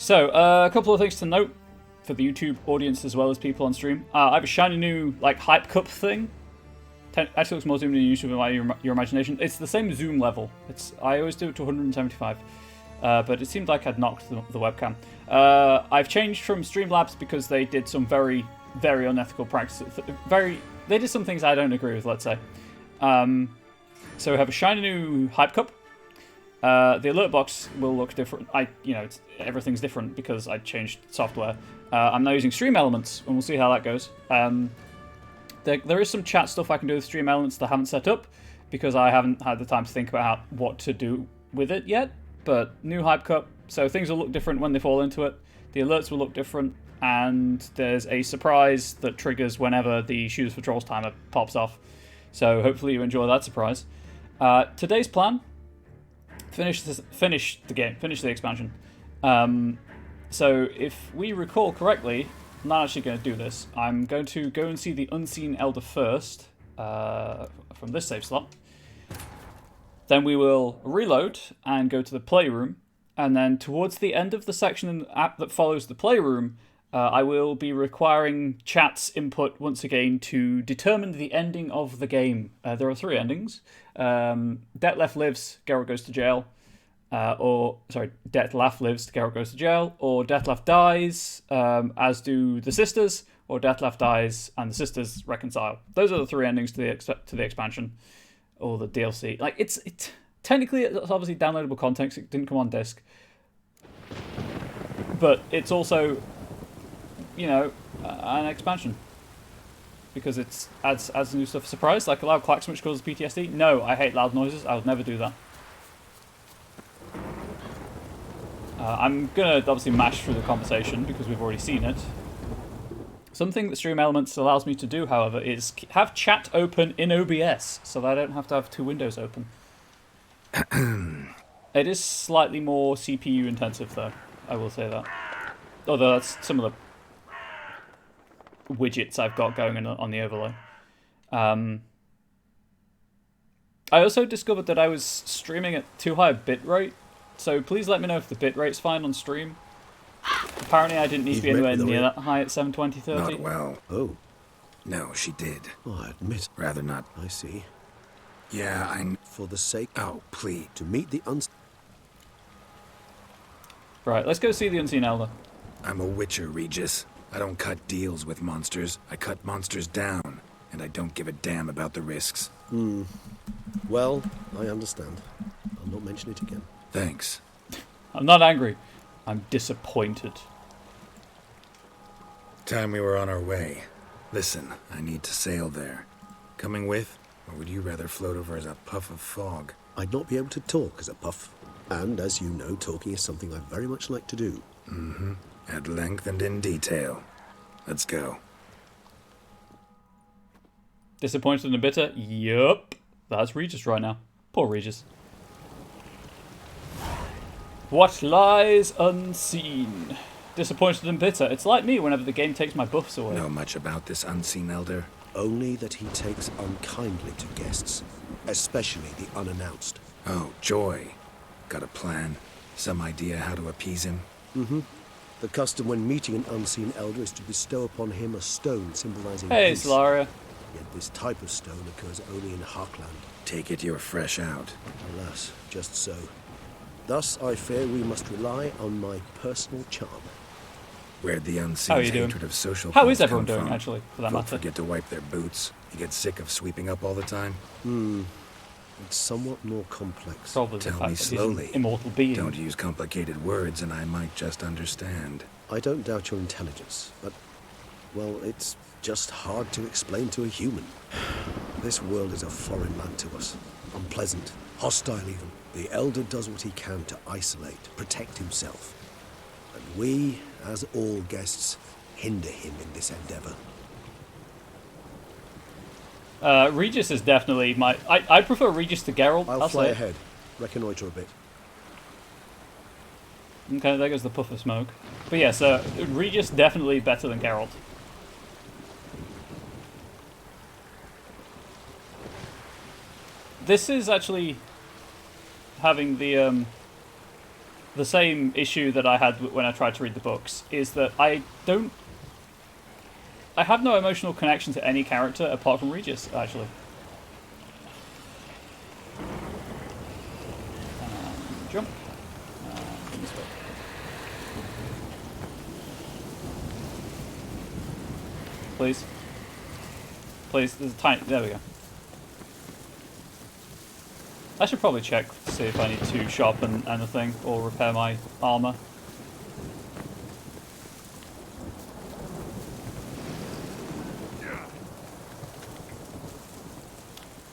So, a couple of things to note for the YouTube audience as well as people on stream. I have a shiny new hype cup thing. Actually looks more zoomed in YouTube than your imagination. It's the same zoom level. I always do it to 175, but it seemed like I'd knocked the webcam. I've changed from Streamlabs because they did some very, very unethical practices. They did some things I don't agree with, let's say. So we have a shiny new hype cup. The alert box will look different. Everything's different because I changed software. I'm now using Stream Elements, and we'll see how that goes. There is some chat stuff I can do with Stream Elements that I haven't set up because I haven't had the time to think about what to do with it yet. But new hype cup, so things will look different when they fall into it. The alerts will look different, and there's a surprise that triggers whenever the Shooters for Trolls timer pops off. So hopefully you enjoy that surprise. Today's plan: finish the game, finish the expansion. So if we recall correctly, I'm not actually going to do this. I'm going to go and see the Unseen Elder first from this save slot. Then we will reload and go to the playroom. And then towards the end of the section in the app that follows the playroom, I will be requiring chat's input once again to determine the ending of the game. There are 3 endings. Detlef lives, Geralt goes to jail. Detlef lives, Geralt goes to jail, or Detlef dies, as do the sisters, or Detlef dies and the sisters reconcile. Those are the 3 endings to the expansion, or the DLC. Technically, it's obviously downloadable content, 'cause it didn't come on disc, but it's also, an expansion because it adds new stuff. Surprise, like a loud klaxon which causes PTSD. No, I hate loud noises. I would never do that. I'm going to obviously mash through the conversation because we've already seen it. Something that Stream Elements allows me to do, however, is have chat open in OBS, so that I don't have to have 2 windows open. It is slightly more CPU intensive, though. I will say that. Although that's some of the widgets I've got going on the overlay. I also discovered that I was streaming at too high a bitrate. So please let me know if the bitrate's fine on stream. Apparently I didn't need to be anywhere near that high at 720/30. Not well. Oh. No, she did. Oh, I admit. Rather not. I see. Yeah, For the sake... Oh, please. To meet the Right, let's go see the Unseen Elder. I'm a witcher, Regis. I don't cut deals with monsters. I cut monsters down. And I don't give a damn about the risks. Well, I understand. I'll not mention it again. Thanks. I'm not angry. I'm disappointed. Time we were on our way. Listen, I need to sail there. Coming with? Or would you rather float over as a puff of fog? I'd not be able to talk as a puff. And, as you know, talking is something I very much like to do. Mm-hmm. At length and in detail. Let's go. Disappointed and bitter? Yup. That's Regis right now. Poor Regis. What lies unseen? Disappointed and bitter. It's like me whenever the game takes my buffs away. Know much about this Unseen Elder? Only that he takes unkindly to guests, especially the unannounced. Oh, joy. Got a plan? Some idea how to appease him? Mm-hmm. The custom when meeting an unseen elder is to bestow upon him a stone symbolizing Hey, peace. Solaria. Yet this type of stone occurs only in Harkland. Take it you're fresh out. Alas, just so. Thus, I fear we must rely on my personal charm. Where'd the How unseen are you doing? hatred of social How calls is everyone come doing, from? actually, for that Folk matter? forget to wipe their boots. You get sick of sweeping up all the time? It's somewhat more complex. Probably the Tell fact me that he's slowly. an immortal being. Don't use complicated words and I might just understand. I don't doubt your intelligence, but, well, it's just hard to explain to a human. This world is a foreign land to us. Unpleasant, hostile even. The Elder does what he can to isolate, protect himself. And we, as all guests, hinder him in this endeavor. Regis is definitely my... I prefer Regis to Geralt. I'll fly say it. ahead, reconnoiter a bit. Okay, there goes the puff of smoke. But yeah, so Regis definitely better than Geralt. This is actually having the the same issue that I had when I tried to read the books, is that I have no emotional connection to any character apart from Regis, actually. Jump. This way. Please. Please, there's a tiny... There we go. I should probably check to see if I need to sharpen anything or repair my armor.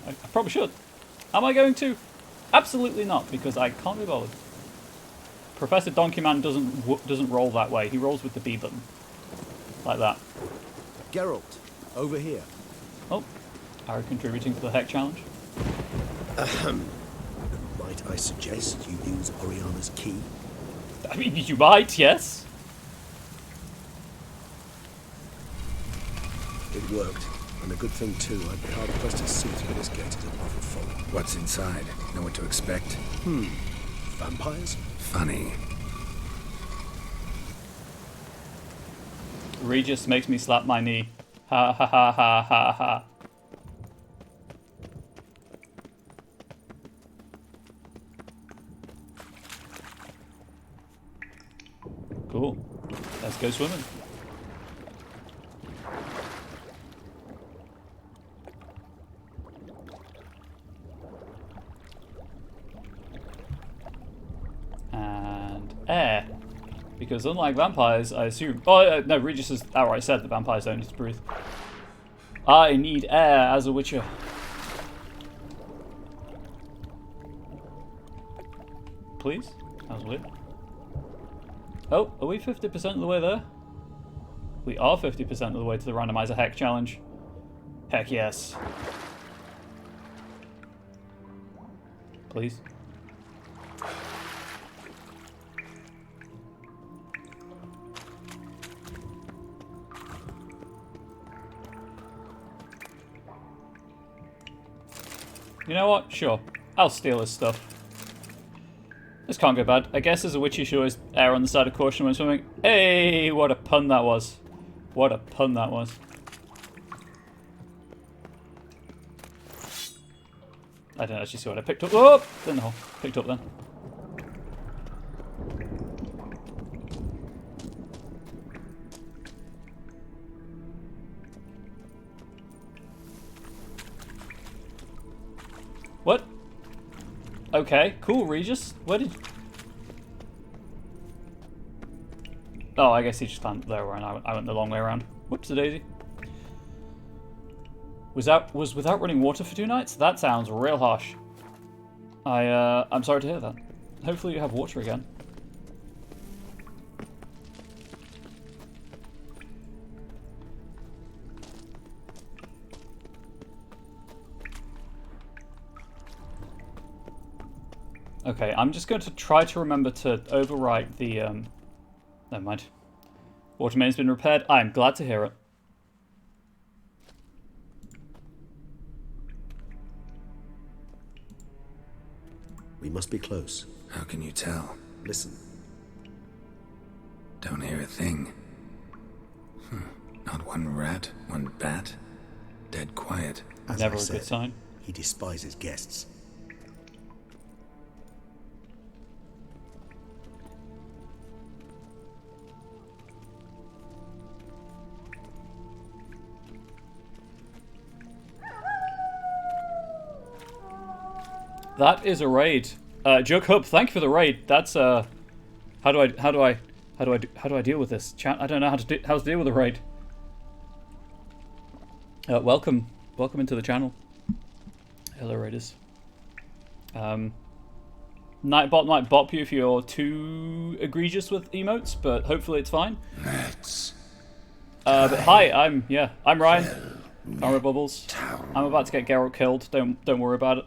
I probably should. Am I going to? Absolutely not, because I can't be bothered. Professor Donkey Man doesn't roll that way. He rolls with the B button. Like that. Geralt, over here. Oh, are you contributing to the Heck Challenge? Might I suggest you use Oriana's key? I mean, you might, yes. It worked, and a good thing too. I'd be hard-pressed to see through this gate as a puff of fog. What's inside? Know what to expect? Vampires? Funny. Regis makes me slap my knee. Ha ha ha ha ha ha. Cool. Let's go swimming. And air. Because unlike vampires, I assume... Oh, no, Regis has outright said that vampires don't need to breathe. I need air as a witcher. Please? That was weird. Oh, are we 50% of the way there? We are 50% of the way to the randomizer heck challenge. Heck yes. Please. You know what? Sure. I'll steal his stuff. This can't go bad. I guess as a witch you should always err on the side of caution when swimming. Hey, what a pun that was. What a pun that was. I didn't actually see what I picked up. Oh! Then the hole. Picked up then. What? Okay, cool, Regis. Where did... Oh, I guess he just climbed there and I went the long way around. Whoops-a-daisy. Was without running water for 2 nights? That sounds real harsh. I'm sorry to hear that. Hopefully you have water again. Okay, I'm just going to try to remember to overwrite the, never mind. Water main's been repaired. I'm glad to hear it. We must be close. How can you tell? Listen. Don't hear a thing. Not one rat, one bat. Dead quiet. As Never I a said, good sign. He despises guests. That is a raid. Joke Hub, thank you for the raid. That's how do I deal with this? Chat, I don't know how to deal with a raid. Welcome into the channel. Hello, raiders. Nightbot might bop you if you're too egregious with emotes, but hopefully it's fine. Let's. But hi, I'm Ryan. Armor Bubbles. I'm about to get Geralt killed. Don't worry about it.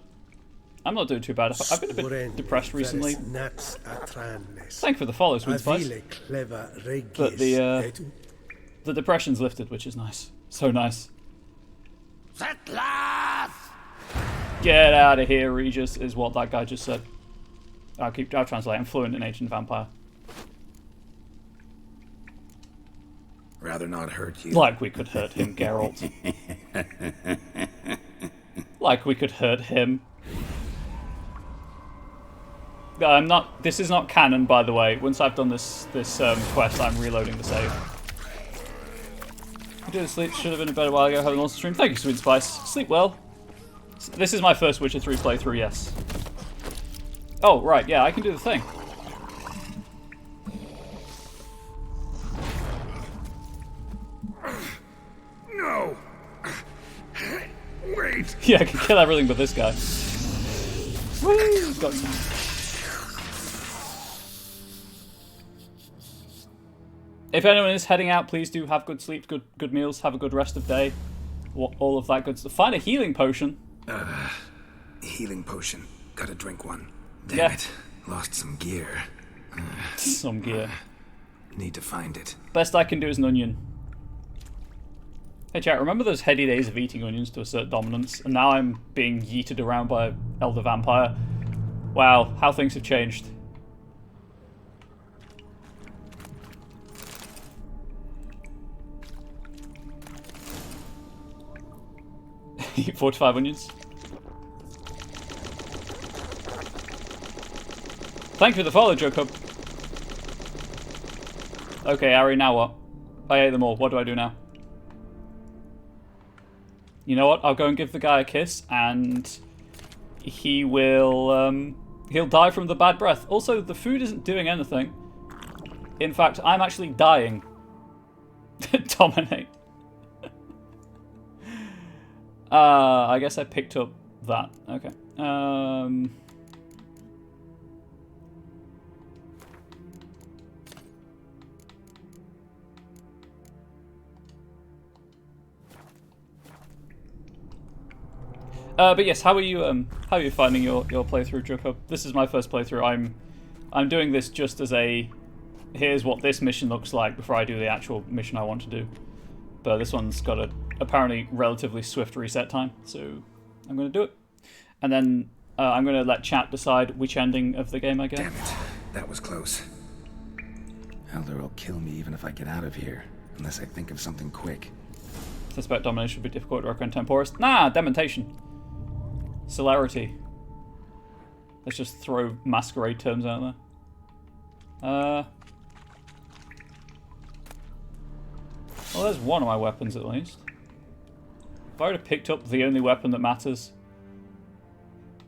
I'm not doing too bad. I've been a bit depressed recently. Thank you for the follow, Sweet Spice. But the depression's lifted, which is nice. So nice. Get out of here, Regis, is what that guy just said. I'll translate. I'm fluent in Ancient Vampire. Rather not hurt you. Like we could hurt him, Geralt. Like we could hurt him. I'm not. This is not canon, by the way. Once I've done this quest, I'm reloading the save. I did sleep. Should have been a better while ago. Having lost the stream. Thank you, Sweet Spice. Sleep well. This is my first Witcher 3 playthrough. Yes. Oh right, yeah, I can do the thing. No. Wait. Yeah, I can kill everything but this guy. Woo! Got some. If anyone is heading out, please do have good sleep, good meals, have a good rest of day, all of that good stuff. Find a healing potion. Healing potion. Gotta drink one. Damn Yeah. it. Lost some gear. Some gear. Need to find it. Best I can do is an onion. Hey chat, remember those heady days of eating onions to assert dominance, and now I'm being yeeted around by an elder vampire? Wow, how things have changed. Eat 45 onions. Thank you for the follow, Jacob. Okay, Ari, now what? I ate them all. What do I do now? You know what? I'll go and give the guy a kiss, and he will, he'll die from the bad breath. Also, the food isn't doing anything. In fact, I'm actually dying. Dominate. I guess I picked up that. Okay. But yes, how are you finding your playthrough, Jacob? This is my first playthrough. I'm doing this just as a here's what this mission looks like before I do the actual mission I want to do. But this one's got a apparently relatively swift reset time, so I'm going to do it. And then I'm going to let chat decide which ending of the game I get. Damn it. That was close. Elder will kill me even if I get out of here, unless I think of something quick. Suspect domination would be difficult to recommend temporis. Nah, dementation. Celerity. Let's just throw masquerade terms out there. Well, there's one of my weapons at least. If I would have picked up the only weapon that matters.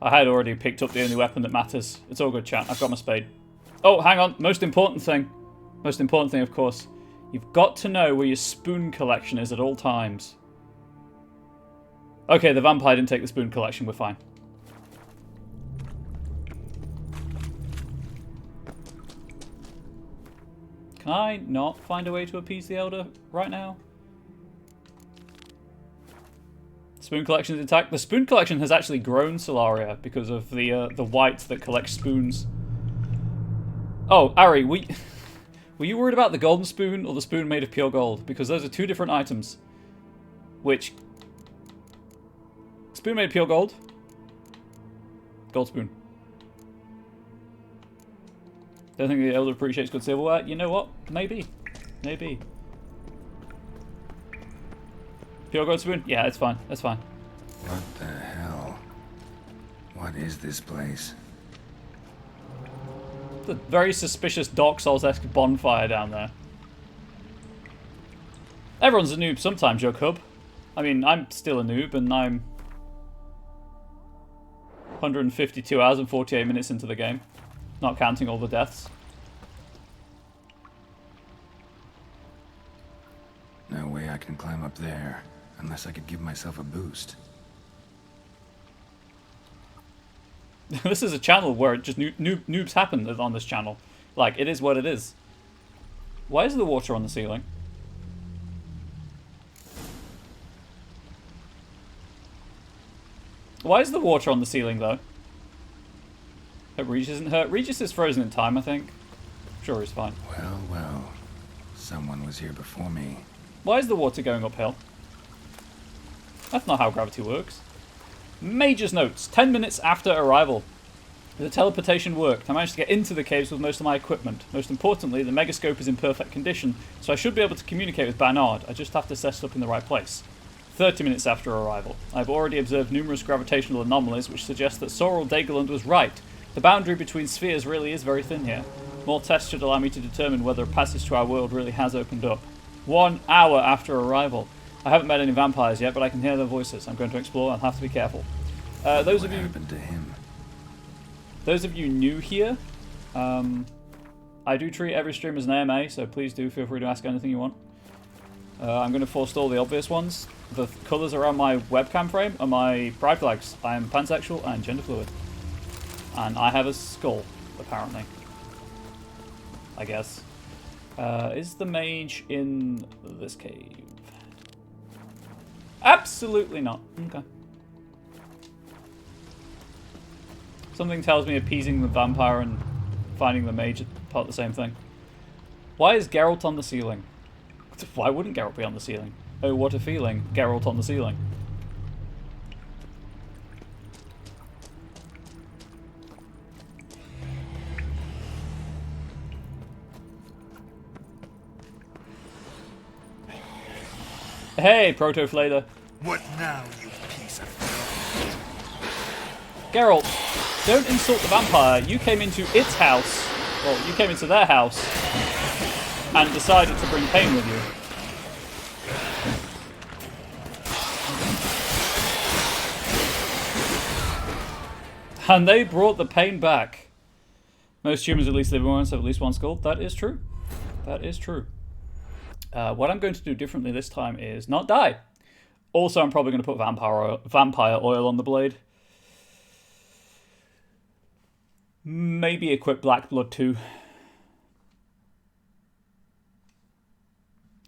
I had already picked up the only weapon that matters. It's all good, chat. I've got my spade. Oh, hang on. Most important thing. Most important thing, of course. You've got to know where your spoon collection is at all times. Okay, the vampire didn't take the spoon collection. We're fine. Can I not find a way to appease the Elder right now? Spoon collection is intact. The spoon collection has actually grown, Solaria, because of the white that collects spoons. Oh, Ari, were you worried about the golden spoon or the spoon made of pure gold? Because those are two different items. Which... Spoon made of pure gold? Gold spoon. Don't think the Elder appreciates good silverware. You know what? Maybe. Maybe. Pure gold spoon? Yeah, it's fine. That's fine. What the hell? What is this place? The very suspicious Dark Souls-esque bonfire down there. Everyone's a noob sometimes, Jacob. I mean, I'm still a noob, and I'm 152 hours and 48 minutes into the game. Not counting all the deaths. No way I can climb up there, unless I could give myself a boost. This is a channel where just noobs happen on this channel. Like, it is what it is. Why is the water on the ceiling? Why is the water on the ceiling, though? Hope Regis isn't hurt. Regis is frozen in time, I think. Sure, he's fine. Well, well. Someone was here before me. Why is the water going uphill? That's not how gravity works. Major's notes. 10 minutes after arrival. The teleportation worked. I managed to get into the caves with most of my equipment. Most importantly, the megascope is in perfect condition, so I should be able to communicate with Barnard. I just have to set it up in the right place. 30 minutes after arrival. I've already observed numerous gravitational anomalies which suggest that Sorrel Dagerland was right. The boundary between spheres really is very thin here. More tests should allow me to determine whether a passage to our world really has opened up. 1 hour after arrival. I haven't met any vampires yet, but I can hear their voices. I'm going to explore. I'll have to be careful. Those of you... What happened to him? Those of you new here, I do treat every stream as an AMA, so please do feel free to ask anything you want. I'm going to forestall the obvious ones. The colours around my webcam frame are my pride flags. I am pansexual and gender fluid. And I have a skull, apparently. I guess. Is the mage in this cave? Absolutely not. Okay. Something tells me appeasing the vampire and finding the mage are part of the same thing. Why is Geralt on the ceiling? Why wouldn't Geralt be on the ceiling? Oh, what a feeling. Geralt on the ceiling. Hey, Protoflader. What now, you piece of filth? Geralt, don't insult the vampire. You came into its house. Well, you came into their house and decided to bring pain with you. And they brought the pain back. Most humans at least live once, have at least one skull. That is true. That is true. What I'm going to do differently this time is not die. Also, I'm probably going to put vampire oil on the blade. Maybe equip Black Blood too.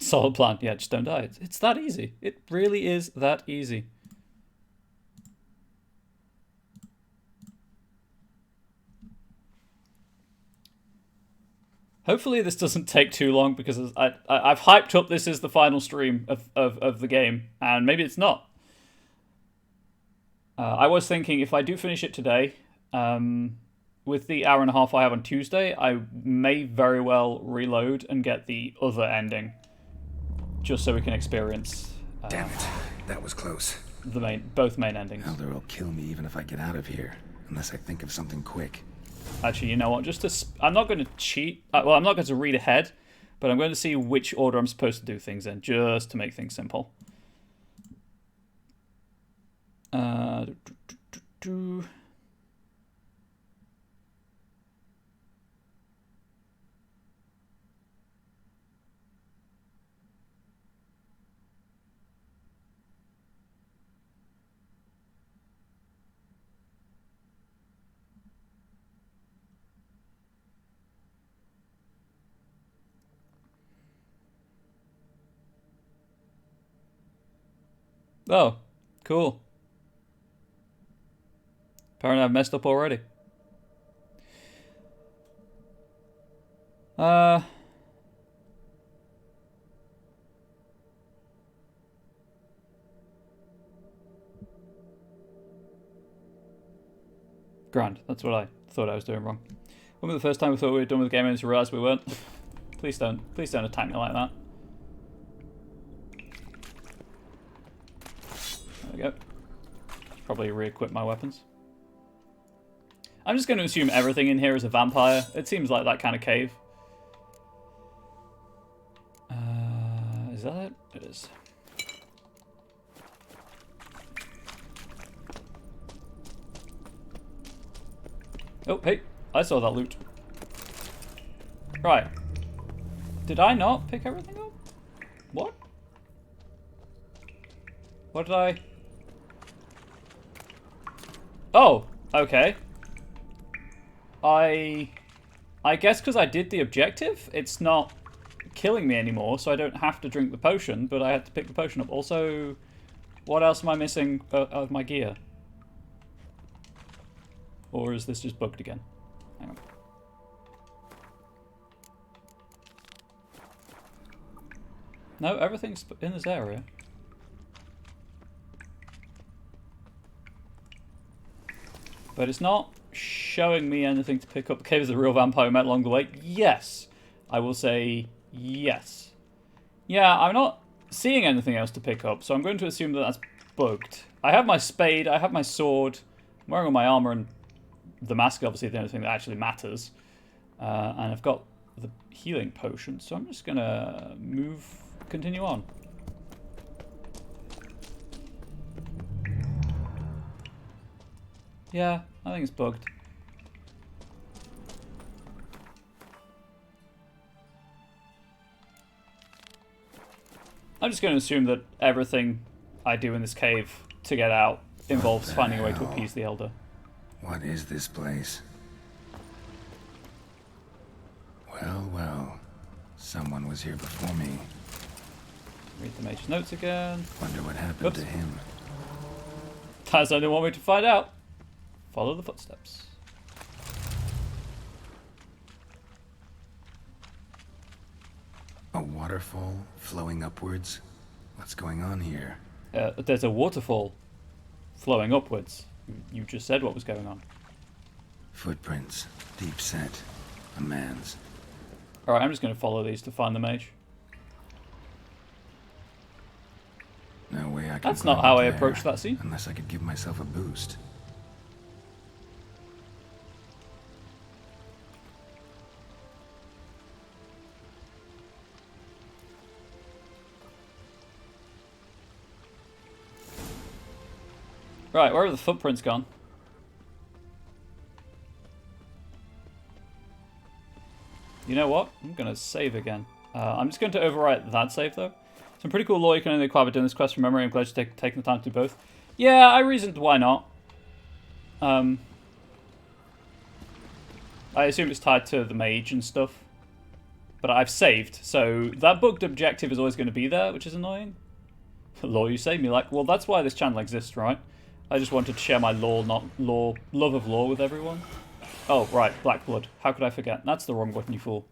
Solid plan. Yeah, just don't die. It's that easy. It really is that easy. Hopefully this doesn't take too long, because I've hyped up this is the final stream of the game, and maybe it's not. I was thinking if I do finish it today, with the hour and a half I have on Tuesday, I may very well reload and get the other ending, just so we can experience. Damn it, that was close. Both main endings. Elder will kill me even if I get out of here, unless I think of something quick. Actually, you know what? I'm not going to cheat. Well, I'm not going to read ahead, but I'm going to see which order I'm supposed to do things in, just to make things simple. Oh, cool. Apparently I've messed up already. Grand. That's what I thought I was doing wrong. When was the first time we thought we were done with the game and realised we weren't? Please don't attack me like that. There we go. Probably re-equip my weapons. I'm just going to assume everything in here is a vampire. It seems like that kind of cave. Is that it? It is. Oh, hey. I saw that loot. Right. Did I not pick everything up? What? What did I... Oh, okay. I guess because I did the objective, it's not killing me anymore, so I don't have to drink the potion, but I had to pick the potion up. Also, what else am I missing of my gear? Or is this just bugged again? Hang on. No, everything's in this area. But it's not showing me anything to pick up. The cave is a real vampire we met along the way. Yes. I will say yes. Yeah, I'm not seeing anything else to pick up, so I'm going to assume that that's bugged. I have my spade, I have my sword, I'm wearing all my armor, and the mask obviously the only thing that actually matters. And I've got the healing potion, so I'm just going to continue on. Yeah, I think it's bugged. I'm just going to assume that everything I do in this cave to get out involves finding a way to appease the Elder. What is this place? Well, well. Someone was here before me. Read the mage's notes again. Wonder what happened to him. There's only one way to find out. Follow the footsteps. A waterfall flowing upwards? What's going on here? There's a waterfall flowing upwards. You just said what was going on. Footprints. Deep set. A man's. Alright, I'm just going to follow these to find the mage. No way I can. That's not how I approached that scene. Unless I could give myself a boost. Right, where are the footprints gone? You know what? I'm going to save again. I'm just going to overwrite that save, though. Some pretty cool lore you can only acquire by doing this quest from memory. I'm glad you're taking the time to do both. Yeah, I reasoned why not. I assume it's tied to the mage and stuff. But I've saved, so that bugged objective is always going to be there, which is annoying. Lore, you say? Me like, well, that's why this channel exists, right? I just wanted to share my love of lore with everyone. Oh, right, Black Blood. How could I forget? That's the wrong button, you fool.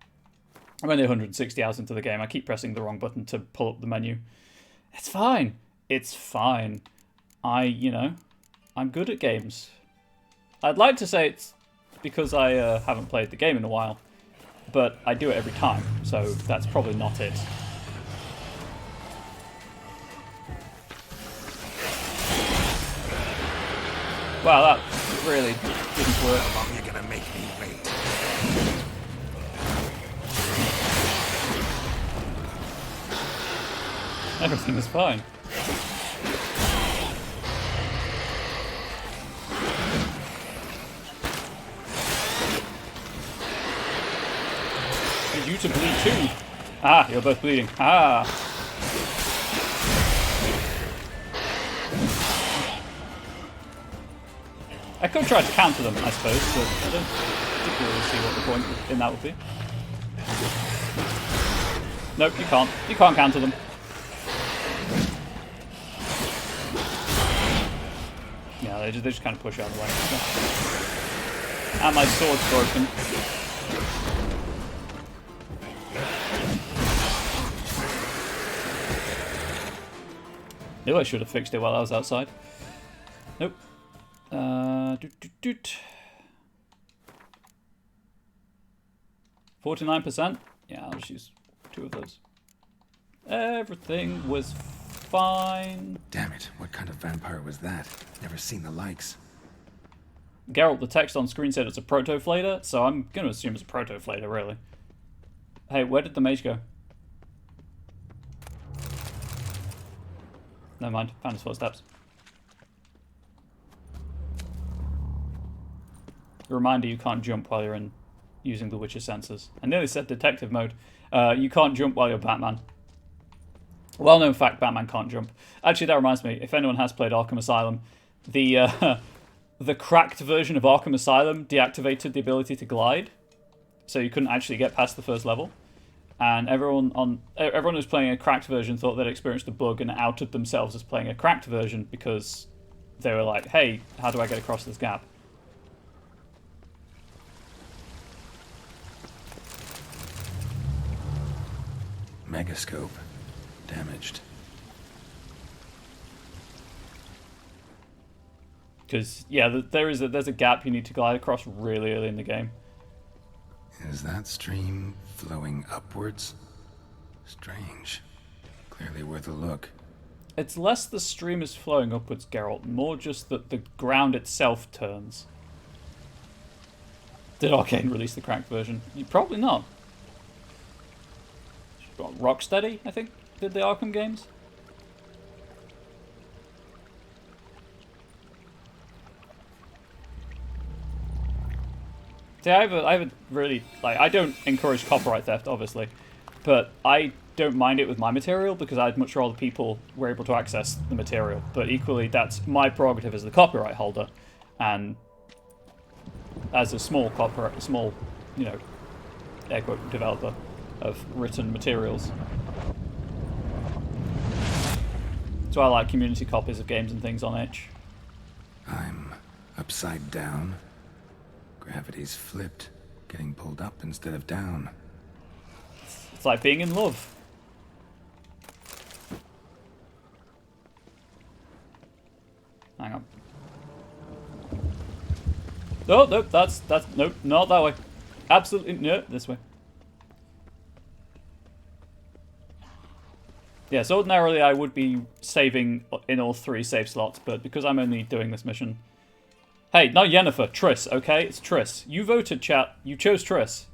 I'm only 160 hours into the game. I keep pressing the wrong button to pull up the menu. It's fine. It's fine. I'm good at games. I'd like to say it's because I haven't played the game in a while, but I do it every time, so that's probably not it. Wow, that really didn't work. How long are you gonna make me wait? Everything is fine. Need you to bleed too. Ah, you're both bleeding. Ah. I could try to counter them, I suppose, but I don't particularly see what the point in that would be. Nope, you can't. You can't counter them. Yeah, they just kind of push out of the way. And my sword's broken. Knew I should have fixed it while I was outside. Nope. 49%? Yeah, I'll just use 2 of those. Everything was fine. Damn it, what kind of vampire was that? Never seen the likes. Geralt, the text on screen said it's a proto-flader, so I'm going to assume it's a proto-flader, really. Hey, where did the mage go? Never mind, found his footsteps. A reminder, you can't jump while you're using the Witcher sensors. I nearly said detective mode. You can't jump while you're Batman. Well-known fact, Batman can't jump. Actually, that reminds me, if anyone has played Arkham Asylum, the cracked version of Arkham Asylum deactivated the ability to glide, so you couldn't actually get past the first level. And everyone who's playing a cracked version thought they'd experienced a bug and outed themselves as playing a cracked version because they were like, hey, how do I get across this gap? Megascope. Damaged. Because, yeah, there's a gap you need to glide across really early in the game. Is that stream flowing upwards? Strange. Clearly worth a look. It's less the stream is flowing upwards, Geralt, more just that the ground itself turns. Did Arcane release the cracked version? Probably not. Rocksteady, I think, did the Arkham games. See, I have a really, like, I don't encourage copyright theft, obviously, but I don't mind it with my material because I'd much rather people were able to access the material. But equally, that's my prerogative as the copyright holder, and as a small, you know, air quote, developer of written materials. So I like community copies of games and things on itch. I'm upside down. Gravity's flipped, getting pulled up instead of down. It's like being in love. Hang on. Oh, nope, that's, nope, not that way. Absolutely, no, this way. Yes, ordinarily I would be saving in all 3 save slots, but because I'm only doing this mission... Hey, not Yennefer, Triss, okay? It's Triss. You voted, chat. You chose Triss.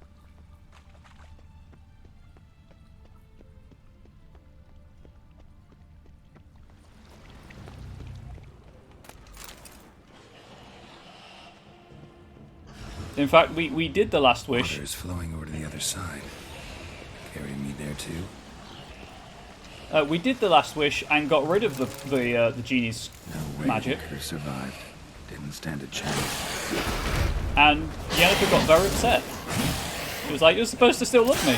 In fact, we did the last wish. Water's flowing over to the other side. Carry me there too. We did the last wish and got rid of the genie's magic. Could have survived. Didn't stand a chance. And Yennefer got very upset. She was like, "You're supposed to still love me."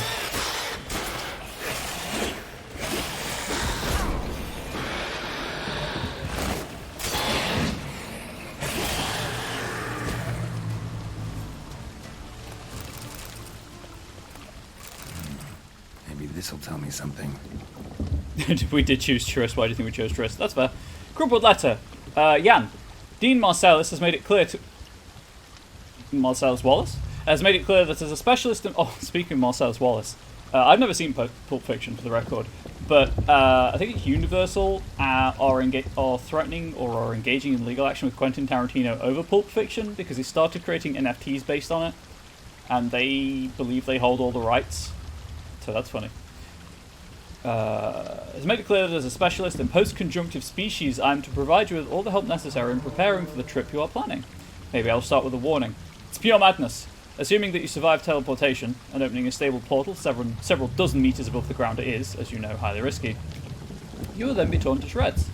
Maybe this'll tell me something. We did choose Triss. Why do you think we chose Triss? That's fair. Crumpled letter. Jan. Dean Marcellus has made it clear to... Marcellus Wallace? Has made it clear that as a specialist in... Oh, speaking of Marcellus Wallace. I've never seen Pulp Fiction, for the record. But I think Universal are threatening or are engaging in legal action with Quentin Tarantino over Pulp Fiction because he started creating NFTs based on it. And they believe they hold all the rights. So that's funny. Has made it clear that as a specialist in post-conjunctive species, I am to provide you with all the help necessary in preparing for the trip you are planning. Maybe I'll start with a warning. It's pure madness. Assuming that you survive teleportation and opening a stable portal several dozen meters above the ground it is, as you know, highly risky, you will then be torn to shreds.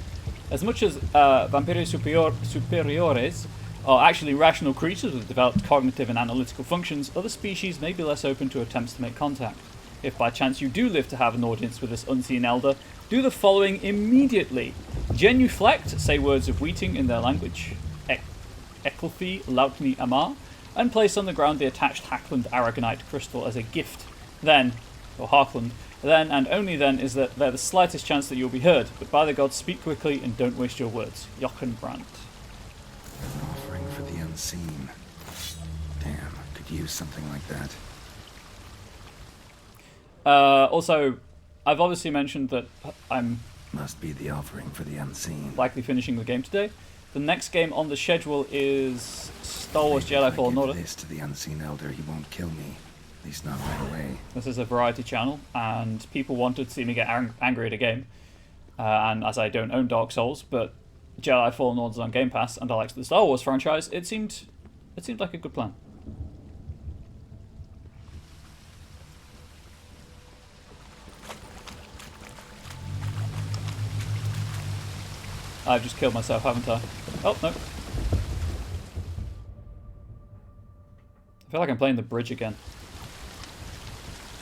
As much as Vampiri superiores are actually rational creatures with developed cognitive and analytical functions, other species may be less open to attempts to make contact. If by chance you do live to have an audience with this unseen elder, do the following immediately. Genuflect, say words of Weeting in their language, Ecclefie Lautni Amar, and place on the ground the attached Hackland Aragonite crystal as a gift. Then, or Harkland, then and only then is there the slightest chance that you'll be heard, but by the gods, speak quickly and don't waste your words. Jochen Brandt. An offering for the unseen. Damn, could use something like that. Also, I've obviously mentioned that I'm Must be the offering for the unseen. likely finishing the game today. The next game on the schedule is Star Wars Jedi Fallen Order. This to the unseen elder, he won't kill me. At least not right away. This is a variety channel, and people wanted to see me get angry at a game. And as I don't own Dark Souls, but Jedi Fallen Order is on Game Pass, and I like the Star Wars franchise, it seemed like a good plan. I've just killed myself, haven't I? Oh, no. I feel like I'm playing the bridge again.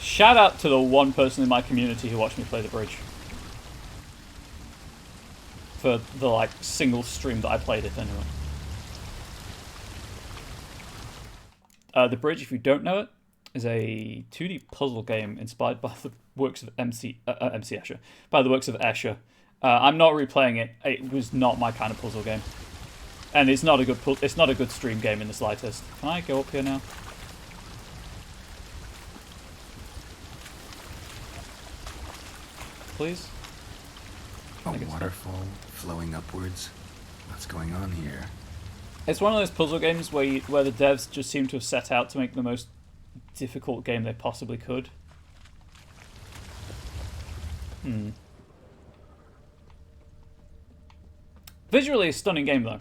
Shout out to the one person in my community who watched me play the bridge. For the, like, single stream that I played it, anyway. The Bridge, if you don't know it, is a 2D puzzle game inspired by the works of MC Escher. By the works of Escher. I'm not replaying it. It was not my kind of puzzle game. And it's not a good stream game in the slightest. Can I go up here now? Please? A waterfall flowing upwards. What's going on here? It's one of those puzzle games where the devs just seem to have set out to make the most difficult game they possibly could. Visually, a stunning game though.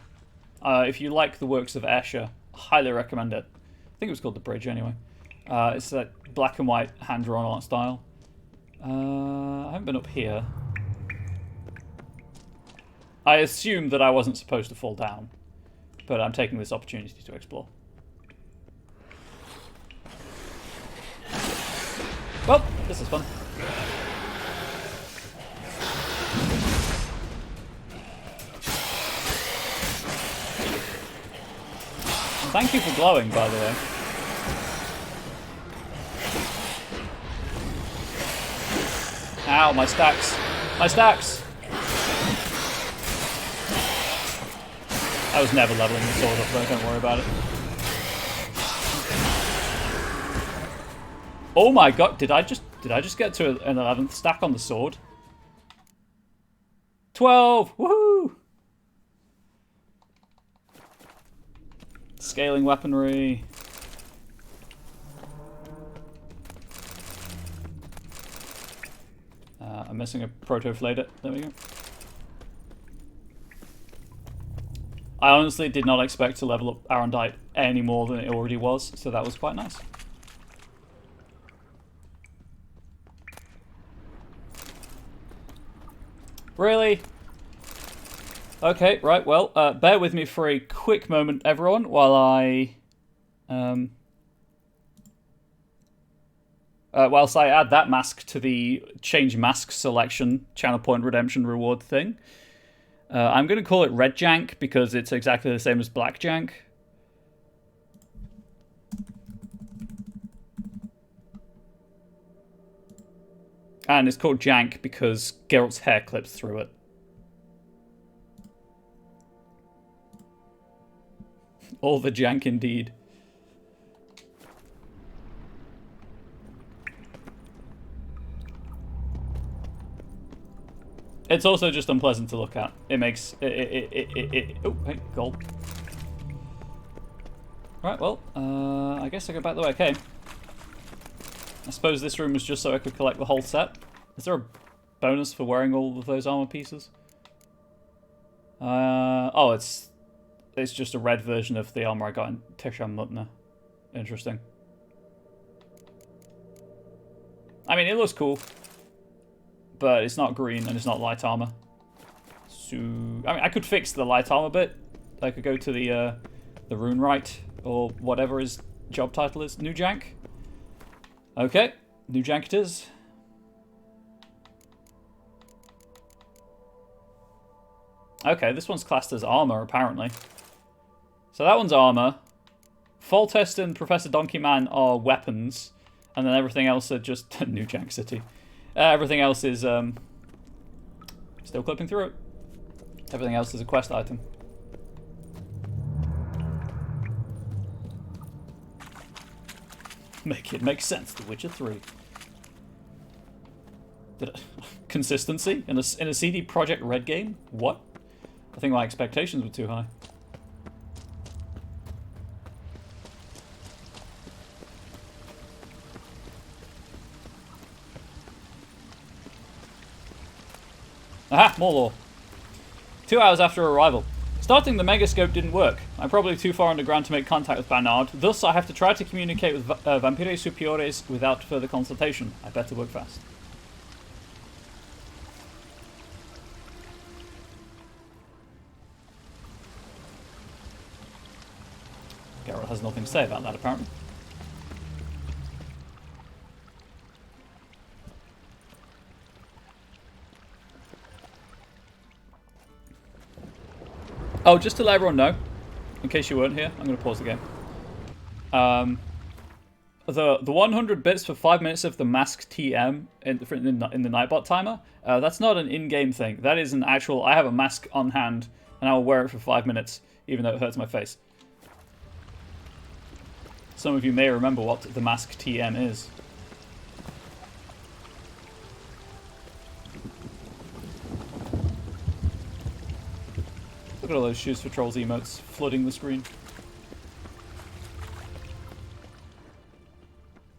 If you like the works of Escher, highly recommend it. I think it was called The Bridge anyway. It's that black and white hand-drawn art style. I haven't been up here. I assume that I wasn't supposed to fall down, but I'm taking this opportunity to explore. Well, this is fun. And thank you for glowing, by the way. Ow, my stacks. My stacks! I was never leveling the sword up though, don't worry about it. Oh my god, did I just get to an 11th stack on the sword? 12! Woohoo! Scaling weaponry. I'm missing a proto-flader. There we go. I honestly did not expect to level up Arendite any more than it already was, so that was quite nice. Really? Okay, right, well, bear with me for a quick moment, everyone, while whilst I add that mask to the change mask selection channel point redemption reward thing. I'm going to call it Red Jank because it's exactly the same as Black Jank. And it's called Jank because Geralt's hair clips through it. All the jank indeed. It's also just unpleasant to look at. It makes oh, hey, gold. Right, well, I guess I go back the way I came. I suppose this room was just so I could collect the whole set. Is there a bonus for wearing all of those armor pieces? Oh, it's just a red version of the armor I got in Tisham Mutna. Interesting. I mean, it looks cool. But it's not green and it's not light armor. So, I mean, I could fix the light armor bit. I could go to the rune right or whatever his job title is. New Jank. Okay, New Jank it is. Okay, this one's classed as armor apparently. So that one's armor. Foltest and Professor Donkey Man are weapons, and then everything else are just New Jank City. Everything else is still clipping through it. Everything else is a quest item. Make it make sense. The Witcher 3. Consistency in a CD Projekt Red game? What? I think my expectations were too high. Aha, more lore. 2 hours after arrival. Starting the megascope didn't work. I'm probably too far underground to make contact with Bernard, thus I have to try to communicate with Vampires Superiores without further consultation. I better work fast. Geralt has nothing to say about that, apparently. Oh, just to let everyone know, in case you weren't here, I'm going to pause the game. The 100 bits for 5 minutes of the mask TM in the Nightbot timer, that's not an in-game thing. That is an actual, I have a mask on hand and I will wear it for 5 minutes, even though it hurts my face. Some of you may remember what the mask TM is. Look at all those Shoes for Trolls emotes flooding the screen.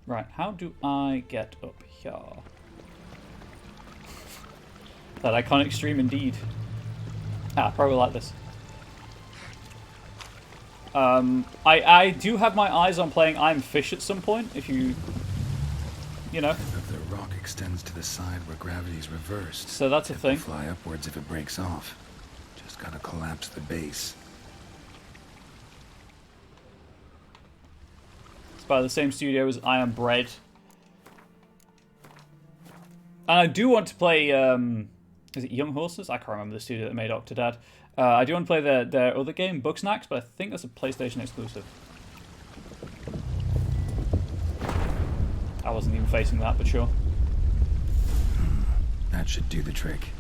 Right, how do I get up here? That iconic stream indeed. Ah, probably like this. I do have my eyes on playing I'm Fish at some point, if you know. The rock extends to the side where gravity's reversed. So that's a It thing. will fly upwards if it breaks off. Just gotta collapse the base. It's by the same studio as I Am Bread. And I do want to play, is it Young Horses? I can't remember the studio that made Octodad. I do want to play their other game, Bugsnax, but I think that's a PlayStation exclusive. I wasn't even facing that, but sure. That should do the trick.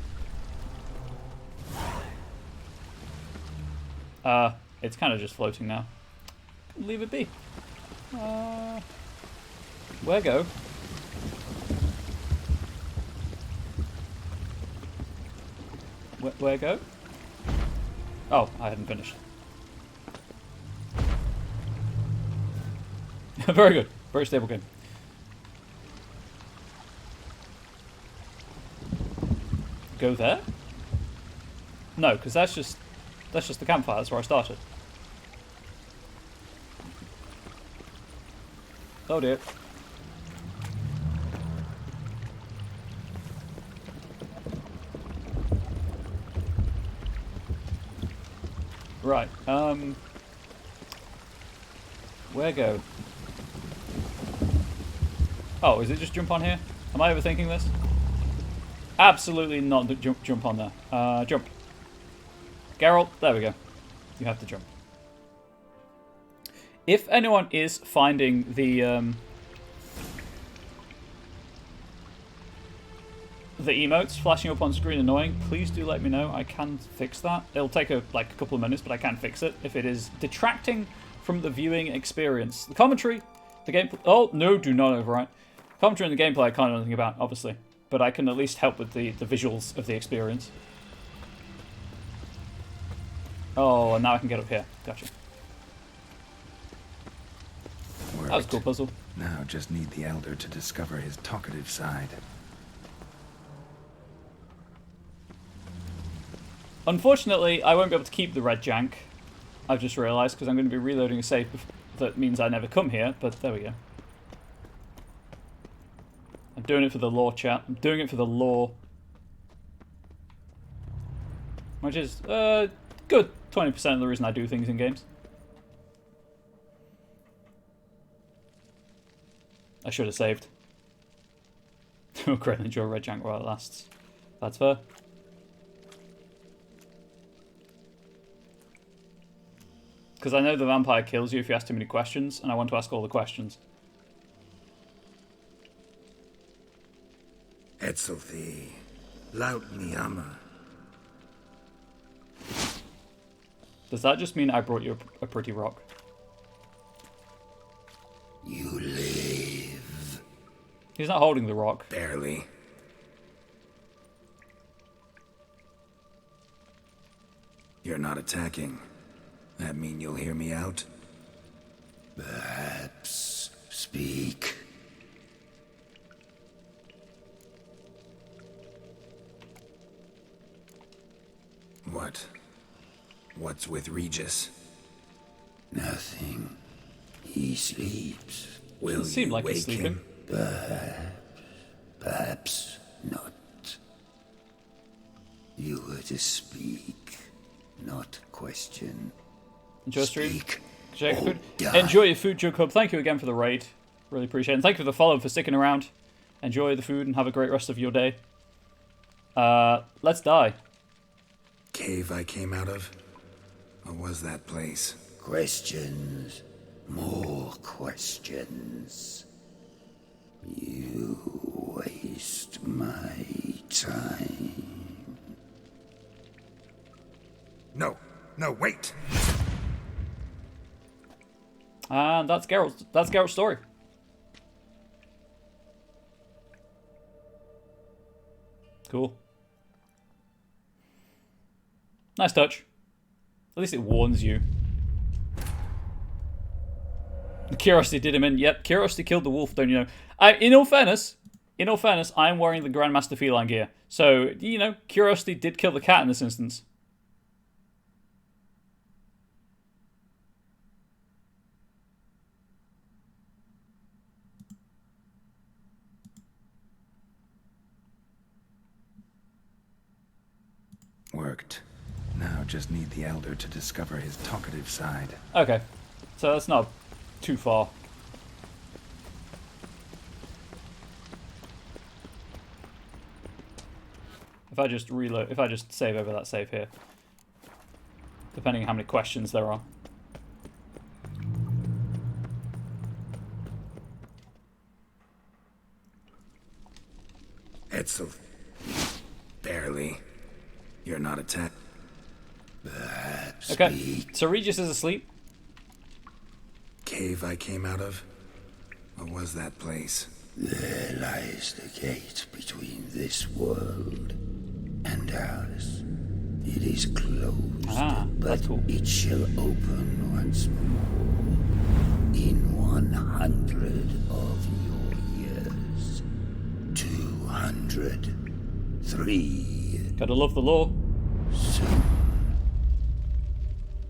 It's kind of just floating now. Leave it be. Where go? Where go? Oh, I hadn't finished. Very good. Very stable game. Go there? No, because that's just the campfire. That's where I started. Oh dear. Right, where go? Oh, is it just jump on here? Am I overthinking this? Absolutely not jump on there. Jump. Geralt, there we go. You have to jump. If anyone is finding the emotes flashing up on screen annoying, please do let me know. I can fix that. It'll take a couple of minutes, but I can fix it if it is detracting from the viewing experience. The commentary, the gameplay. Oh no, do not overwrite. Commentary and the gameplay I can't know anything about, obviously, but I can at least help with the visuals of the experience. Oh, and now I can get up here. Gotcha. Worked. That was a cool puzzle. Now just need the Elder to discover his talkative side. Unfortunately, I won't be able to keep the red jank. I've just realised, because I'm going to be reloading a save that means I never come here, but there we go. I'm doing it for the lore, chat. I'm doing it for the lore. Which is good 20% of the reason I do things in games. I should have saved. Oh, great, enjoy red jank while it lasts. That's fair. Because I know the vampire kills you if you ask too many questions, and I want to ask all the questions. Etzelthi, laut Niama. Does that just mean I brought you a pretty rock? You live. He's not holding the rock. Barely. You're not attacking. That mean you'll hear me out? Perhaps. Speak. What? What's with Regis? Nothing. He sleeps. Will Doesn't seem you like wake he's sleeping. him? Perhaps not. You were to speak, not question. Enjoy stream. Speak. Check your or food. die. Enjoy your food, Joe Club. Thank you again for the raid. Really appreciate it. And thank you for the follow, for sticking around. Enjoy the food and have a great rest of your day. Let's die. Cave I came out of? What was that place? Questions. More questions. You waste my time. No, no, wait! And that's Geralt's story. Cool. Nice touch. At least it warns you. Curiosity did him in. Yep, Curiosity killed the wolf, don't you know? In all fairness, I'm wearing the Grandmaster Feline gear. So, you know, Curiosity did kill the cat in this instance. Worked. Now just need the Elder to discover his talkative side. Okay. So that's not too far. If I just reload, if I just save over that save here, depending on how many questions there are. Etzel. Barely. You're not attacked. Okay, so Regis is asleep. Cave I came out of? What was that place? There lies the gate between this world and ours. It is closed, that's cool. it shall open once more in 100 of your years. 200. 3. Gotta love the law. Soon.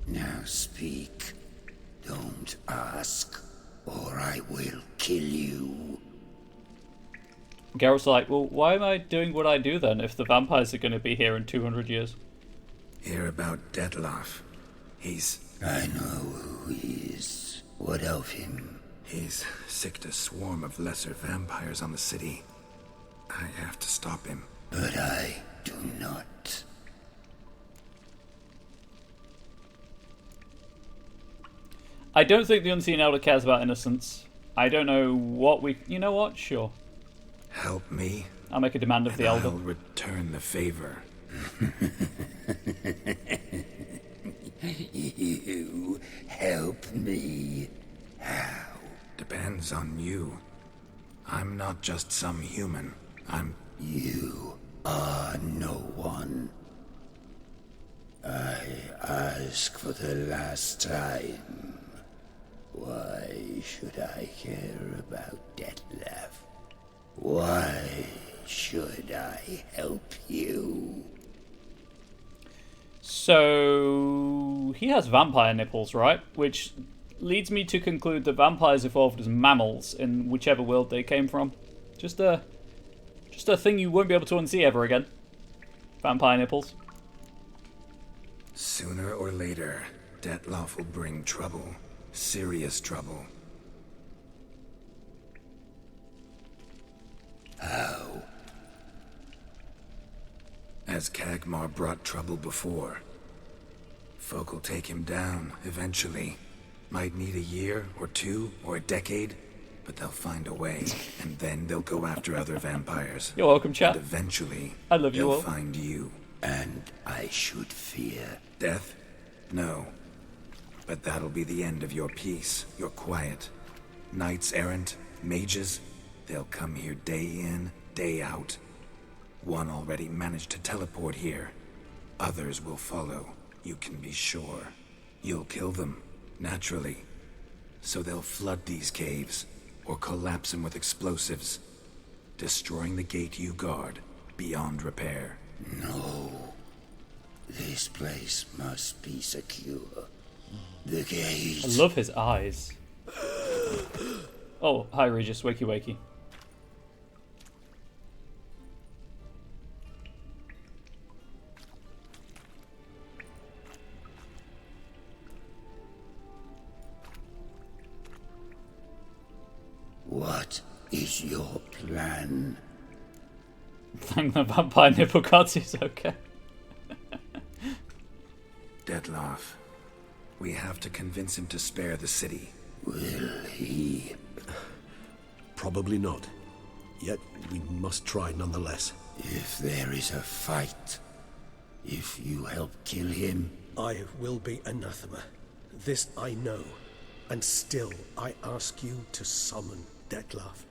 Now speak. Don't ask, or I will kill you. Geralt's like, well, why am I doing what I do then if the vampires are going to be here in 200 years? Hear about Detloff. I know who he is. What of him? He's sicked a swarm of lesser vampires on the city. I have to stop him. But I do not. I don't think the Unseen Elder cares about innocence. I don't know what we... You know what? Sure. Help me. I'll make a demand of the and Elder. I'll return the favor. You help me? How? Depends on you. I'm not just some human. You are no one. I ask for the last time. Why should I care about Detlev? Why should I help you? So... He has vampire nipples, right? Which leads me to conclude that vampires evolved as mammals in whichever world they came from. Just a thing you won't be able to unsee ever again. Vampire nipples. Sooner or later, Detloff will bring trouble. Serious trouble. How? As Kagmar brought trouble before. Folk will take him down, eventually. Might need a year, or 2, or a decade, but they'll find a way, and then they'll go after other vampires. You're welcome, chat. And eventually, I love you they'll all. find you. And I should fear. Death? No. But that'll be the end of your peace, your quiet. Knights errant, mages, they'll come here day in, day out. One already managed to teleport here. Others will follow, you can be sure. You'll kill them, naturally. So they'll flood these caves, or collapse them with explosives, destroying the gate you guard beyond repair. No. This place must be secure. The gate. I love his eyes. Oh, hi Regis, wakey wakey. What is your plan? Thank the vampire nipple gods, he's okay. Detloff. We have to convince him to spare the city. Will he? Probably not. Yet we must try nonetheless. If there is a fight, If you help kill him, I will be anathema. This I know. And still, I ask you to summon Detlef.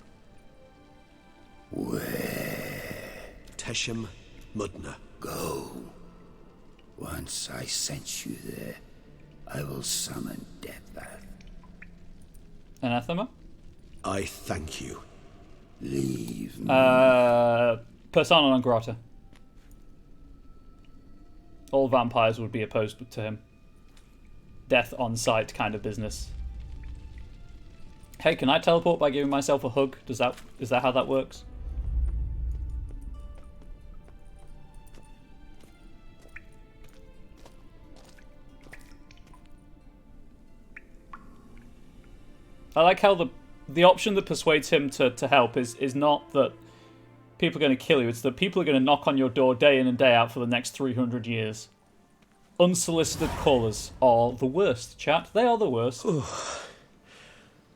where? Teshem Mudna. Go. Once I sent you there, I will summon Detlef. Anathema? I thank you. Leave me. Persona non grata. All vampires would be opposed to him. Death on sight kind of business. Hey, can I teleport by giving myself a hug? Is that how that works? I like how the option that persuades him to help is not that people are going to kill you, it's that people are going to knock on your door day in and day out for the next 300 years. Unsolicited callers are the worst, chat. They are the worst.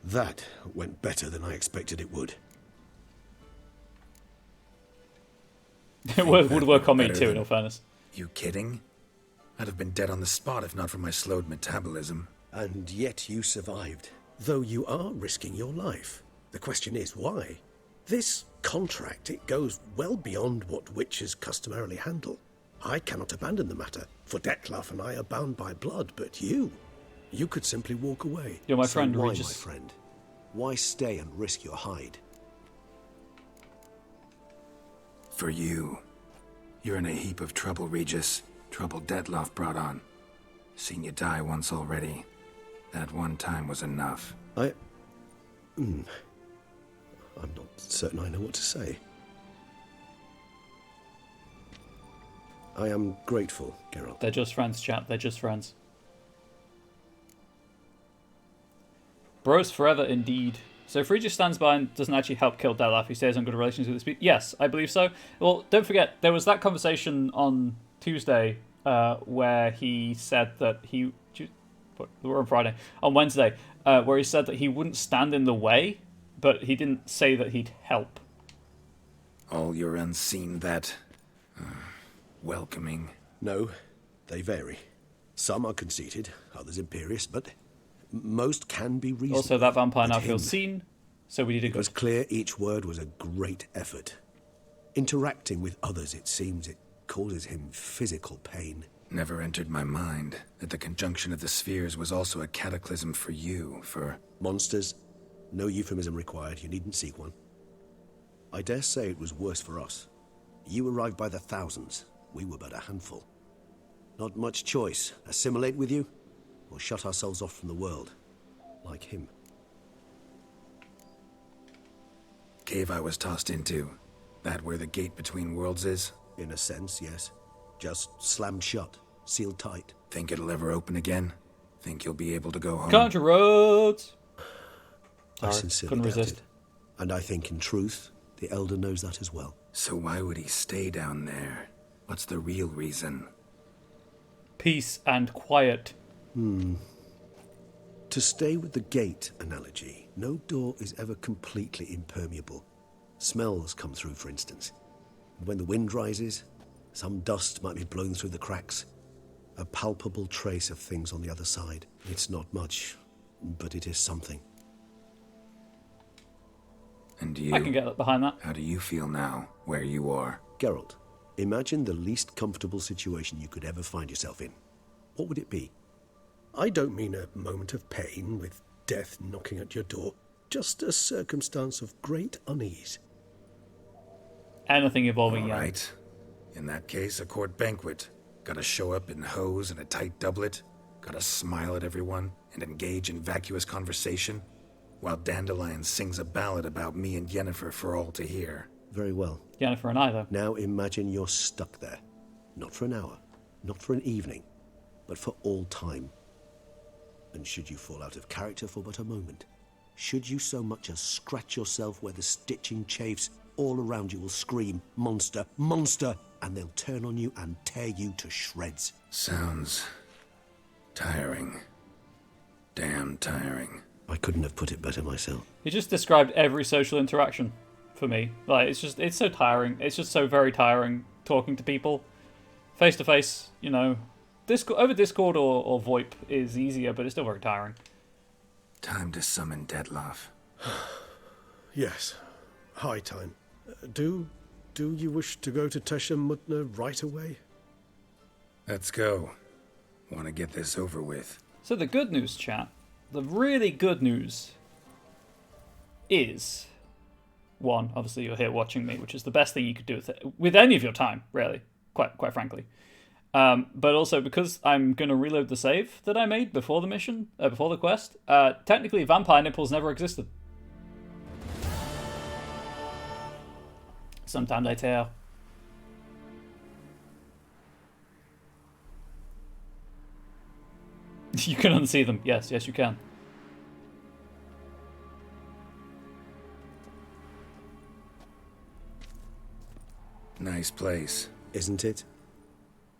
That went better than I expected it would. It would work on me better too, in than- all fairness. You kidding? I'd have been dead on the spot if not for my slowed metabolism. And yet you survived. Though you are risking your life. The question is, why? This contract, it goes well beyond what witches customarily handle. I cannot abandon the matter, for Detlef and I are bound by blood, but you could simply walk away. You're my So friend, why, Regis. my friend? Why stay and risk your hide? For you. You're in a heap of trouble, Regis. Trouble Detlef brought on. Seen you die once already. That one time was enough. I'm not certain I know what to say. I am grateful, Geralt. They're just friends, chat. They're just friends. Bros forever, indeed. So if Regis stands by and doesn't actually help kill Detlef, he stays on good relations with his people. Yes, I believe so. Well, don't forget, there was that conversation on Tuesday where he said that he... We're on Friday. On Wednesday, where he said that he wouldn't stand in the way, but he didn't say that he'd help. All your unseen that... welcoming. No, they vary. Some are conceited, others imperious, but most can be reasonable. Also, that vampire now But feels him, seen, so we need a It was good. clear each word was a great effort. Interacting with others, it seems, it causes him physical pain. Never entered my mind that the conjunction of the spheres was also a cataclysm for you, for... Monsters, no euphemism required, you needn't seek one. I dare say it was worse for us. You arrived by the thousands, we were but a handful. Not much choice, assimilate with you, or shut ourselves off from the world, like him. Cave I was tossed into. That where the gate between worlds is? In a sense, yes. Just slammed shut, sealed tight. Think it'll ever open again? Think you'll be able to go home? Country roads! I Sorry, sincerely couldn't doubt resist. it. And I think, in truth, the Elder knows that as well. So why would he stay down there? What's the real reason? Peace and quiet. To stay with the gate analogy, no door is ever completely impermeable. Smells come through, for instance. And when the wind rises, some dust might be blown through the cracks. A palpable trace of things on the other side. It's not much, but it is something. And you? I can get behind that. How do you feel now, where you are? Geralt, imagine the least comfortable situation you could ever find yourself in. What would it be? I don't mean a moment of pain with death knocking at your door. Just a circumstance of great unease. Anything involving All Jan. right. In that case, a court banquet. Gotta show up in hose and a tight doublet. Gotta smile at everyone and engage in vacuous conversation. While Dandelion sings a ballad about me and Yennefer for all to hear. Very well. Yennefer and I, though. Now imagine you're stuck there. Not for an hour, not for an evening, but for all time. And should you fall out of character for but a moment, should you so much as scratch yourself where the stitching chafes, all around you will scream, "Monster, monster!" and they'll turn on you and tear you to shreds. Sounds tiring. Damn tiring. I couldn't have put it better myself. You just described every social interaction for me. Like, it's so tiring. It's just so very tiring talking to people. Face to face, you know, over Discord or VoIP is easier, but it's still very tiring. Time to summon Dettlaff. Yes, high time. Do you wish to go to Tesha Mutna right away? Let's go. Want to get this over with. So the good news, chat, the really good news is, one, obviously you're here watching me, which is the best thing you could do with any of your time, really, quite frankly. But also because I'm going to reload the save that I made before the mission, before the quest, technically vampire nipples never existed. Sometime later. You can unsee them. Yes, you can. Nice place. Isn't it?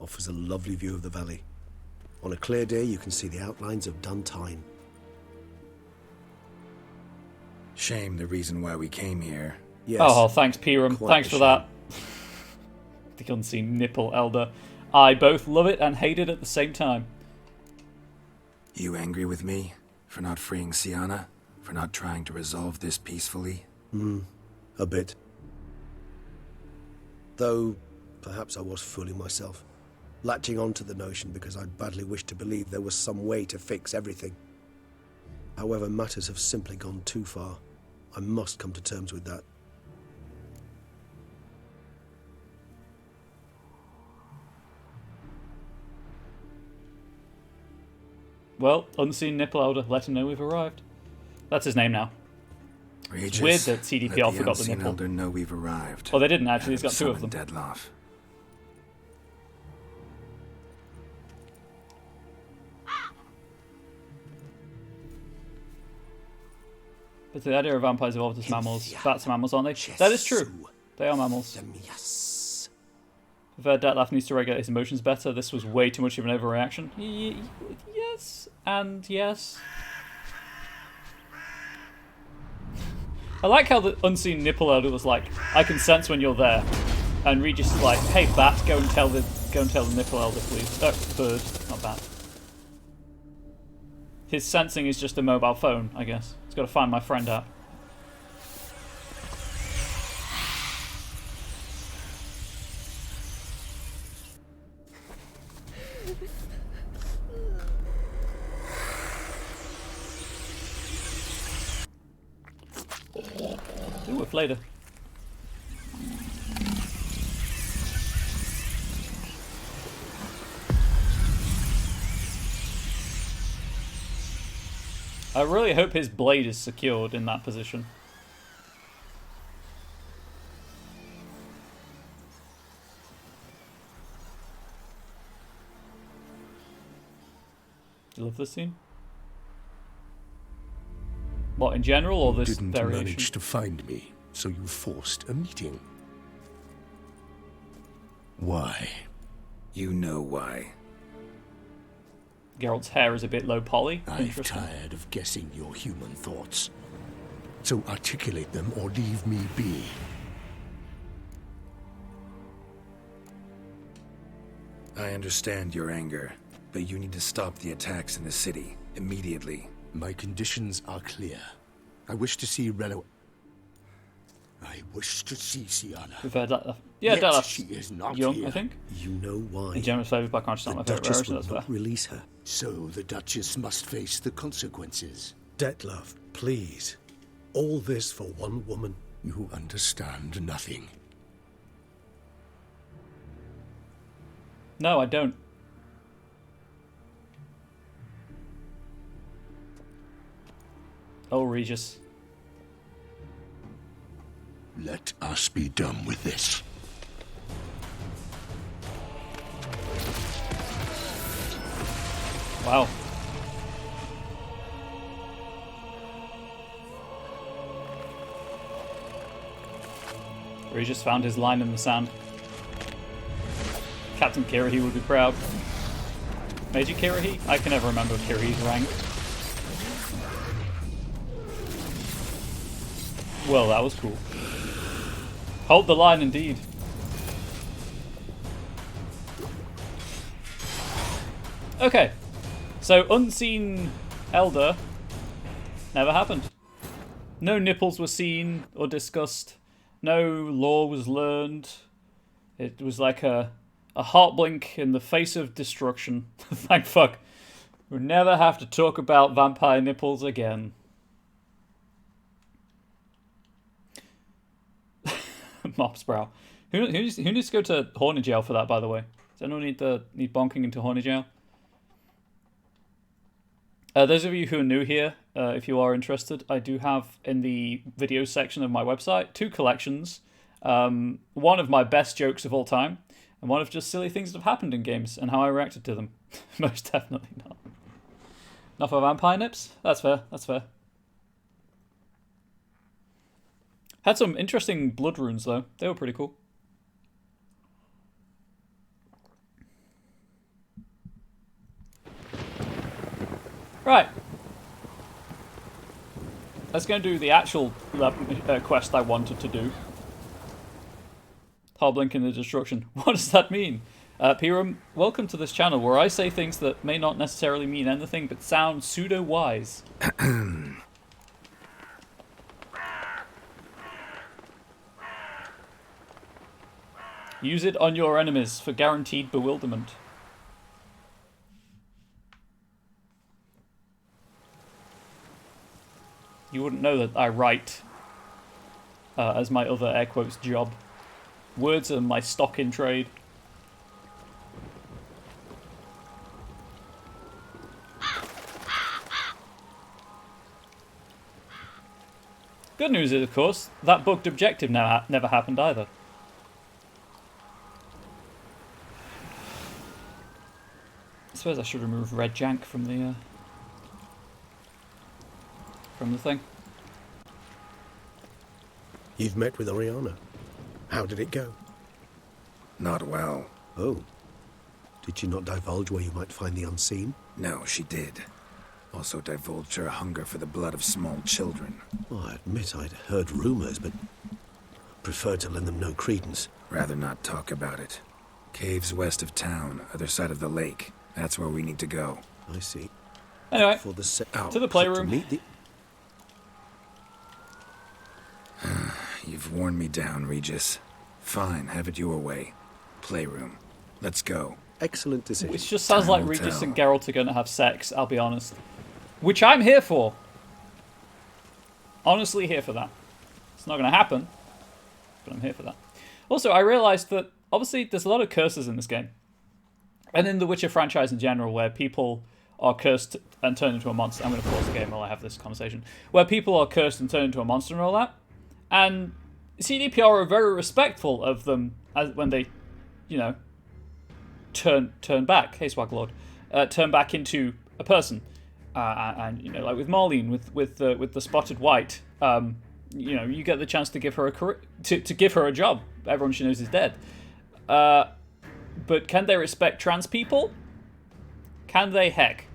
Offers a lovely view of the valley. On a clear day, you can see the outlines of Duntine. Shame the reason why we came here. Yes. Oh, thanks, Piram. Quite Thanks a for shame. that. The unseen nipple elder. I both love it and hate it at the same time. You angry with me? For not freeing Siana? For not trying to resolve this peacefully? A bit. Though, perhaps I was fooling myself. Latching on to the notion because I badly wished to believe there was some way to fix everything. However, matters have simply gone too far. I must come to terms with that. Well, unseen nipple elder, let him know we've arrived. That's his name now. Regis, weird that CDPR let forgot the unseen nipple. elder know we've arrived. Oh, they didn't actually. He's got two of Summon them. Dettlaff. But the idea of vampires evolved as mammals. Bats are mammals, aren't they? That is true. They are mammals. If Dettlaff needs to regulate his emotions better, this was way too much of an overreaction. Yes, and yes. I like how the unseen nipple elder was like, I can sense when you're there. And Regis is like, hey bat, go and tell the nipple elder, please. Oh, bird, not bat. His sensing is just a mobile phone, I guess. He's got to find my friend app. Ooh, a flader. I really hope his blade is secured in that position. Do you love this scene? What, in general, or this didn't variation? manage to find me, so you forced a meeting. Why? You know why. Geralt's hair is a bit low poly. I'm Interesting. tired of guessing your human thoughts. So articulate them or leave me be. I understand your anger, but you need to stop the attacks in the city immediately. My conditions are clear. I wish to see Relo. I wish to see Siana. We've heard that. Yeah, Yet Dettlaff. she is not Young, here. I think. You know why. In general, flavor black orange is not my The favorite Duchess rarity, will that's not fair. release her. So the Duchess must face the consequences. Dettlaff, please. All this for one woman. You understand nothing. No, I don't. Oh, Regis. Let us be done with this. Wow. Regis found his line in the sand. Captain Kirahi would be proud. Major Kirahi? I can never remember Kirahi's rank. Well, that was cool. Hold the line, indeed. Okay. So, unseen elder never happened. No nipples were seen or discussed. No lore was learned. It was like a heart blink in the face of destruction. Thank fuck. We'll never have to talk about vampire nipples again. Mop's brow. Who needs to go to horny jail for that, by the way? Does anyone need bonking into horny jail? Those of you who are new here, if you are interested, I do have in the video section of my website 2 collections. One of my best jokes of all time, and one of just silly things that have happened in games and how I reacted to them. Most definitely not. Enough of vampire nips? That's fair, that's fair. Had some interesting blood runes though. They were pretty cool. Right. Let's go and do the actual quest I wanted to do. Heart blink in the destruction. What does that mean? Piram, welcome to this channel where I say things that may not necessarily mean anything but sound pseudo-wise. Use it on your enemies for guaranteed bewilderment. You wouldn't know that I write as my other air quotes job. Words are my stock in trade. Good news is, of course, that booked objective never happened either. I suppose I should remove Red Jank from the thing. You've met with Oriana. How did it go? Not well. Oh. Did she not divulge where you might find the unseen? No, she did. Also divulged her hunger for the blood of small children. Well, I admit I'd heard rumors, but preferred to lend them no credence. Rather not talk about it. Caves west of town, other side of the lake. That's where we need to go. I see. Anyway, For the to the playroom. To meet the... You've worn me down, Regis. Fine, have it your way. Playroom. Let's go. Excellent decision. Which just sounds Time like will Regis tell. and Geralt are going to have sex, I'll be honest. Which I'm here for. Honestly here for that. It's not going to happen, but I'm here for that. Also, I realised that, obviously, there's a lot of curses in this game. And in the Witcher franchise in general, where people are cursed and turn into a monster. I'm going to pause the game while I have this conversation. Where people are cursed and turn into a monster and all that. And CDPR are very respectful of them as when they, you know, turn back. Hey, Swaglord. Turn back into a person. And you know, like with Marlene, with the spotted white, you know, you get the chance to give her a to give her a job. Everyone she knows is dead. But can they respect trans people? Can they? Heck.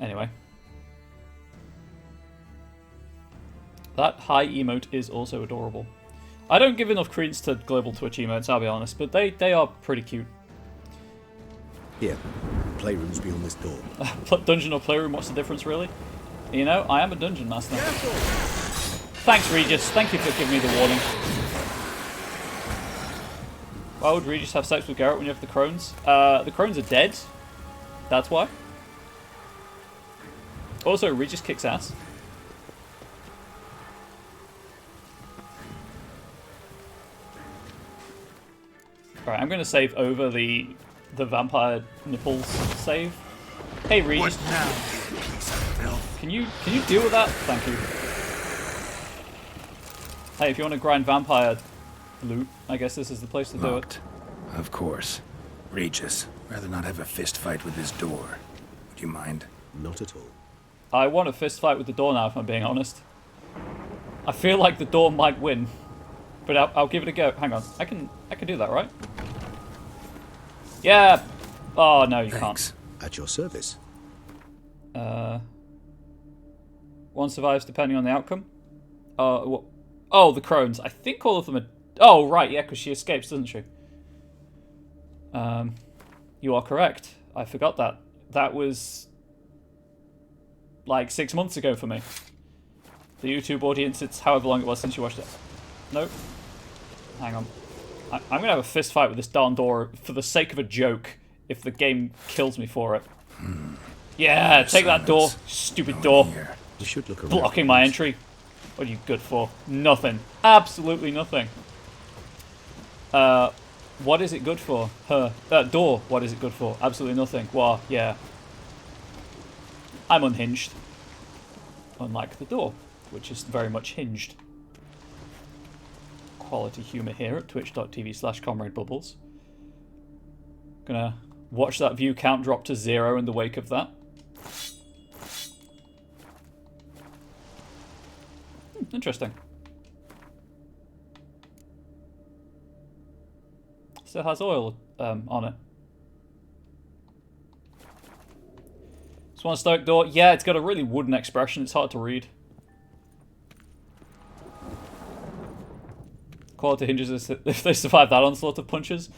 Anyway. That high emote is also adorable. I don't give enough credence to global Twitch emotes, I'll be honest, but they are pretty cute. Here, playroom's beyond this door. Dungeon or playroom, what's the difference, really? You know, I am a dungeon master. Thanks, Regis. Thank you for giving me the warning. Why would Regis have sex with Geralt when you have the crones? The crones are dead. That's why. Also, Regis kicks ass. Alright, I'm going to save over the vampire nipples save. Hey, Regis. What now, you piece of filth? Can you deal with that? Thank you. Hey, if you want to grind vampire loot, I guess this is the place to do it. Locked. Of course. Regis, rather not have a fist fight with this door. Would you mind? Not at all. I want a fist fight with the door now, if I'm being honest. I feel like the door might win, but I'll give it a go. Hang on, I can do that, right? Yeah. Oh no, you Thanks. At your service. can't. One survives depending on the outcome. Oh, the crones. I think all of them are. Oh right, yeah, because she escapes, doesn't she? You are correct. I forgot that. That was like 6 months ago for me. The YouTube audience, it's however long it was since you watched it. Nope. Hang on. I'm going to have a fist fight with this darn door for the sake of a joke if the game kills me for it. Yeah, take that door, stupid door. You should look around. Blocking my entry. What are you good for? Nothing. Absolutely nothing. What is it good for? Door, what is it good for? Absolutely nothing. Well, yeah. I'm unhinged. Unlike the door, which is very much hinged. Quality humour here at twitch.tv/ComradeBubbles. Gonna watch that view count drop to 0 in the wake of that. Interesting. Still has oil on it. Swan Stoke door. Yeah, it's got a really wooden expression. It's hard to read. Quality hinges if they survive that onslaught of punches.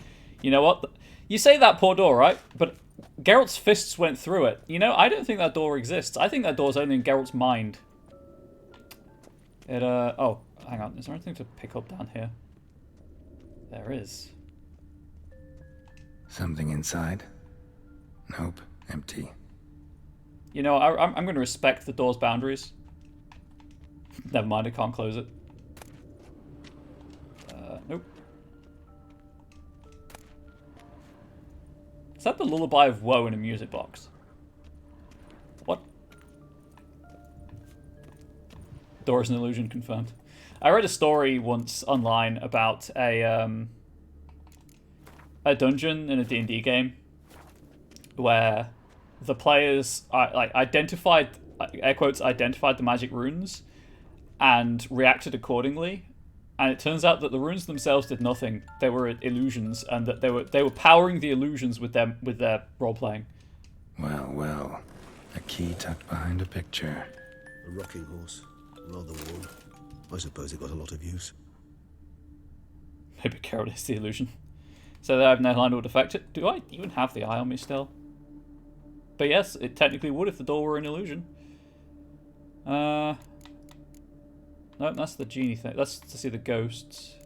You know what? You say that poor door, right? But Geralt's fists went through it. You know, I don't think that door exists. I think that door's only in Geralt's mind. It, oh, hang on. Is there anything to pick up down here? There is. Something inside? Nope, empty. You know, I'm going to respect the door's boundaries. Never mind, I can't close it. Nope. Is that the Lullaby of Woe in a music box? What? Door is an illusion, confirmed. I read a story once online about a dungeon in a D&D game where the players identified, air quotes, identified the magic runes and reacted accordingly. And it turns out that the runes themselves did nothing. They were illusions, and that they were powering the illusions with their role playing. Well, well. A key tucked behind a picture. A rocking horse. Rather worn. I suppose it got a lot of use. Maybe Geralt is the illusion. So that I have no line would affect it. Do I even have the eye on me still? But yes, it technically would if the door were an illusion. No, that's the genie thing. That's to see the ghosts.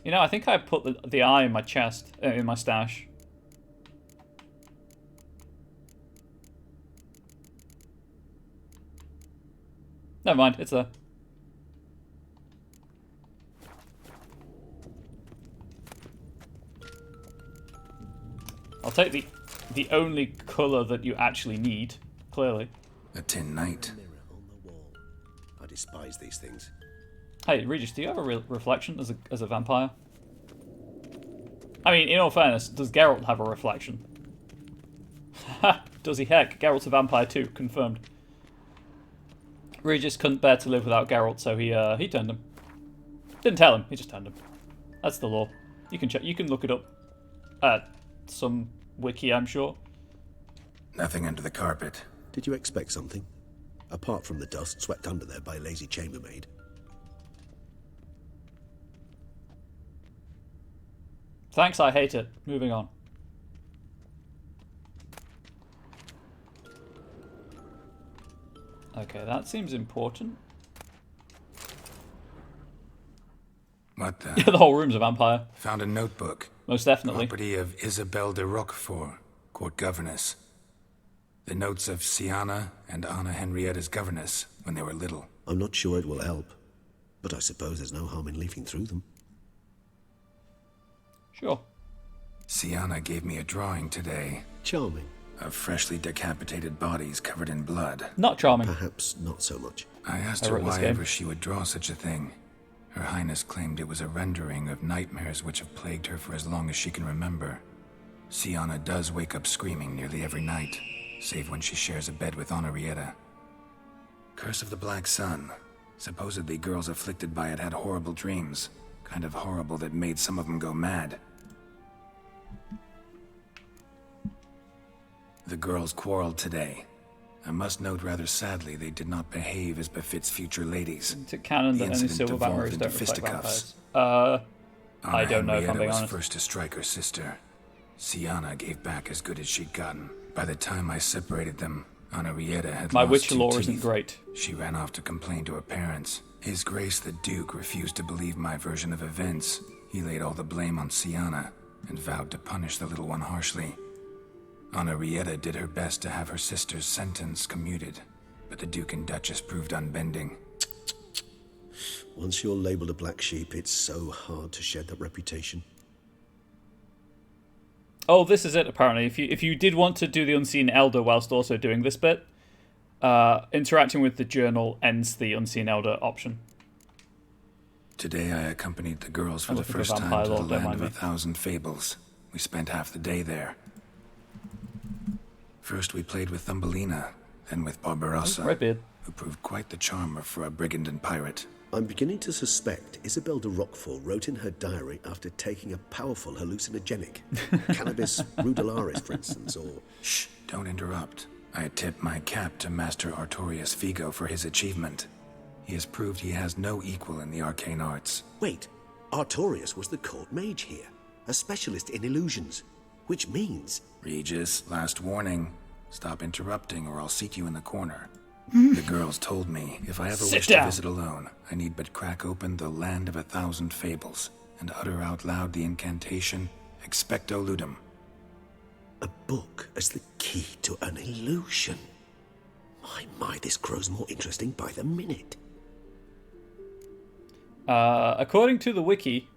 You know, I think I put the eye in my chest, in my stash. Never mind, it's there. I'll take the only colour that you actually need, clearly. A tin knight. Mirror on the wall. I despise these things. Hey, Regis, do you have a real reflection as a vampire? I mean, in all fairness, does Geralt have a reflection? Ha! Does he? Heck, Geralt's a vampire too, confirmed. Regis couldn't bear to live without Geralt, so he turned him. Didn't tell him, he just turned him. That's the law. You can check. You can look it up at some wiki, I'm sure. Nothing under the carpet. Did you expect something? Apart from the dust swept under there by a lazy chambermaid. Thanks, I hate it. Moving on. Okay, that seems important. What the? Yeah, the whole room's a vampire. Found a notebook. Most definitely. Property of Isabelle de Roquefort, court governess. The notes of Sienna and Anna Henrietta's governess when they were little. I'm not sure it will help, but I suppose there's no harm in leafing through them. Sure. Sienna gave me a drawing today. Charming. Of freshly decapitated bodies covered in blood. Not charming. Perhaps not so much. I asked her why ever she would draw such a thing. Her Highness claimed it was a rendering of nightmares which have plagued her for as long as she can remember. Sienna does wake up screaming nearly every night, save when she shares a bed with Henrietta. Curse of the Black Sun. Supposedly girls afflicted by it had horrible dreams. Kind of horrible that made some of them go mad. The girls quarreled today. I must note rather sadly they did not behave as befits future ladies. Is it canon that only silver vampires don't reflect vampires? I don't know if I'm being honest. was first to strike her sister. Sienna gave back as good as she'd gotten. By the time I separated them, Henrietta had My lost witch 2 lore teeth. isn't great. She ran off to complain to her parents. His Grace the Duke refused to believe my version of events. He laid all the blame on Sienna and vowed to punish the little one harshly. Henrietta did her best to have her sister's sentence commuted, but the Duke and Duchess proved unbending. Once you're labeled a black sheep, it's so hard to shed that reputation. Oh, this is it, apparently. If you did want to do the Unseen Elder whilst also doing this bit, interacting with the journal ends the Unseen Elder option. Today I accompanied the girls for I'm the looking for first Vampire time to the Lord, don't land mind of me. 1,000 fables. We spent half the day there. First we played with Thumbelina, then with Barbarossa, Redbeard. who proved quite the charmer for a brigand and pirate. I'm beginning to suspect Isabel de Roquefort wrote in her diary after taking a powerful hallucinogenic. Cannabis rudelaris, for instance, or... Shh, don't interrupt. I tip my cap to Master Artorius Figo for his achievement. He has proved he has no equal in the arcane arts. Wait, Artorius was the court mage here, a specialist in illusions, which means... Regis, last warning. Stop interrupting or I'll seat you in the corner. The girls told me if I ever Sit wish down. to visit alone, I need but crack open the land of 1,000 fables and utter out loud the incantation Expecto Ludum. a book as the key to an illusion. My, this grows more interesting by the minute. According to the wiki,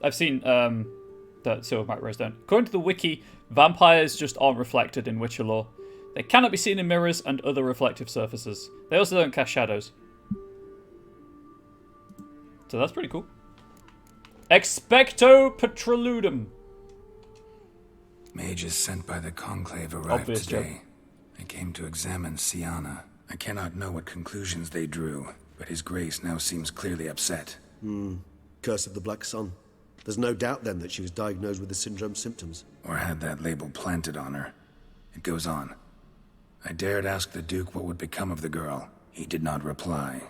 I've seen that Silver Mike Rose don't. According to the wiki, vampires just aren't reflected in Witcher lore. They cannot be seen in mirrors and other reflective surfaces. They also don't cast shadows. So that's pretty cool. Expecto Patriludum. Mages sent by the Conclave arrived Obvious joke. today. They came to examine Sienna. I cannot know what conclusions they drew, but His Grace now seems clearly upset. Curse of the Black Sun. There's no doubt then that she was diagnosed with the syndrome symptoms. Or had that label planted on her. It goes on. I dared ask the Duke what would become of the girl. He did not reply.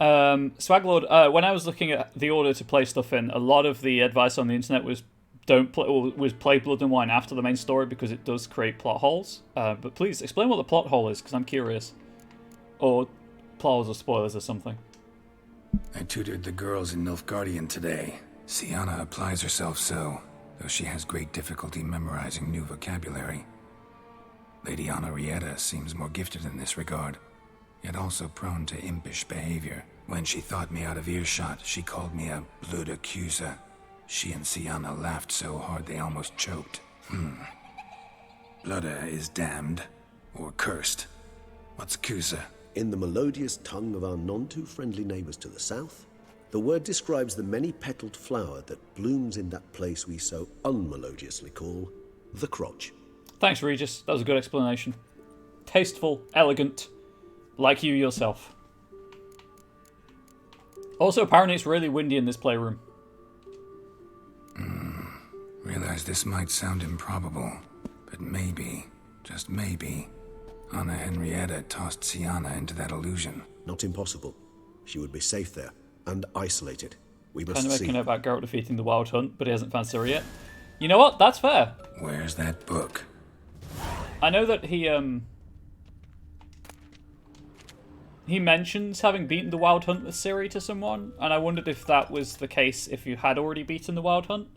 Swaglord, when I was looking at the order to play stuff in, a lot of the advice on the internet was play Blood and Wine after the main story because it does create plot holes. But please explain what the plot hole is because I'm curious. Or plot holes or spoilers or something. I tutored the girls in Nilfgaardian today. Sienna applies herself so, though she has great difficulty memorizing new vocabulary. Lady Henrietta seems more gifted in this regard, yet also prone to impish behavior. When she thought me out of earshot, she called me a blood accuser. She and Sienna laughed so hard they almost choked. Blooda is damned, or cursed. What's accuser? In the melodious tongue of our none-too-friendly neighbors to the south, the word describes the many-petaled flower that blooms in that place we so unmelodiously call the crotch. Thanks, Regis. That was a good explanation. Tasteful, elegant, like you yourself. Also, apparently it's really windy in this playroom. Realize this might sound improbable, but maybe, just maybe, Anna Henrietta tossed Sienna into that illusion. Not impossible. She would be safe there, and isolated. We must Kind of see. making about Geralt defeating the Wild Hunt, but he hasn't found Ciri yet. You know what? That's fair. Where's that book? I know that he mentions having beaten the Wild Hunt with Ciri to someone, and I wondered if that was the case if you had already beaten the Wild Hunt.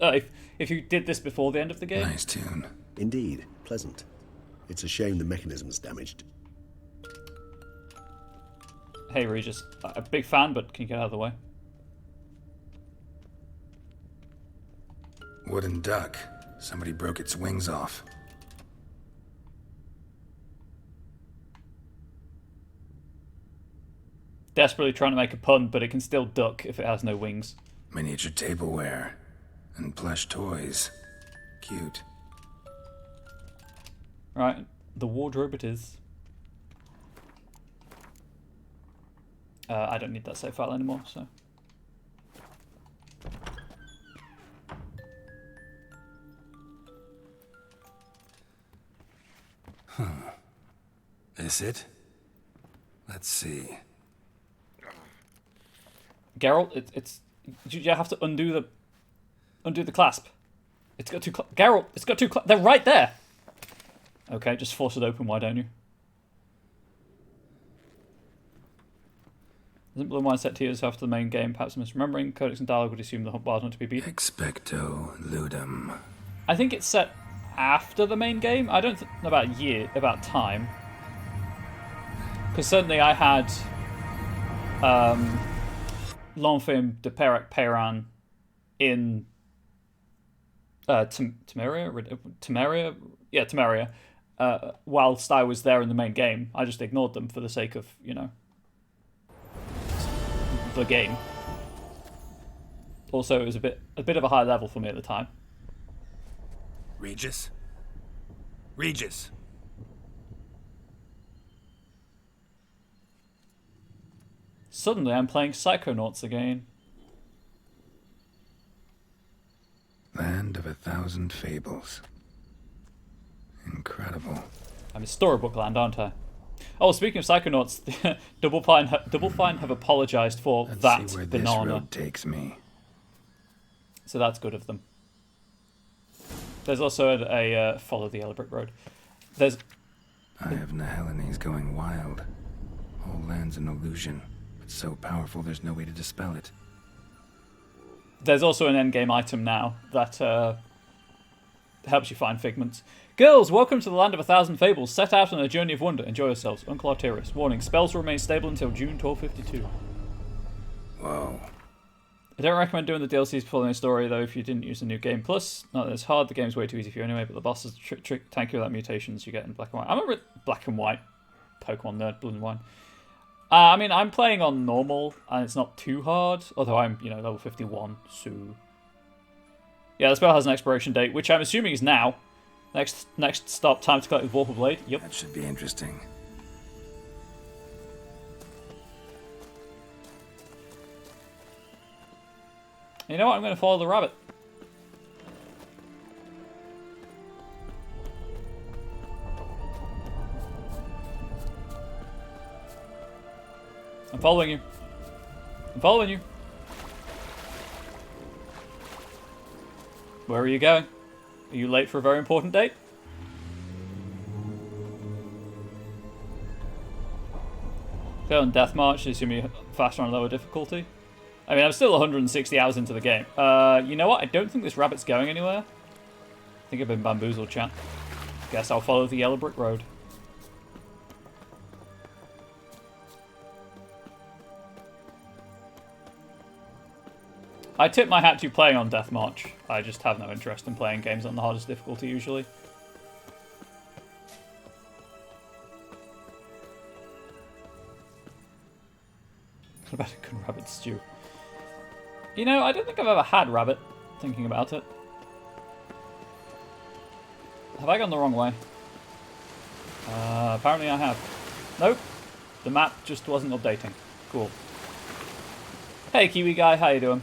If you did this before the end of the game. Nice tune. Indeed, pleasant. It's a shame the mechanism's damaged. Hey, Regis. A big fan, but can you get out of the way? Wooden duck. Somebody broke its wings off. Desperately trying to make a pun, but it can still duck if it has no wings. Miniature tableware. And plush toys. Cute. Right, the wardrobe it is. I don't need that save file anymore, so... This it? Let's see. Geralt, it's you have to undo the clasp. It's got two... Geralt, it's got two... They're right there! Okay, just force it open, why don't you? Isn't Blood and Wine set tiers after the main game? Perhaps I'm misremembering. Codex and dialogue would assume the Wild Hunt to be beat. Expecto ludum. I think it's set after the main game. I don't know about time. Because certainly I had L'Enfant de Perac Peyran in Temeria? Yeah, Temeria. Whilst I was there in the main game. I just ignored them for the sake of, you know, the game. Also, it was a bit of a high level for me at the time. Regis? Regis! Suddenly, I'm playing Psychonauts again. Land of 1,000 fables. Incredible. I'm in storybook land, aren't I? Oh, speaking of Psychonauts, Double Fine have apologized for Let's that see where banana. this road takes me. So that's good of them. There's also a follow the Yellow Brick Road. There's... I have Nehelines going wild. Whole land's an illusion, but so powerful there's no way to dispel it. There's also an endgame item now that helps you find figments. Girls, welcome to the land of 1,000 fables. Set out on a journey of wonder. Enjoy yourselves. Uncle Arterius. Warning, spells will remain stable until June 1252. Whoa. I don't recommend doing the DLCs before the main story, though, if you didn't use the new game. Plus, not that it's hard, the game's way too easy for you anyway, but the boss is tanky without mutations you get in black and white. I'm a black and white Pokemon nerd, Blood and Wine. I mean, I'm playing on normal, and it's not too hard, although I'm, you know, level 51, so... Yeah, the spell has an expiration date, which I'm assuming is now. Next stop, time to collect with Vorpal Blade. Yep. That should be interesting. You know what? I'm going to follow the rabbit. I'm following you. I'm following you. Where are you going? Are you late for a very important date? Go on Death March, assume you're faster on lower difficulty. I mean, I'm still 160 hours into the game. You know what? I don't think this rabbit's going anywhere. I think I've been bamboozled, chat. Guess I'll follow the Yellow Brick Road. I tip my hat to playing on Death March. I just have no interest in playing games on the hardest difficulty, usually. What about a good rabbit stew? You know, I don't think I've ever had rabbit, thinking about it. Have I gone the wrong way? Apparently I have. Nope. The map just wasn't updating. Cool. Hey, Kiwi guy, how you doing?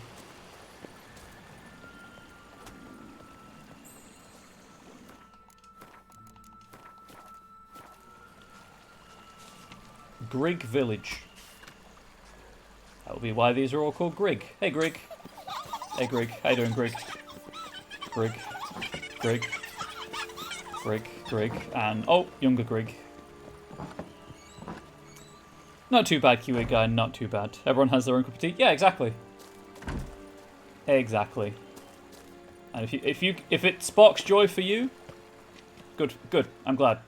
Grig Village. That will be why these are all called Grig. Hey, Grig. Hey, Grig. How you doing, Grig? Grig. Grig. Grig. Grig. And, oh, younger Grig. Not too bad, Kiwi guy. Not too bad. Everyone has their own cup of tea. Yeah, exactly. Exactly. And if it sparks joy for you, good. Good. I'm glad.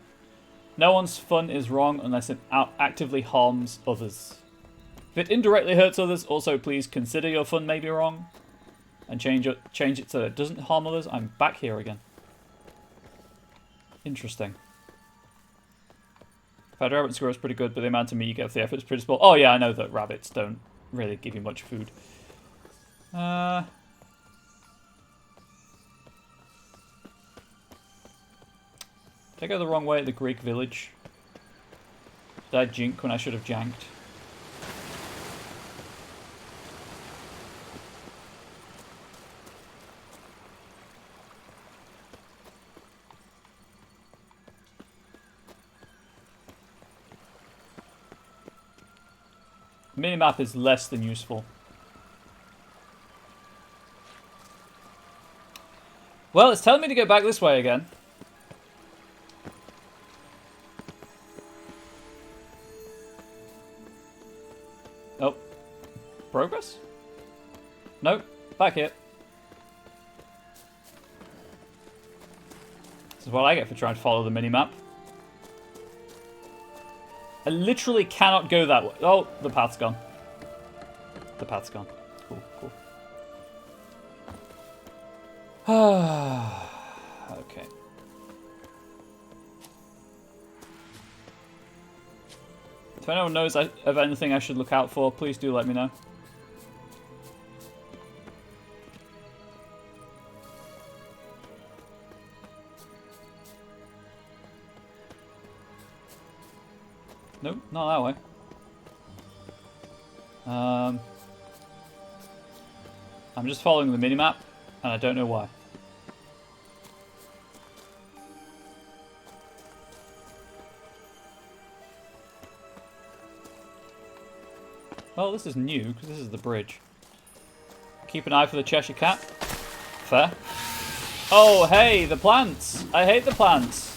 No one's fun is wrong unless it actively harms others. If it indirectly hurts others, also please consider your fun may be wrong. And change it so it doesn't harm others. I'm back here again. Interesting. Fed rabbit score is pretty good, but the amount of meat you get for the effort is pretty small. Oh yeah, I know that rabbits don't really give you much food. Did I go the wrong way at the Greek village? Did I jink when I should have janked? Minimap is less than useful. Well, it's telling me to go back this way again. Oh. Progress? Nope. Back here. This is what I get for trying to follow the mini-map. I literally cannot go that way. Oh, the path's gone. The path's gone. Cool, cool. Okay. If anyone knows of anything I should look out for, please do let me know. Nope, not that way. I'm just following the minimap, and I don't know why. Well, this is new, because this is the bridge. Keep an eye for the Cheshire Cat. Fair. Oh, hey, the plants! I hate the plants!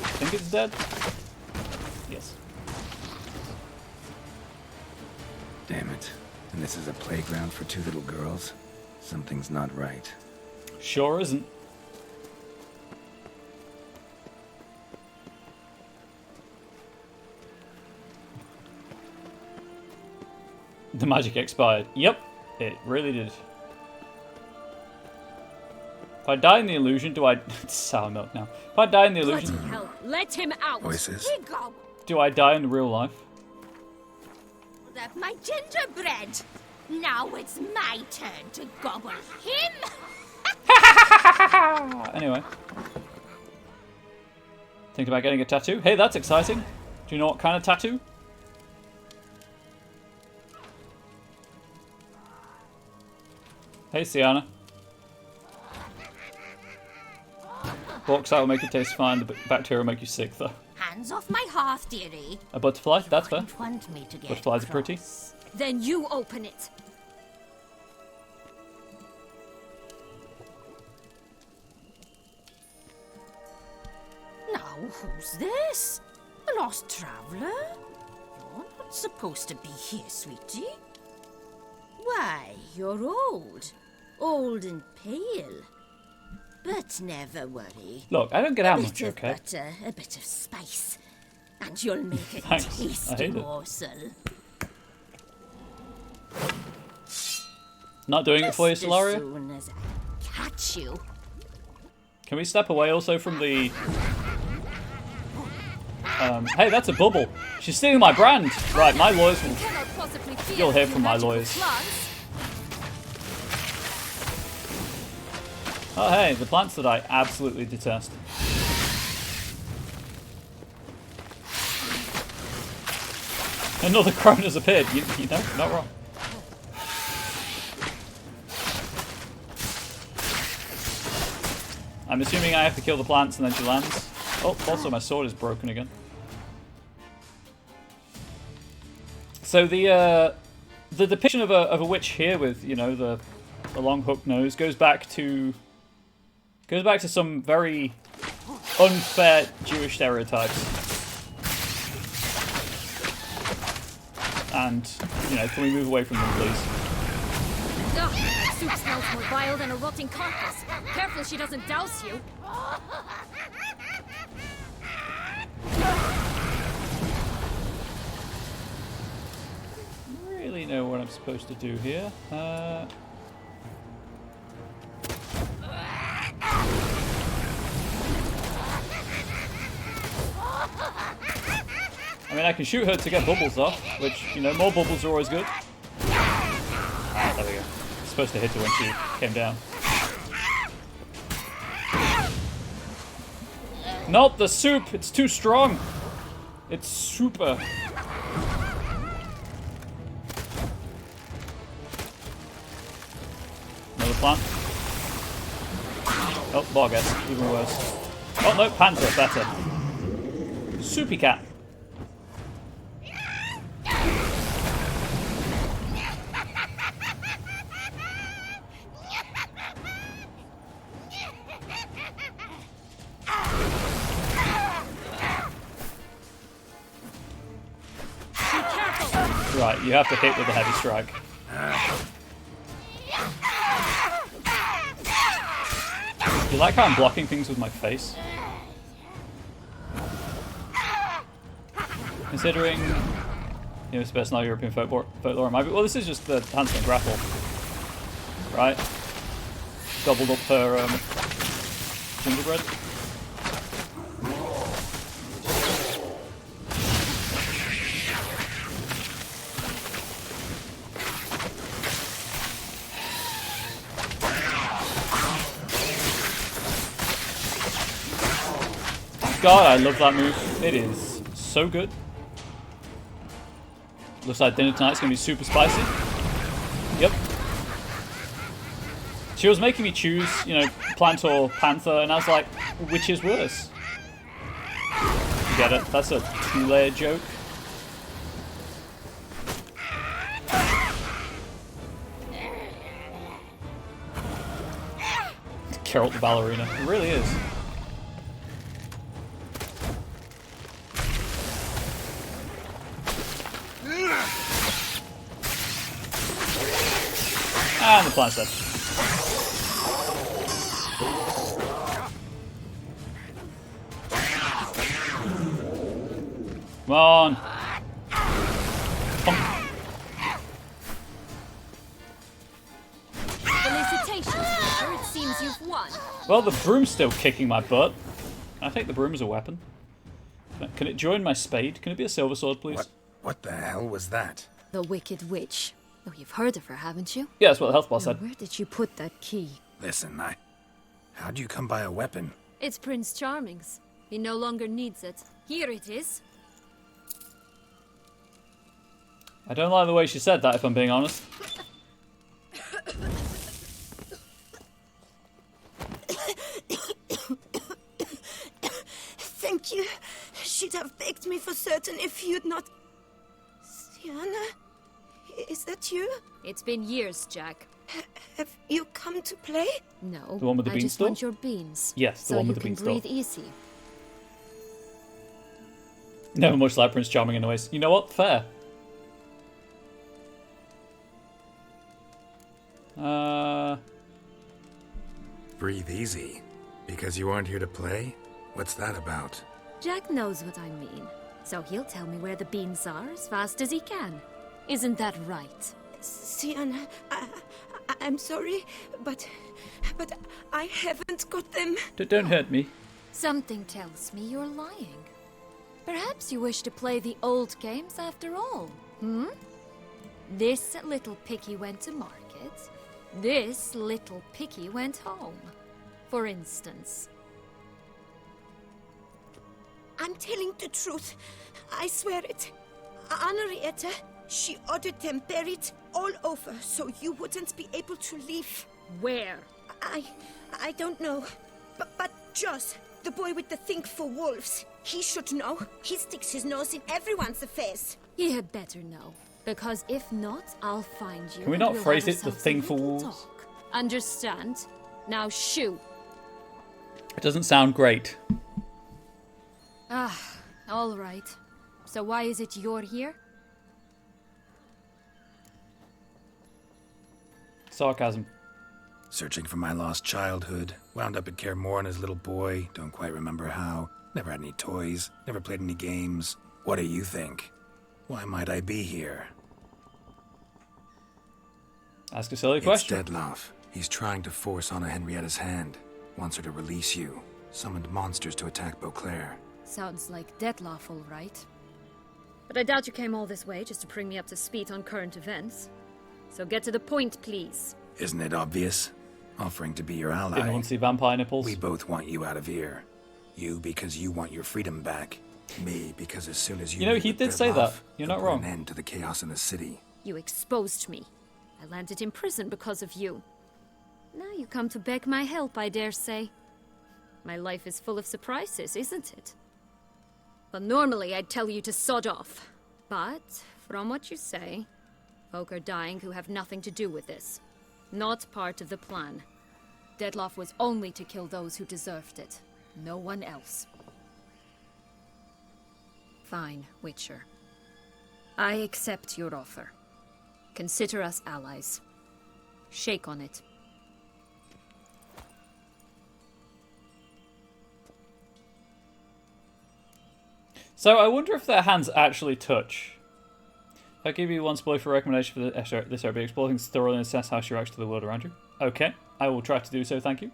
I think it's dead. Yes. Damn it. And this is a playground for two little girls? Something's not right. Sure isn't. The magic expired. Yep, it really did. If I die in the illusion, do I... It's sour milk now. If I die in the illusion... Bloody hell, let him out! Voices? Here go! Do I die in real life? That's my gingerbread! Now it's my turn to gobble him! Anyway. Think about getting a tattoo? Hey, that's exciting. Do you know what kind of tattoo? Hey, Sienna. Bauxite will make it taste fine, the bacteria will make you sick, though. Hands off my hearth, dearie. A butterfly? That's fair. Don't want me to get Butterflies are pretty. cross. Then you open it. Now, who's this? A lost traveler? You're not supposed to be here, sweetie. Why, you're old. Old and pale. But never worry. Look, I don't get out A much, bit of okay? butter, a bit of spice, and you'll make a Thanks. I tasty hate it. morsel. Not doing it for you, Just as Solaria? soon as I catch you. Can we step away also from the... hey, that's a bubble. She's stealing my brand. Right, my lawyers will... Cannot possibly feel You'll hear the from my magical lawyers. plants. Oh, hey, the plants that I absolutely detest. Another crone has appeared. You know, not wrong. I'm assuming I have to kill the plants and then she lands. Oh, also my sword is broken again. So the depiction of a witch here with, you know, the long hook nose goes back to some very unfair Jewish stereotypes. And, you know, can we move away from them, please? Ugh, that soup smells more vile than a rotting carcass. Careful she doesn't douse you. Really know what I'm supposed to do here. I mean, I can shoot her to get bubbles off, which, you know, more bubbles are always good. Ah, there we go. I was supposed to hit her when she came down. Nope, the soup! It's too strong! It's super. Another plant. Oh, Barghest, even worse. Oh no, Panther, better. Soupy Cat. Right, you have to hit with a heavy strike. You like how I'm blocking things with my face? Considering, you know, it's best not European folklore, might be. Well, this is just the handstand grapple, right? Doubled up her gingerbread. God, I love that move. It is so good. Looks like dinner tonight's gonna be super spicy. Yep. She was making me choose, you know, Plant or Panther, and I was like, which is worse? You get it? That's a two-layer joke. Carol the ballerina. It really is. And the plant's dead. Come on. Felicitations, Reaper. It seems you've won. Well, the broom's still kicking my butt. Can I take the broom as a weapon? Can it join my spade? Can it be a silver sword, please? What the hell was that? The Wicked Witch. Oh, you've heard of her, haven't you? Yeah, that's what the health bar Now, said. where did you put that key? Listen, how'd you come by a weapon? It's Prince Charming's. He no longer needs it. Here it is. I don't like the way she said that, if I'm being honest. Thank you. She'd have begged me for certain if you'd not... Sienna? Is that you? It's been years, Jack. Have you come to play? No, The one with the I just beanstalk? want your beans. Yes, the one with the So you beanstalk. can breathe easy. Never much like Prince Charming in ways. You know what? Fair. Breathe easy. Because you aren't here to play? What's that about? Jack knows what I mean. So he'll tell me where the beans are as fast as he can. Isn't that right? Sienna, I'm sorry, but I haven't got them. Don't hurt me. Something tells me you're lying. Perhaps you wish to play the old games after all, hmm? This little picky went to market. This little picky went home. For instance. I'm telling the truth. I swear it. Henrietta, she ordered them buried all over so you wouldn't be able to leave. Where? I don't know. But Joss, the boy with the thing for wolves, he should know. He sticks his nose in everyone's affairs. He had better know. Because if not, I'll find you. Can we and not we'll phrase have it the ourselves a thing for little wolves? talk. Understand? Now shoo. It doesn't sound great. Ah, all right. So why is it you're here? Sarcasm. Searching for my lost childhood. Wound up at Kaer Morhen as a little boy. Don't quite remember how. Never had any toys. Never played any games. What do you think? Why might I be here? Ask a silly question. It's Dettlaff. He's trying to force Anna Henrietta's hand. Wants her to release you. Summoned monsters to attack Beauclair. Sounds like Dettlaff, all right. But I doubt you came all this way just to bring me up to speed on current events. So get to the point, please. Isn't it obvious? Offering to be your ally. Didn't want to see vampire nipples. We both want you out of here. You because you want your freedom back. Me because as soon as you... You know, meet he with did say Dettlaff, that. You're you'll not put wrong. an end to the chaos in the city. You exposed me. I landed in prison because of you. Now you come to beg my help, I dare say. My life is full of surprises, isn't it? Well, normally I'd tell you to sod off. But, from what you say, folk are dying who have nothing to do with this. Not part of the plan. Dettlaff was only to kill those who deserved it. No one else. Fine, Witcher. I accept your offer. Consider us allies. Shake on it. So I wonder if their hands actually touch. If I give you one spoiler recommendation for this area, explore things thoroughly and assess how she reacts to the world around you. Okay, I will try to do so, thank you.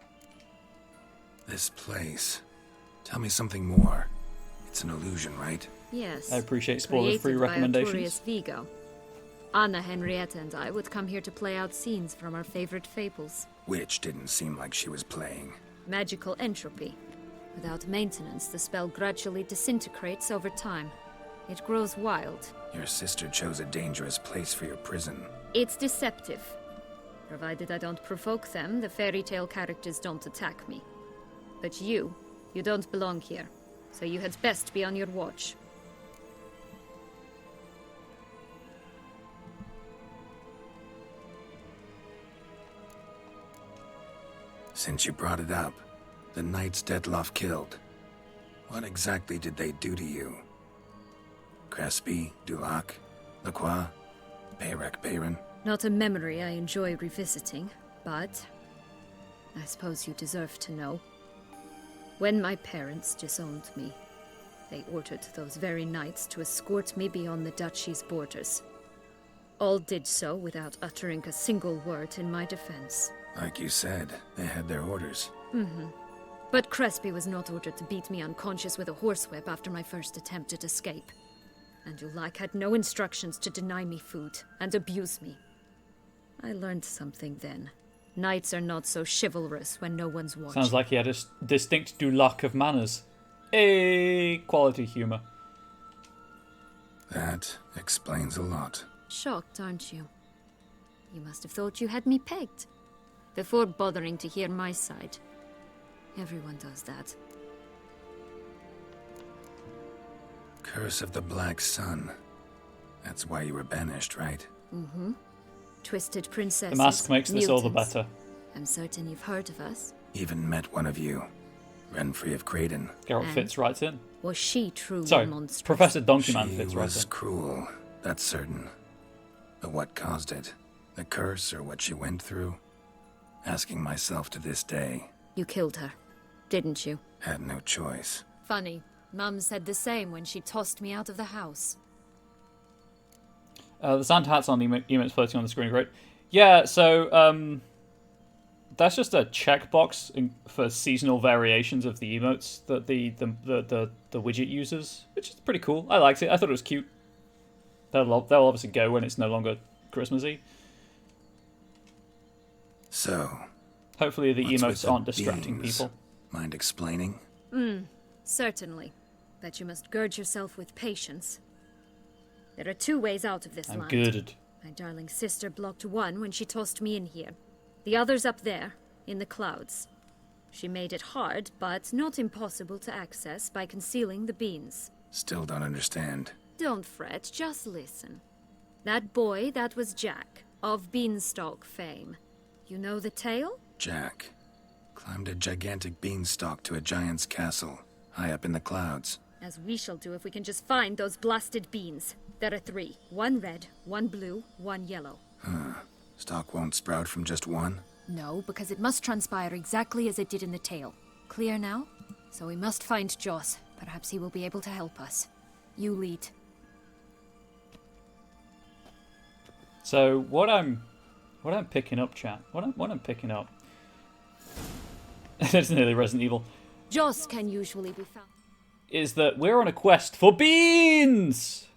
This place. Tell me something more. It's an illusion, right? Yes. I appreciate spoiler-free recommendations. Created by Vigo. Anna, Henrietta, and I would come here to play out scenes from our favorite fables. Which didn't seem like she was playing. Magical entropy. Without maintenance, the spell gradually disintegrates over time. It grows wild. Your sister chose a dangerous place for your prison. It's deceptive. Provided I don't provoke them, the fairy tale characters don't attack me. But you don't belong here. So you had best be on your watch. Since you brought it up, the knights Dettlaff killed. What exactly did they do to you? Crespi, Dulac, Lacroix, Peyrac Peyran? Not a memory I enjoy revisiting, but I suppose you deserve to know. When my parents disowned me, they ordered those very knights to escort me beyond the duchy's borders. All did so without uttering a single word in my defense. Like you said, they had their orders. But Crespi was not ordered to beat me unconscious with a horsewhip after my first attempt at escape. And Dulac had no instructions to deny me food and abuse me. I learned something then. Knights are not so chivalrous when no one's watching. Sounds like he had a distinct Dulac of manners. Quality humour. That explains a lot. Shocked, aren't you? You must have thought you had me pegged. Before bothering to hear my side. Everyone does that. Curse of the Black Sun. That's why you were banished, right? Twisted princesses. The mask makes this all the mutants. better. I'm certain you've heard of us. Even met one of you. Renfrey of Craden. Geralt And? fits right in. Was she truly Sorry, monstrous? Professor Donkeyman She fits right was in. cruel, that's certain. But what caused it? The curse or what she went through? Asking myself to this day. You killed her, didn't you? Had no choice. Funny. Mum said the same when she tossed me out of the house. The Santa hats on the emotes floating on the screen, great. Yeah, so that's just a checkbox for seasonal variations of the emotes that the widget uses, which is pretty cool. I liked it. I thought it was cute. They'll obviously go when it's no longer Christmassy. So, Hopefully the what's with emotes the aren't distracting beings? people. Mind explaining? Certainly. But you must gird yourself with patience. There are two ways out of this I'm land. girded. My darling sister blocked one when she tossed me in here. The other's up there, in the clouds. She made it hard, but not impossible to access by concealing the beans. Still don't understand. Don't fret, just listen. That boy, that was Jack, of Beanstalk fame. You know the tale? Jack climbed a gigantic beanstalk to a giant's castle, high up in the clouds. As we shall do if we can just find those blasted beans. There are 3. 1 red, 1 blue, 1 yellow. Stalk won't sprout from just one? No, because it must transpire exactly as it did in the tale. Clear now? So we must find Joss. Perhaps he will be able to help us. You lead. So what I'm picking up, chat. What I'm picking up. It's nearly Resident Evil. Joss can usually be found Is that we're on a quest for beans.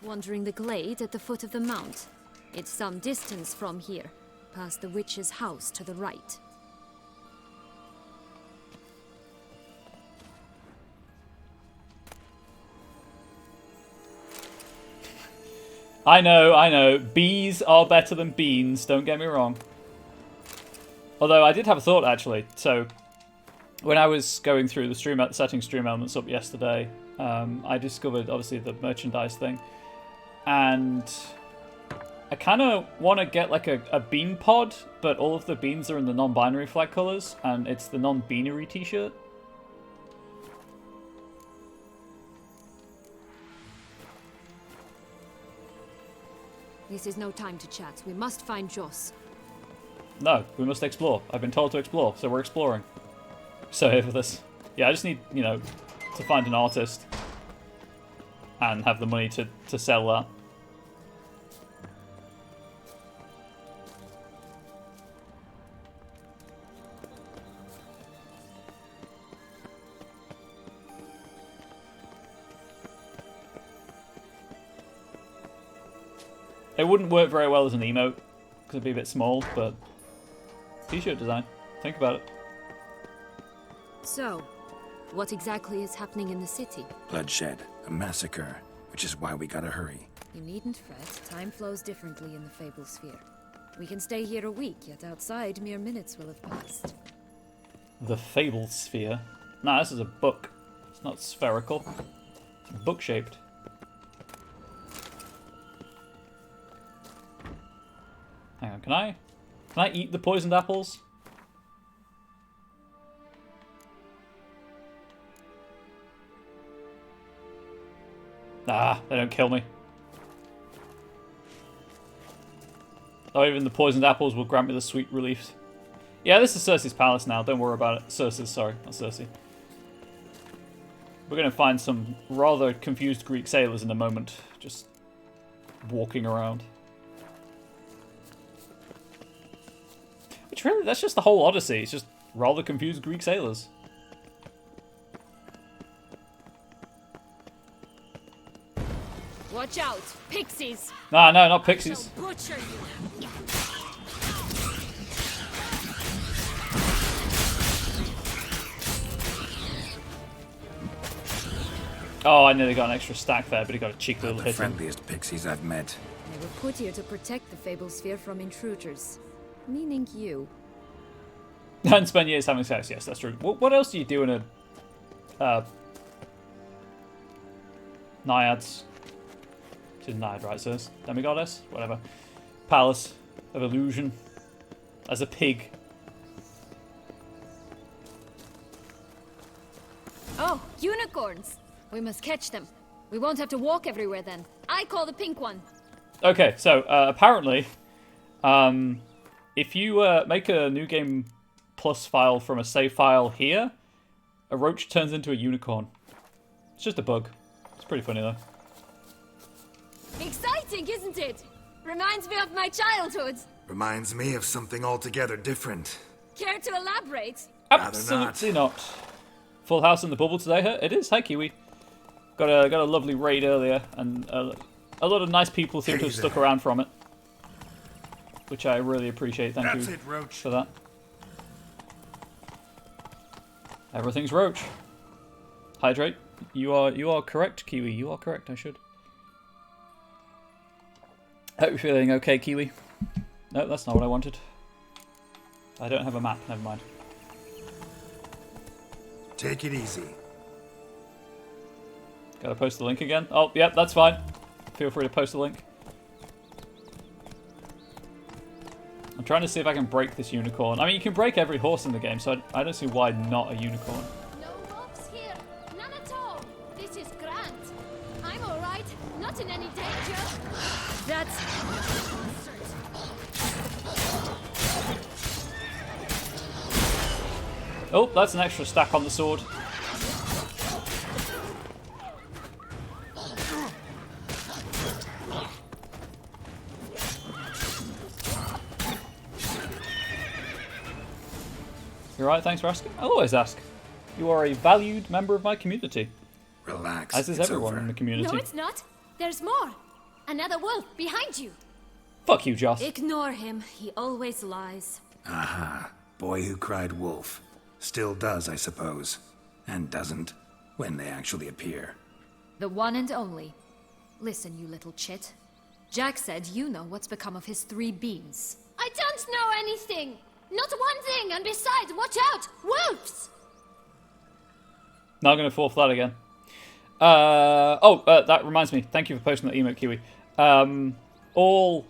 wandering the glade at the foot of the mount. It's some distance from here, past the witch's house to the right. I know. Bees are better than beans, don't get me wrong. Although I did have a thought, actually. So, when I was going through the setting stream elements up yesterday, I discovered obviously the merchandise thing, and I kind of want to get like a bean pod, but all of the beans are in the non-binary flag colors, and it's the non-binary t-shirt. This is no time to chat. We must find Joss. No, we must explore. I've been told to explore, so we're exploring. So here for this. Yeah, I just need, you know, to find an artist and have the money to sell that. It wouldn't work very well as an emote, because it'd be a bit small, but t-shirt design. Think about it. So, what exactly is happening in the city? Bloodshed, a massacre, which is why we gotta hurry. You needn't fret. Time flows differently in the Fable Sphere. We can stay here a week, yet outside mere minutes will have passed. The Fable Sphere? Nah, this is a book. It's not spherical. It's book-shaped. Hang on, can I eat the poisoned apples? Ah, they don't kill me. Oh, even the poisoned apples will grant me the sweet relief. Yeah, this is Cersei's palace now. Don't worry about it. Cersei's, sorry, not Cersei. We're going to find some rather confused Greek sailors in a moment. Just walking around. Which really, that's just the whole Odyssey. It's just rather confused Greek sailors. Watch out! Pixies! Nah, no, not pixies. I shall butcher you! Oh, I nearly got an extra stack there, but he got a cheeky little The hit. friendliest pixies I've met. They were put here to protect the Fable Sphere from intruders. Meaning you. And spend years having sex, yes, that's true. What else do you do in a... Naiads? She's Naiad, right, so it's Demigoddess? Whatever. Palace of Illusion. As a pig. Oh, unicorns! We must catch them. We won't have to walk everywhere then. I call the pink one. Okay, so apparently, if you make a new game plus file from a save file here, a roach turns into a unicorn. It's just a bug. It's pretty funny though. Exciting, isn't it? Reminds me of my childhood. Reminds me of something altogether different. Care to elaborate? Absolutely not. Full house in the bubble today, huh? It is. Hi, Kiwi. Got a lovely raid earlier, and a lot of nice people seem to have stuck around from it, which I really appreciate. Thank you for that. Everything's roach. Hydrate. You are correct, Kiwi. You are correct. I should. Hope you're feeling okay, Kiwi. No, that's not what I wanted. I don't have a map. Never mind. Take it easy. Gotta post the link again? Oh, yep, that's fine. Feel free to post the link. I'm trying to see if I can break this unicorn. I mean, you can break every horse in the game, so I don't see why not a unicorn. No wolves here. None at all. This is grand. I'm alright. Not in any danger. That's... Oh, that's an extra stack on the sword. You're right, thanks for asking. I'll always ask. You are a valued member of my community. Relax. As is it's everyone over. in the community. No, it's not. There's more. Another wolf behind you. Fuck you, Joss. Ignore him. He always lies. Aha. Boy who cried wolf. Still does, I suppose. And doesn't, when they actually appear. The one and only. Listen, you little chit. Jack said you know what's become of his 3 beans. I don't know anything! Not one thing, and besides, watch out! Wolves! Not going to fall for that again. That reminds me. Thank you for posting that emote, Kiwi. All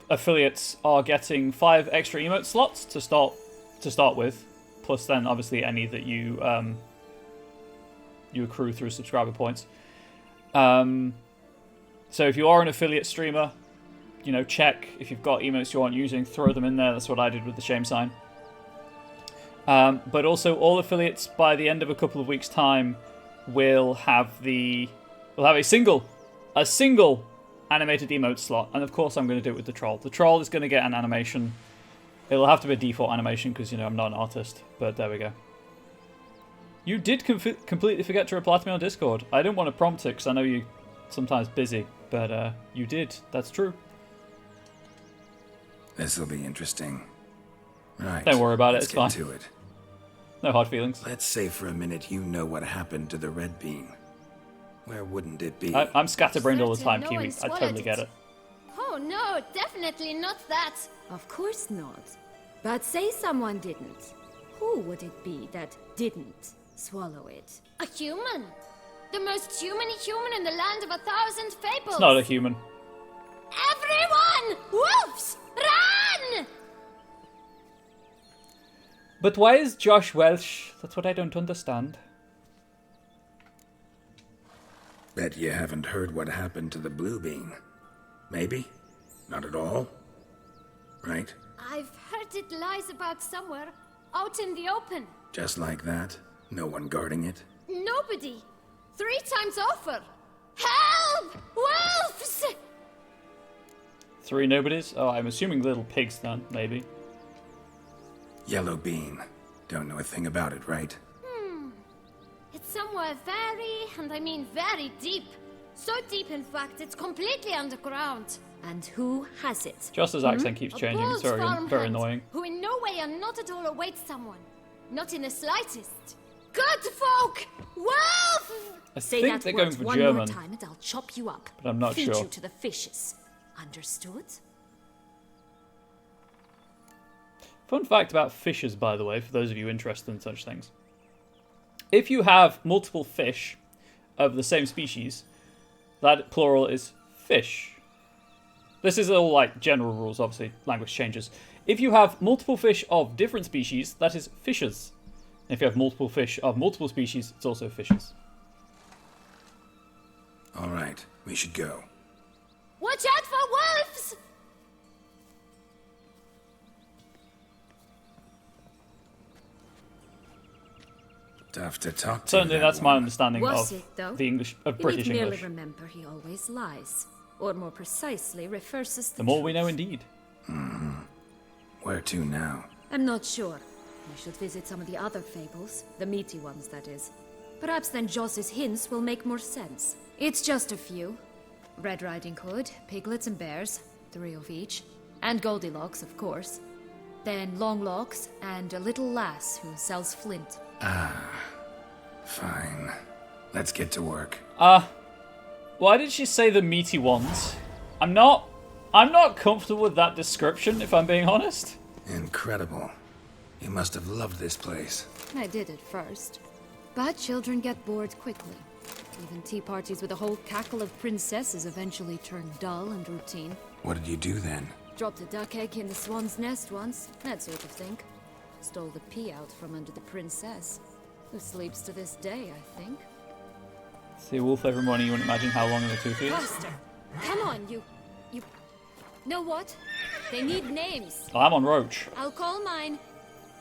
affiliates are getting 5 extra emote slots to start with, plus then obviously any that you accrue through subscriber points. So if you are an affiliate streamer, you know, check if you've got emotes you aren't using, throw them in there. That's what I did with the shame sign. But also, all affiliates by the end of a couple of weeks' time will have a single animated emote slot, and of course I'm going to do it with the troll. The troll is going to get an animation. It'll have to be a default animation because, you know, I'm not an artist, but there we go. You did completely forget to reply to me on Discord. I didn't want to prompt it because I know you're sometimes busy, but you did. That's true. This'll be interesting. Right. Don't worry about it. Let's It's fine. get to it. No hard feelings. Let's say for a minute you know what happened to the red bean. Where wouldn't it be? I'm scatterbrained all the time, Certain no Kiwi. one I totally swallowed get it. it. Oh no, definitely not that. Of course not. But say someone didn't. Who would it be that didn't swallow it? A human. The most human in the land of 1,000 fables. It's not a human. Everyone! Wolves! Run! But why is Josh Welsh? That's what I don't understand. Bet you haven't heard what happened to the blue bean. Maybe? Not at all? Right? I've heard it lies about somewhere, out in the open. Just like that? No one guarding it? Nobody. 3 times over. Help! Wolves! 3 nobodies? Oh, I'm assuming little pigs then, maybe. Yellow bean. Don't know a thing about it, right? It's somewhere very, and I mean very deep. So deep, in fact, it's completely underground. And who has it? Josh's accent keeps A changing. It's bold very farmhand annoying. who in no way and not at all awaits someone. Not in the slightest. Good folk! Wolf! I Say think that they're word going for one German, more time and I'll chop you up. but I'm not Feed sure. you to the fishes. Understood? Fun fact about fishes, by the way, for those of you interested in such things. If you have multiple fish of the same species, that plural is fish. This is all like general rules, obviously, language changes. If you have multiple fish of different species, that is fishes. If you have multiple fish of multiple species, it's also fishes. All right, we should go. Watch out for wolves! Tough to talk to. Certainly, that that's my one. understanding Was of it, though? the English of You British need merely English. remember he always lies. Or more precisely, refers us The more we know, indeed. Where to now? I'm not sure. We should visit some of the other fables. The meaty ones, that is. Perhaps then Joss's hints will make more sense. It's just a few. Red Riding Hood, piglets and bears, 3 of each. And Goldilocks, of course. Then Longlocks, and a little lass who sells flint. Fine. Let's get to work. Why did she say the meaty ones? I'm not comfortable with that description, if I'm being honest. Incredible. You must have loved this place. I did at first. But children get bored quickly. Even tea parties with a whole cackle of princesses eventually turn dull and routine. What did you do then? Dropped a duck egg in the swan's nest once, that sort of thing. Stole the pea out from under the princess, who sleeps to this day, I think. See a wolf every morning, you wouldn't imagine how long in the tooth is. Faster! Come on, you... Know what? They need names. Oh, I'm on Roach. I'll call mine...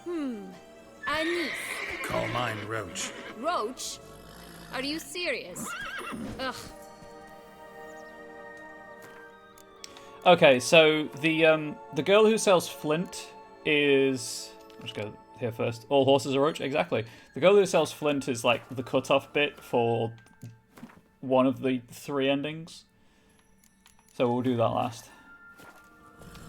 Anis. Call mine Roach. Roach? Are you serious? Ugh. Okay, so the girl who sells flint is... Let's go here first. All horses are Roach? Exactly. The girl who sells flint is like the cut-off bit for one of the 3 endings. So we'll do that last.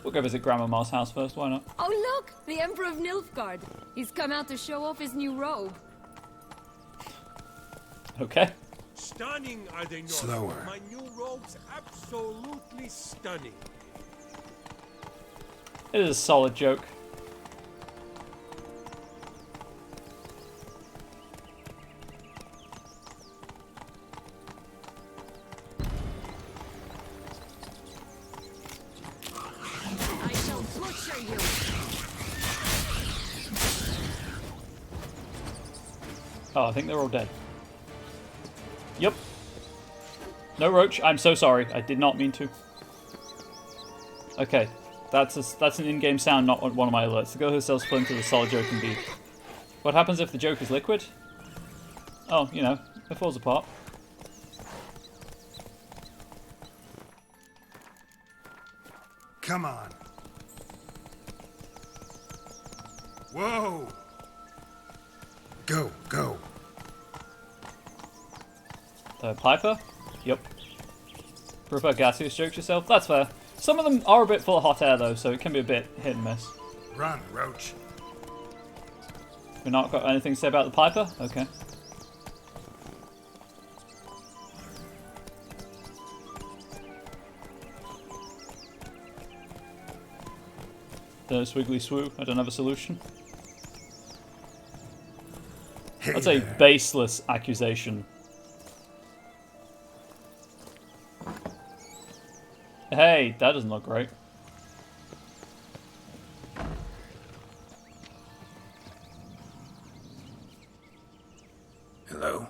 We'll go visit Grandma Ma's house first, why not? Oh look! The Emperor of Nilfgaard. He's come out to show off his new robe. Okay. Stunning, are they not? Slower. My new robe's absolutely stunning. It is a solid joke. Oh, I think they're all dead. Yep. No roach. I'm so sorry. I did not mean to. Okay. That's an in-game sound, not one of my alerts. The girl who sells Splinter the solid joke indeed. What happens if the joke is liquid? Oh, you know, it falls apart. Come on. Whoa! Go, go. Piper? Yep. Prefer gaseous jokes yourself? That's fair. Some of them are a bit full of hot air though, so it can be a bit hit and miss. Run, Roach. We've not got anything to say about the Piper? Okay. Swiggly swoo. I don't have a solution. Hey That's a there. baseless accusation. Hey, that doesn't look great. Hello?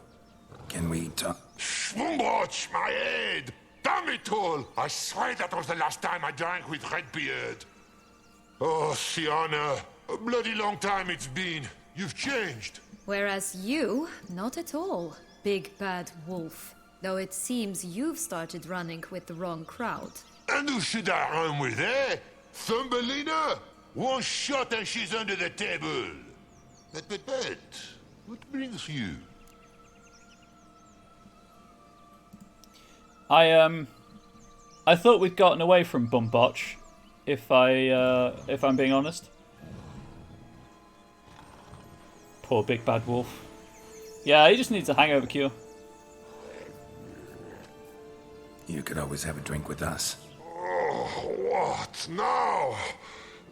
Can we talk? Schwumbroch, my head! Damn it all! I swear that was the last time I drank with Redbeard. Oh, Sienna, a bloody long time it's been. You've changed. Whereas you, not at all, big bad wolf. Though it seems you've started running with the wrong crowd. And who should I run with, eh? Thumbelina? One shot and she's under the table. But, what brings you? I thought we'd gotten away from Bumbotch, if I'm being honest. Poor big bad wolf. Yeah, he just needs a hangover cure. You could always have a drink with us. Oh, what now?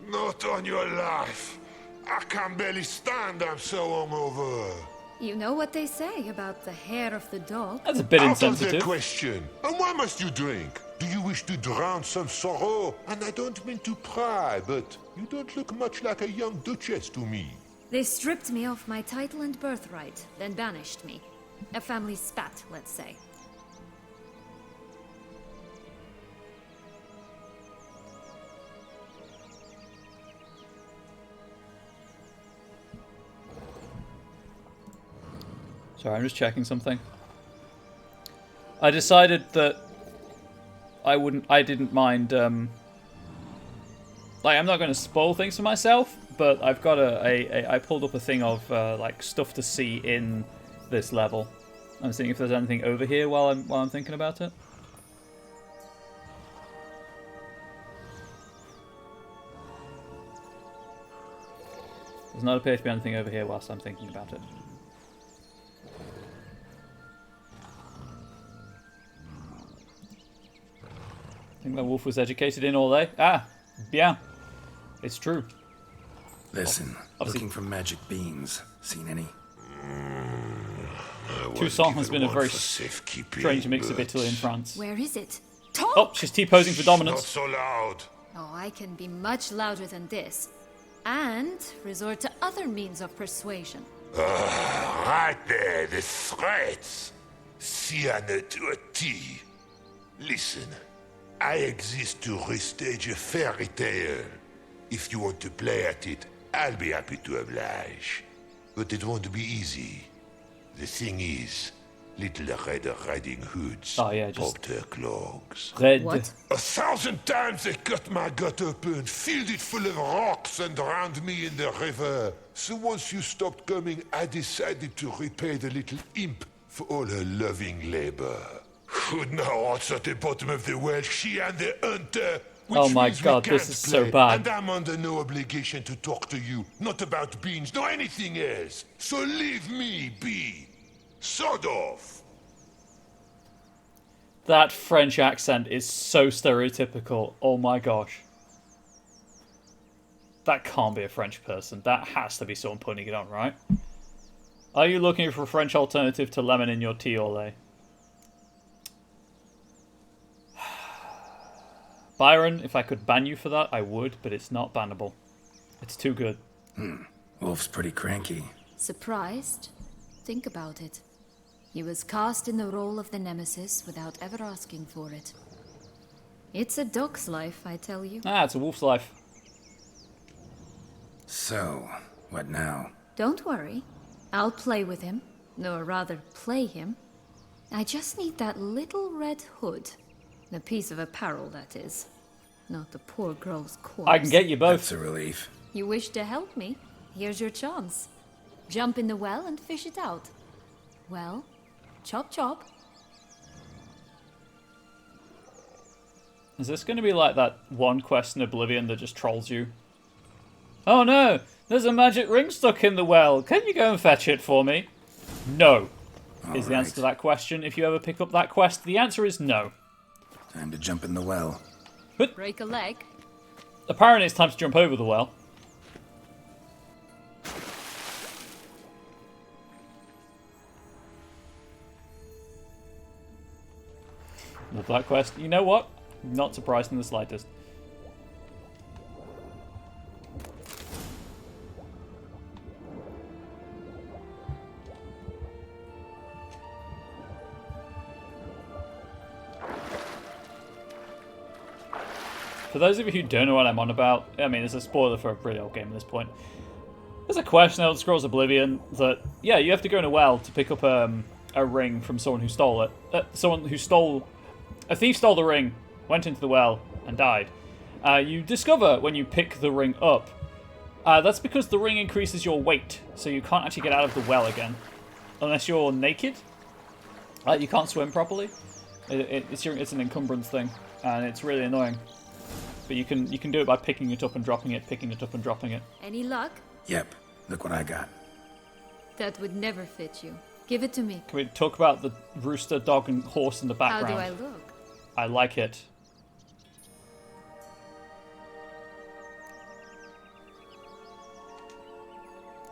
Not on your life. I can barely stand, I'm so hungover. You know what they say about the hair of the dog? That's a bit Out of the insensitive. question. And why must you drink? Do you wish to drown some sorrow? And I don't mean to pry, but you don't look much like a young duchess to me. They stripped me of my title and birthright, then banished me. A family spat, let's say. Sorry, I'm just checking something. I decided that I didn't mind, like, I'm not going to spoil things for myself, but I've got I pulled up a thing of, like, stuff to see in this level. I'm seeing if there's anything over here while I'm thinking about it. Does not appear to be anything over here whilst I'm thinking about it. I think that wolf was educated in all day. Ah, yeah. It's true. Listen, Obviously- looking for magic beans. Seen any? Toussaint has been a very strange mix of Italy and France. Where is it? Talk! Oh, she's T-posing for Not dominance. so loud. Oh, I can be much louder than this. And resort to other means of persuasion. Right there, the threats. Sienna to a T. Listen, I exist to restage a fairy tale. If you want to play at it, I'll be happy to oblige. But it won't be easy. The thing is, little Red Riding Hoods Oh, yeah, just- popped her clogs. Red. What? 1,000 times they cut my gut open, filled it full of rocks, and drowned me in the river. So once you stopped coming, I decided to repay the little imp for all her loving labor. Who'd know what's at the bottom of the well? She and the hunter. Which Oh my means we God, this can't is so play, bad. And I'm under no obligation to talk to you, not about beans, nor anything else. So leave me be. Sod off. That French accent is so stereotypical. Oh my gosh. That can't be a French person. That has to be someone putting it on, right? Are you looking for a French alternative to lemon in your tea or lay? Byron, if I could ban you for that, I would, but it's not bannable. It's too good. Wolf's pretty cranky. Surprised? Think about it. He was cast in the role of the Nemesis without ever asking for it. It's a dog's life, I tell you. Ah, it's a wolf's life. So, what now? Don't worry. I'll play with him. Or rather, play him. I just need that little red hood. The piece of apparel, that is. Not the poor girl's corpse. I can get you both. That's a relief. You wish to help me? Here's your chance. Jump in the well and fish it out. Well, chop chop. Is this going to be like that one quest in Oblivion that just trolls you? Oh no! There's a magic ring stuck in the well. Can you go and fetch it for me? No. Is the answer to that question. If you ever pick up that quest, the answer is no. Time to jump in the well. But break a leg. Apparently it's time to jump over the well. Love that quest. You know what? Not surprised in the slightest. For those of you who don't know what I'm on about, I mean, it's a spoiler for a pretty old game at this point. There's a quest in Elder Scrolls Oblivion that, yeah, you have to go in a well to pick up a ring from someone who stole it. A thief stole the ring, went into the well, and died. You discover when you pick the ring up. That's because the ring increases your weight, so you can't actually get out of the well again. Unless you're naked. You can't swim properly. It's an encumbrance thing, and it's really annoying. But you can do it by picking it up and dropping it, picking it up and dropping it. Any luck? Yep, look what I got. That would never fit you. Give it to me. Can we talk about the rooster, dog, and horse in the background? How do I look? I like it.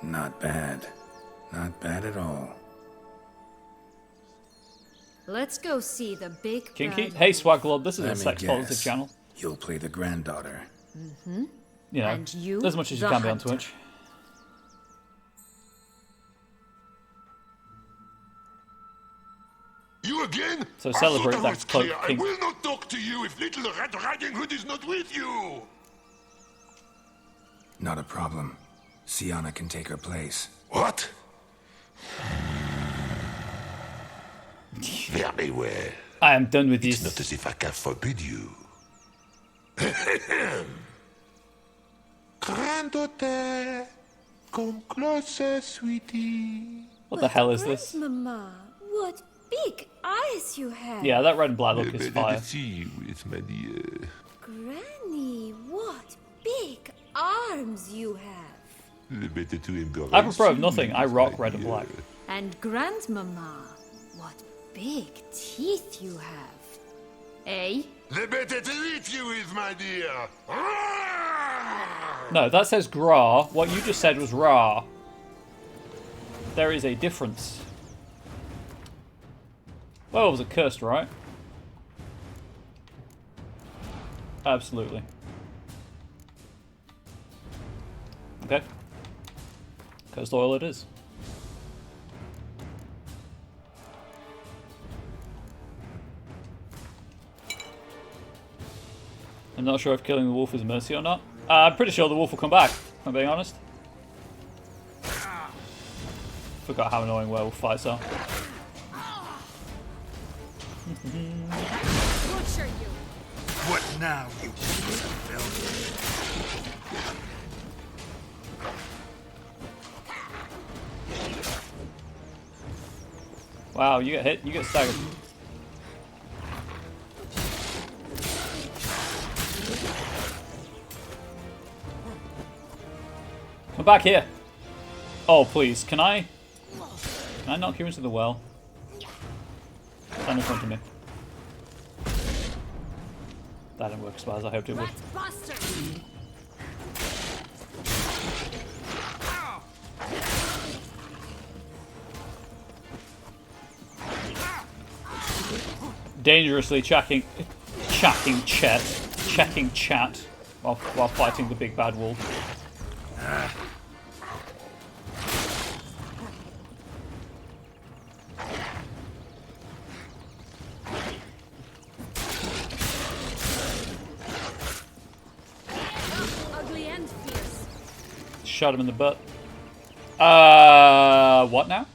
Not bad. Not bad at all. Let's go see the big Kinky? bad Hey, wolf. Swaglord, this is Let a me sex positive guess. channel. You'll play the granddaughter. Mm-hmm. You know, And you, as much as you the can be on hunter. Twitch. You again? So celebrate I thought I that was clear. cloak, I King. will not talk to you if Little Red Riding Hood is not with you. Not a problem. Sienna can take her place. What? Very well. I am done with It's this. not as if I can forbid you. Granddaughter, come closer, sweetie. What the hell is this? Mama, what big eyes you have. Yeah, that red and black look is Better fire. to see you with my dear. Granny, what big arms you have. The better to embrace I prefer of you nothing. I with rock my red and dear. black. And Grandmama, what big teeth you have. Eh? The better to eat you with, my dear. No, that says gra. What you just said was ra. There is a difference. Well, it was a cursed, right? Absolutely. Okay. Cursed oil it is. I'm not sure if killing the wolf is mercy or not. I'm pretty sure the wolf will come back, if I'm being honest. Forgot how annoying werewolf fights are. Butcher you. What now, you piece of filth? Wow, you get hit, you get staggered. Come back here. Oh, please, can I knock you into the well? Stand in front of me. That didn't work as well as I hoped it would. Rat bastard. Dangerously checking chat while fighting the big bad wolf. shot him in the butt. What now?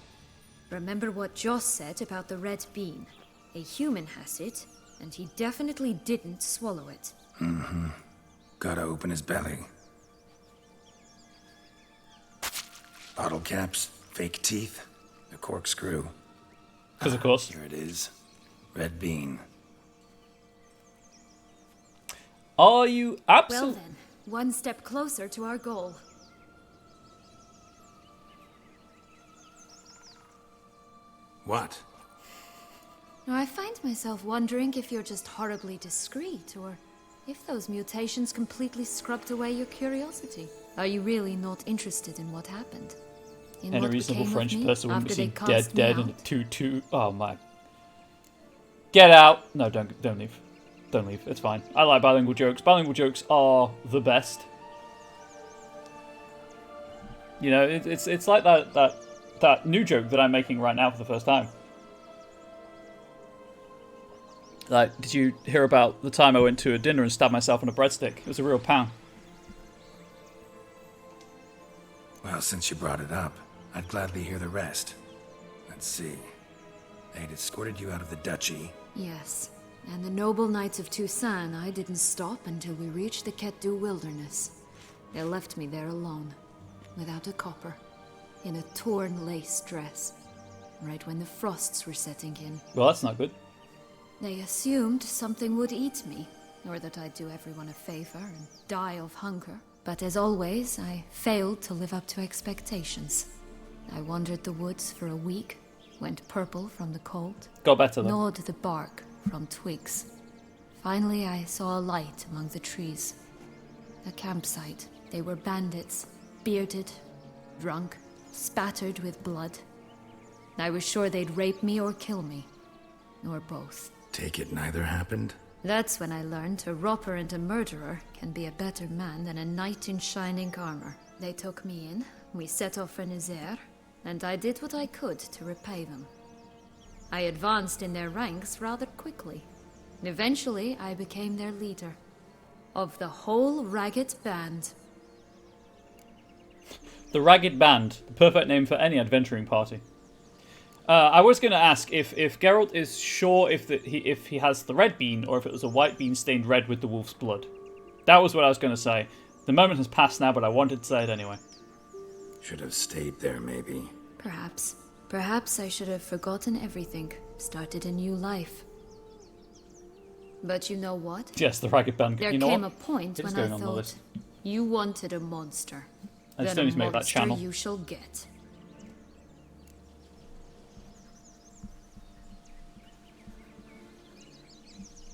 Remember what Joss said about the red bean. A human has it, and he definitely didn't swallow it. Mm-hmm. Gotta open his belly. Bottle caps, fake teeth, a corkscrew. Because of course. Here it is. Red bean. Are you Well absolutely... then, one step closer to our goal. What? Now, I find myself wondering if you're just horribly discreet, or if those mutations completely scrubbed away your curiosity. Are you really not interested in what happened? In And a what reasonable became of French me person wouldn't be after they seen cast me dead out? and two. Oh my. Get out! No, don't leave. Don't leave. It's fine. I like bilingual jokes. Bilingual jokes are the best. You know, it's like that new joke that I'm making right now for the first time. Like, did you hear about the time I went to a dinner and stabbed myself on a breadstick? It was a real pound. Well, since you brought it up, I'd gladly hear the rest. Let's see. They'd escorted you out of the duchy. Yes, and the noble knights of Toussaint, I didn't stop until we reached the Ketdu wilderness. They left me there alone, without a copper, in a torn lace dress, right when the frosts were setting in. Well, that's not good. They assumed something would eat me, or that I'd do everyone a favor and die of hunger. But as always, I failed to live up to expectations. I wandered the woods for a week, went purple from the cold, Got better though. gnawed the bark from twigs. Finally, I saw a light among the trees. A campsite. They were bandits, bearded, drunk, spattered with blood. I was sure they'd rape me or kill me, or both. Take it neither happened? That's when I learned a robber and a murderer can be a better man than a knight in shining armor. They took me in, we set off for Nazaire, and I did what I could to repay them. I advanced in their ranks rather quickly. Eventually, I became their leader. Of the whole Ragged Band. The Ragged Band, the perfect name for any adventuring party. I was going to ask if Geralt is sure if he has the red bean or if it was a white bean stained red with the wolf's blood. That was what I was going to say. The moment has passed now, but I wanted to say it anyway. Should have stayed there, maybe. Perhaps. Perhaps I should have forgotten everything, started a new life. But you know what? Yes, the Ragged Band. There You know came what? a point It is when I going on the thought, list. you wanted a monster. I just Then don't a need to make that monster channel. you shall get.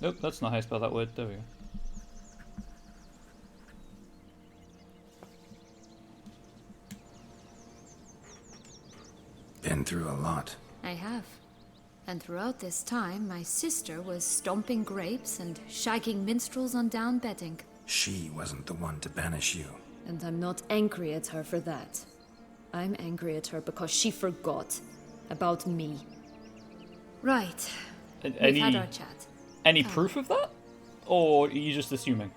Nope, that's not how you spell that word. There we go. Been through a lot. I have. And throughout this time, my sister was stomping grapes and shagging minstrels on down bedding. She wasn't the one to banish you. And I'm not angry at her for that. I'm angry at her because she forgot about me. Right. We've had our chat. Any proof of that? Or are you just assuming?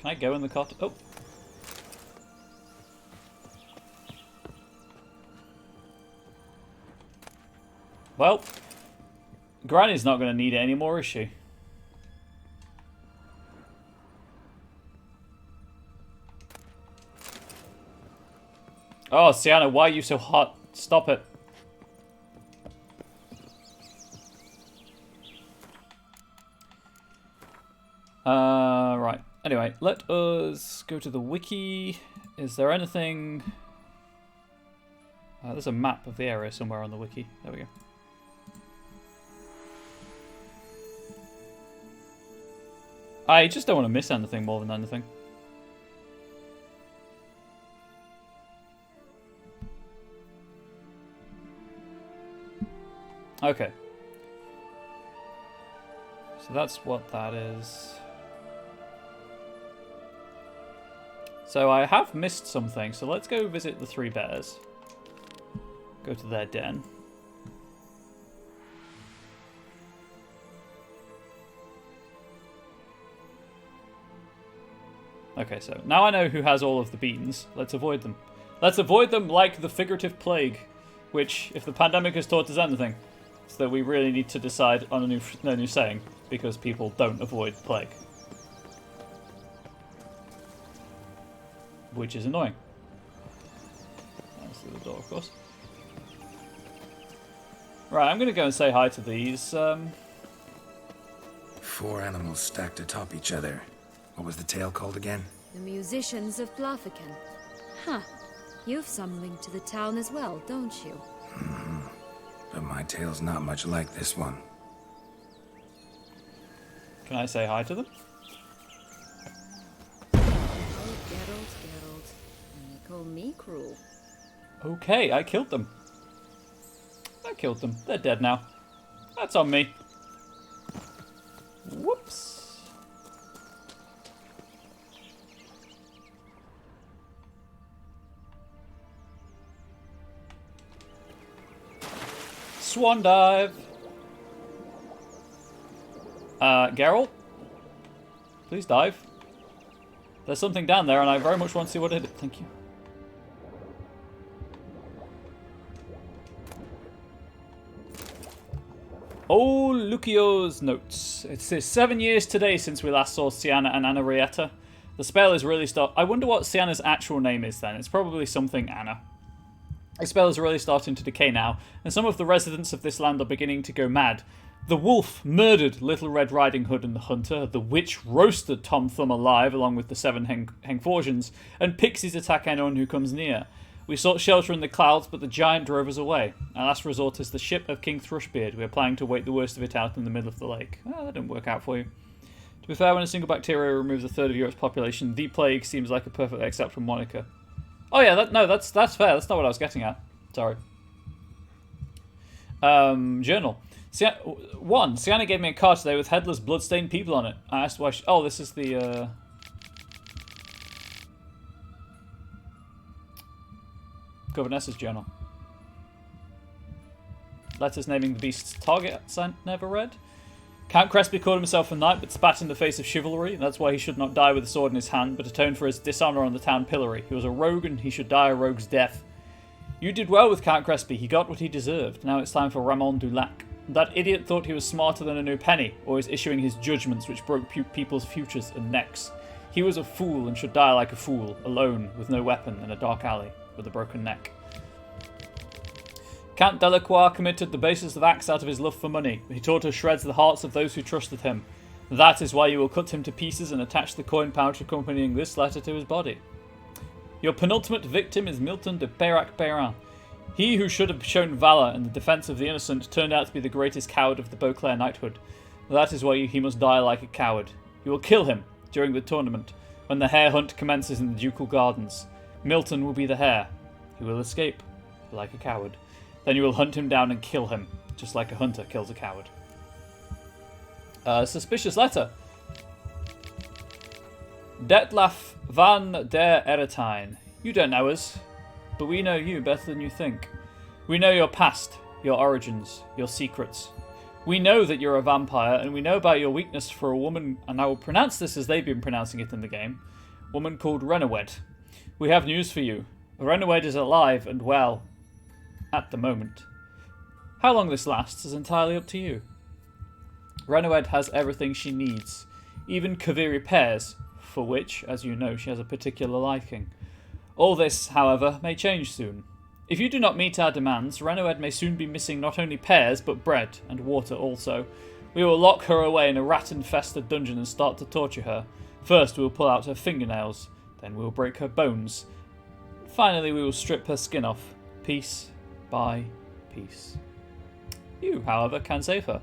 Can I go in the cot? Oh. Well, Granny's not going to need it anymore, is she? Oh, Sienna, why are you so hot? Stop it. Right. Anyway, let us go to the wiki. Is there anything... there's a map of the area somewhere on the wiki. There we go. I just don't want to miss anything more than anything. Okay. So that's what that is. So I have missed something, so let's go visit the three bears. Go to their den. Okay, so now I know who has all of the beans. Let's avoid them. Let's avoid them like the figurative plague, which, if the pandemic has taught us anything, is that we really need to decide on a new saying, because people don't avoid plague. Which is annoying. That's through the door, of course. Right, I'm going to go and say hi to these. 4 animals stacked atop each other. What was the tale called again? The musicians of Blaviken. Huh. You've some link to the town as well, don't you? But my tale's not much like this one. Can I say hi to them? Oh, Geralt. And they call me cruel. Okay, I killed them. They're dead now. That's on me. Whoops. Swan dive. Geralt? Please dive. There's something down there and I very much want to see what it is. Thank you. Oh, Lucio's notes. It says 7 years today since we last saw Sienna and Anarietta. The spell is really I wonder what Sienna's actual name is then. It's probably something Anna. The spell is really starting to decay now, and some of the residents of this land are beginning to go mad. The wolf murdered Little Red Riding Hood and the hunter. The witch roasted Tom Thumb alive along with the 7 Hengforsians, and pixies attack anyone who comes near. We sought shelter in the clouds, but the giant drove us away. Our last resort is the ship of King Thrushbeard. We are planning to wait the worst of it out in the middle of the lake. Oh, that didn't work out for you. To be fair, when a single bacteria removes a third of Europe's population, the plague seems like a perfectly acceptable moniker. Oh yeah, that's fair. That's not what I was getting at. Sorry. Journal. Sienna gave me a card today with headless, bloodstained people on it. I asked why oh, this is the, Governess's journal. Letters naming the beast's target I never read. Count Crespi called himself a knight, but spat in the face of chivalry. That's why he should not die with a sword in his hand, but atone for his dishonour on the town pillory. He was a rogue, and he should die a rogue's death. You did well with Count Crespi. He got what he deserved. Now it's time for Ramon Dulac. That idiot thought he was smarter than a new penny, always issuing his judgments which broke people's futures and necks. He was a fool and should die like a fool, alone, with no weapon, in a dark alley, with a broken neck. Count Delacroix committed the basest of acts out of his love for money. He tore to shreds the hearts of those who trusted him. That is why you will cut him to pieces and attach the coin pouch accompanying this letter to his body. Your penultimate victim is Milton de Peyrac-Perrin. He who should have shown valour in the defence of the innocent turned out to be the greatest coward of the Beauclair knighthood. That is why he must die like a coward. You will kill him during the tournament, when the hare hunt commences in the ducal gardens. Milton will be the hare. He will escape, like a coward. Then you will hunt him down and kill him, just like a hunter kills a coward. Suspicious letter. Detlaf van der Eretine. You don't know us, but we know you better than you think. We know your past, your origins, your secrets. We know that you're a vampire, and we know about your weakness for a woman, and I will pronounce this as they've been pronouncing it in the game, woman called Renawed. We have news for you. Renawed is alive and well. At the moment. How long this lasts is entirely up to you. Renawed has everything she needs, even Kaviri pears, for which, as you know, she has a particular liking. All this, however, may change soon. If you do not meet our demands, Renawed may soon be missing not only pears, but bread and water also. We will lock her away in a rat-infested dungeon and start to torture her. First we will pull out her fingernails, then we will break her bones. Finally we will strip her skin off, piece by piece. You, however, can save her.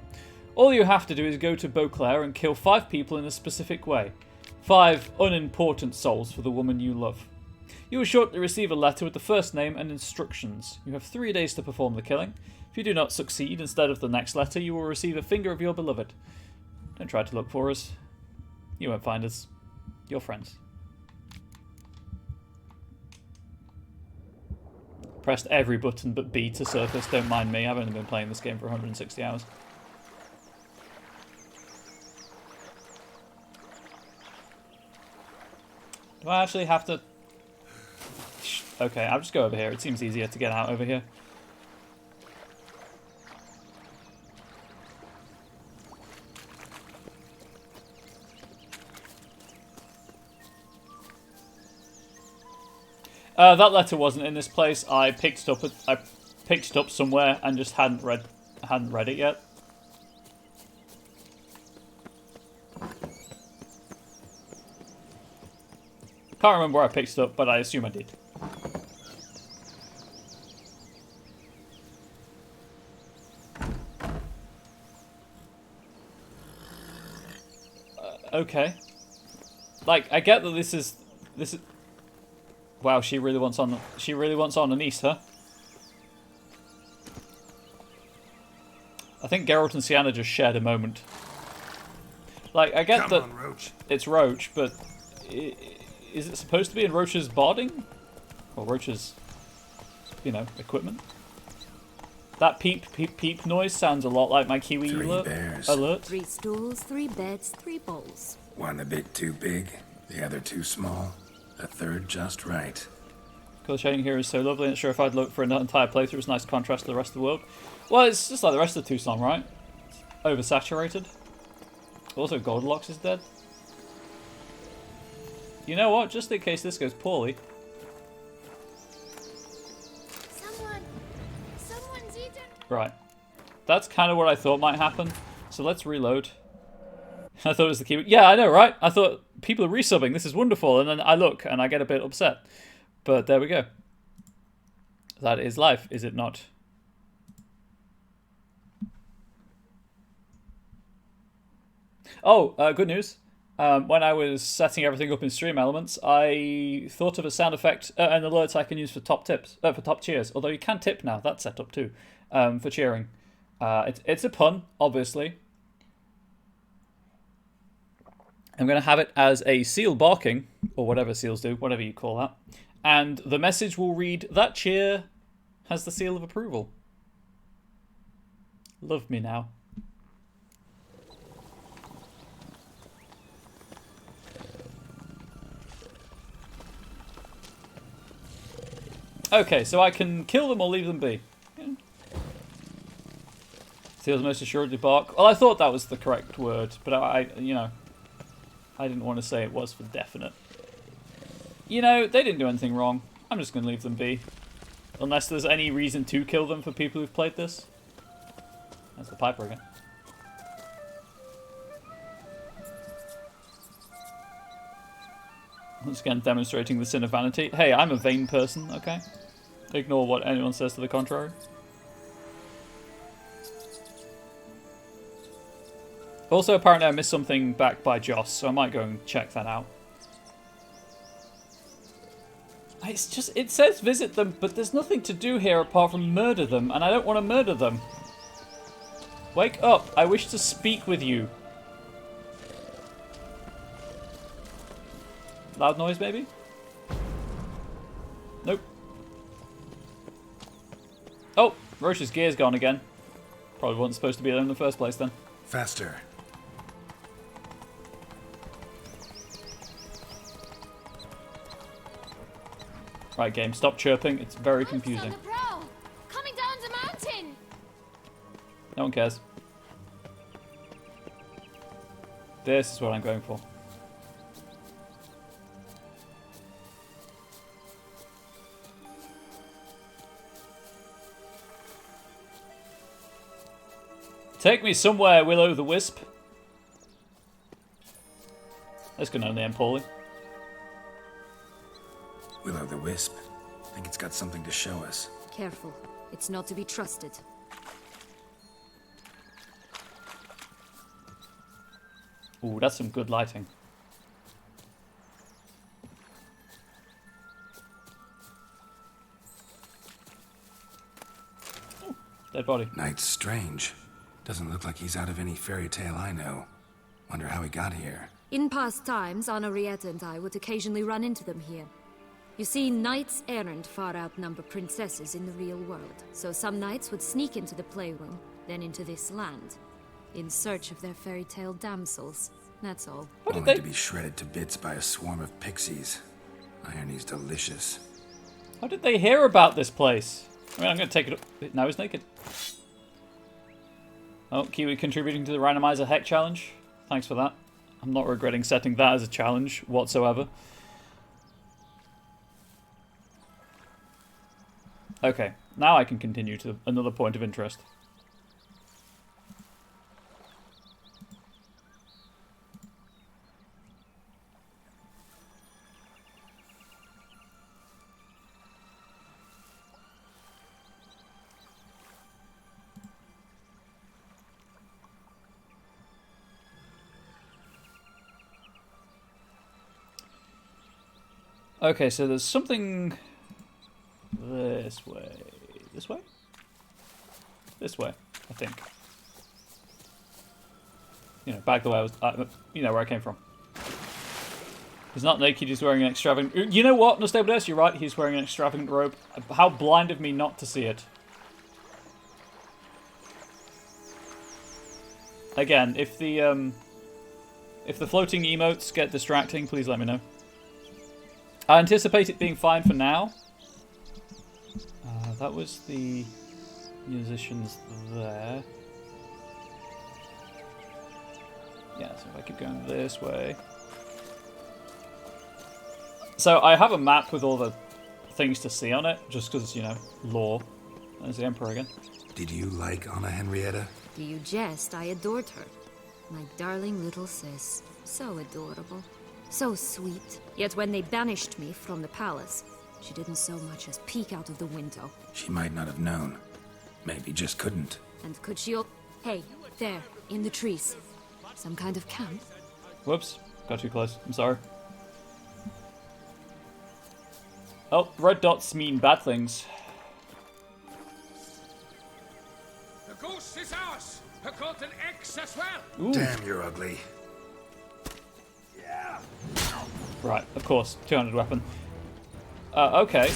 All you have to do is go to Beauclair and kill 5 people in a specific way. 5 unimportant souls for the woman you love. You will shortly receive a letter with the first name and instructions. You have 3 days to perform the killing. If you do not succeed, instead of the next letter, you will receive a finger of your beloved. Don't try to look for us. You won't find us. You're friends. Pressed every button but B to surface. Don't mind me, I've only been playing this game for 160 hours. Do I actually have to... Okay, I'll just go over here. It seems easier to get out over here. That letter wasn't in this place. I picked it up somewhere and just hadn't read it yet. Can't remember where I picked it up, but I assume I did. Okay. Like, I get that this is. Wow, she really wants on Anise, huh? I think Geralt and Sienna just shared a moment. Like, I get that it's Roach, but is it supposed to be in Roach's barding? Or Roach's, you know, equipment? That peep, peep, peep noise sounds a lot like my Kiwi alert. 3 stools, 3 beds, 3 bowls. One a bit too big, the other too small, a third just right. Colour shading here is so lovely, and sure if I'd look for an entire playthrough, it's a nice contrast to the rest of the world. Well, it's just like the rest of Tucson, right? Oversaturated. Also, Goldilocks is dead. You know what? Just in case this goes poorly. Someone's eaten. Right. That's kind of what I thought might happen. So let's reload. I thought it was the key. Yeah, I know, right? I thought people are resubbing. This is wonderful. And then I look and I get a bit upset. But there we go. That is life, is it not? Oh, good news. When I was setting everything up in Stream Elements, I thought of a sound effect, an alert I can use for top cheers. Although you can tip now, that's set up too, for cheering. It's a pun, obviously. I'm going to have it as a seal barking, or whatever seals do, whatever you call that. And the message will read, "That cheer has the seal of approval." Love me now. Okay, so I can kill them or leave them be. Yeah. Seals most assuredly bark. Well, I thought that was the correct word, but I didn't want to say it was for definite. You know, they didn't do anything wrong. I'm just going to leave them be. Unless there's any reason to kill them for people who've played this. That's the Piper again. Once again, demonstrating the sin of vanity. Hey, I'm a vain person, okay? Ignore what anyone says to the contrary. Also, apparently I missed something back by Joss, so I might go and check that out. It's just, it says visit them, but there's nothing to do here apart from murder them, and I don't want to murder them. Wake up, I wish to speak with you. Loud noise, maybe? Nope. Oh, Roche's gear's gone again. Probably wasn't supposed to be there in the first place then. Faster. Right, game, stop chirping. It's very confusing. Coming down the mountain. No one cares. This is what I'm going for. Take me somewhere, Will-O-the-Wisp. This can only end poorly. Will-O-the-Wisp. I think it's got something to show us. Careful. It's not to be trusted. Ooh, that's some good lighting. Ooh, dead body. Night's strange. Doesn't look like he's out of any fairy tale I know. Wonder how he got here. In past times, Henrietta and I would occasionally run into them here. You see, knights errant far outnumber princesses in the real world, so some knights would sneak into the playroom, then into this land, in search of their fairy tale damsels. That's all. Only to be shredded to bits by a swarm of pixies. Irony's delicious. How did they hear about this place? I mean, I'm going to take it up. Now he's naked. Oh, Kiwi contributing to the randomizer heck challenge. Thanks for that. I'm not regretting setting that as a challenge whatsoever. Okay, now I can continue to another point of interest. Okay, so there's something this way. This way? This way, I think. You know, back the way I was... you know where I came from. He's not naked, he's wearing an extravagant... You know what, Nostables, you're right, he's wearing an extravagant robe. How blind of me not to see it. Again, if the floating emotes get distracting, please let me know. I anticipate it being fine for now. That was the musicians there. Yeah, so if I keep going this way. So I have a map with all the things to see on it, just because, you know, lore. There's the Emperor again. Did you like Anna Henrietta? Do you jest? I adored her. My darling little sis. So adorable. So sweet. Yet when they banished me from the palace, she didn't so much as peek out of the window. She might not have known. Maybe just couldn't. And could she Hey, there, in the trees. Some kind of camp? Whoops, got too close. I'm sorry. Oh, red dots mean bad things. The ghost is ours. Her golden eggs as well. Ooh. Damn, you're ugly. Right, of course, 200 weapon. Okay.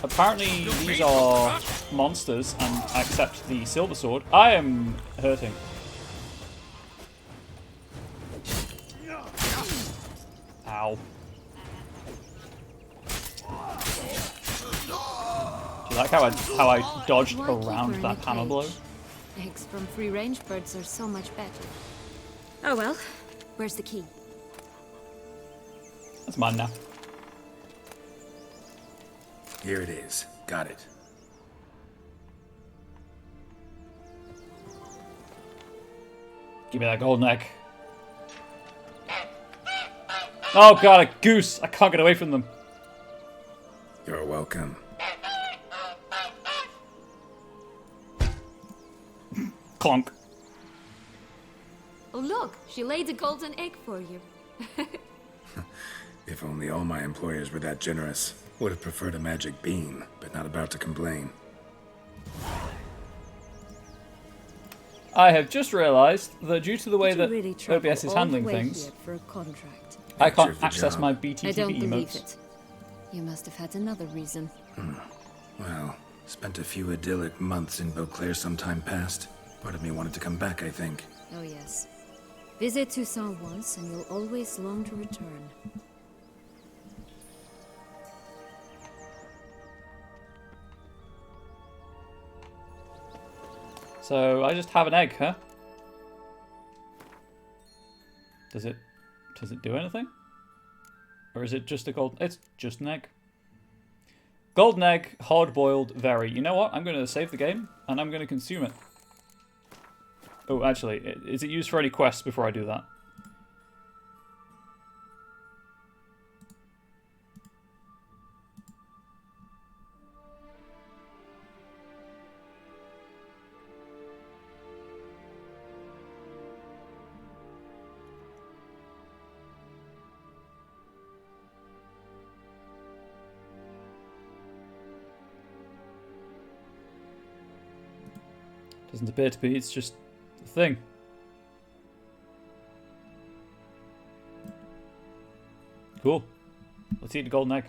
Apparently these are monsters and accept the silver sword. I am hurting. Ow. Do you like how I dodged around that hammer blow? Eggs from free-range birds are so much better. Oh well, where's the key? That's mine now. Here it is. Got it. Give me that golden egg. Oh god, a goose! I can't get away from them. You're welcome. Clonk. Oh look, she laid a golden egg for you. If only all my employers were that generous. Would have preferred a magic bean, but not about to complain. I have just realised that due to the way that really OBS is handling things, for a contract? I can't access my BTTV I don't believe emotes. it. You must have had another reason. Well, spent a few idyllic months in Beauclair some time past. Part of me wanted to come back, I think. Oh yes. Visit Toussaint once and you'll always long to return. So I just have an egg, huh? Does it do anything? Or is it just a gold? It's just an egg. Golden egg, hard-boiled, very. You know what? I'm going to save the game and I'm going to consume it. Oh, actually, is it used for any quests before I do that? Doesn't appear to be, it's just a thing. Cool. Let's eat the golden egg.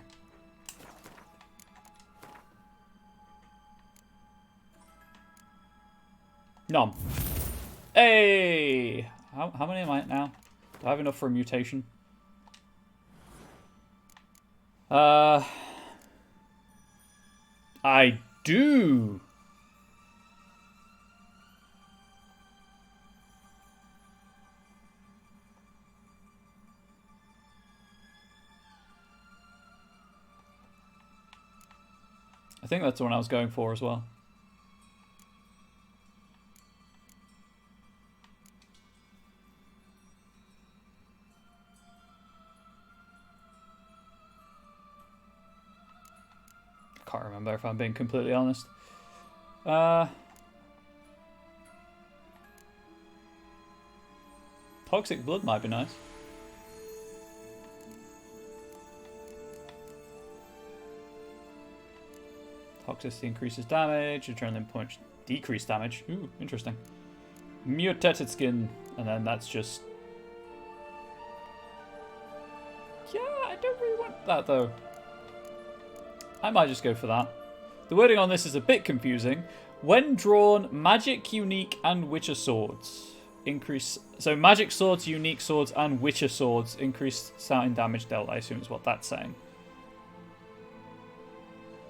Nom. Hey! How many am I at now? Do I have enough for a mutation? I do. I think that's the one I was going for as well. Can't remember if I'm being completely honest. Toxic blood might be nice. Toxicity increases damage, adrenaline punch decrease damage. Ooh, interesting. Mutated skin, and then that's just... Yeah, I don't really want that though. I might just go for that. The wording on this is a bit confusing. When drawn, magic, unique, and witcher swords increase. So magic swords, unique swords, and witcher swords increase starting damage dealt. I assume is what that's saying.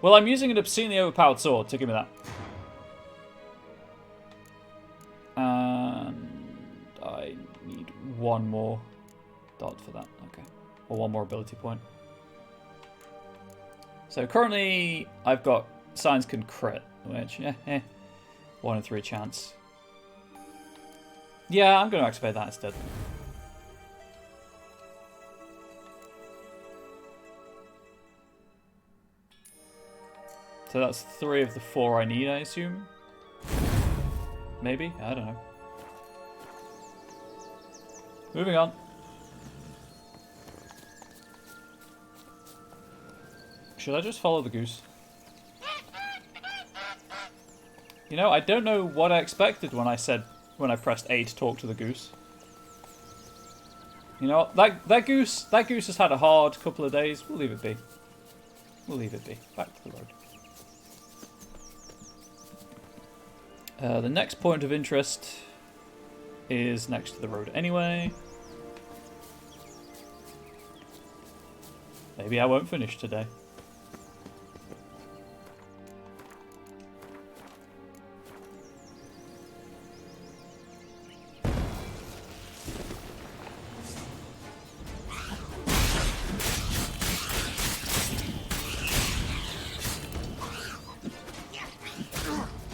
Well, I'm using an obscenely overpowered sword, so give me that. And I need one more dot for that. Okay, or one more ability point. So currently, I've got signs can crit, which, 1 in 3 chance. Yeah, I'm going to activate that instead. So that's 3 of the 4 I need, I assume? Maybe? I don't know. Moving on. Should I just follow the goose? You know, I don't know what I expected when I pressed A to talk to the goose. You know, that goose has had a hard couple of days. We'll leave it be. We'll leave it be. Back to the road. The next point of interest is next to the road anyway. Maybe I won't finish today.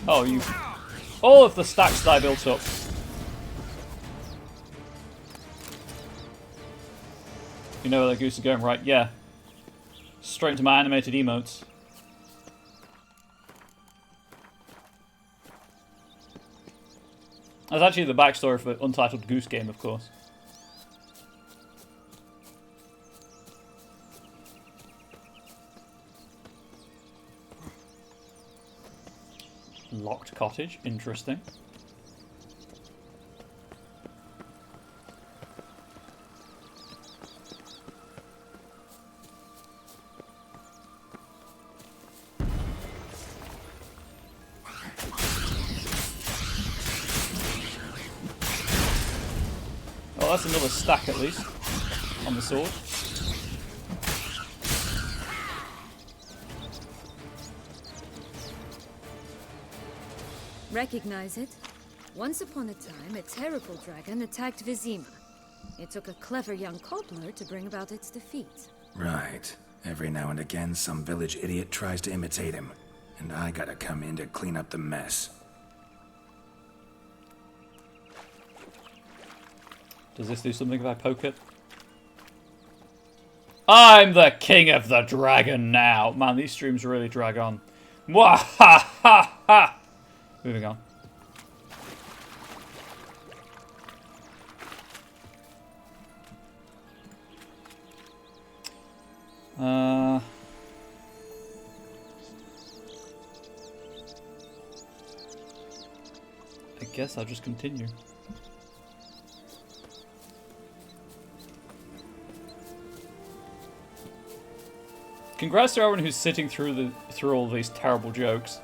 Oh, you... All of the stacks that I built up. You know where that goose is going, right? Yeah. Straight into my animated emotes. That's actually the backstory for the Untitled Goose game, of course. Locked cottage, interesting. Well, that's another stack at least on the sword. Recognize it? Once upon a time, a terrible dragon attacked Vizima. It took a clever young cobbler to bring about its defeat. Right. Every now and again, some village idiot tries to imitate him. And I gotta come in to clean up the mess. Does this do something if I poke it? I'm the king of the dragon now! Man, these streams really drag on. Mwahaha! Moving on. I guess I'll just continue. Congrats to everyone who's sitting through all these terrible jokes.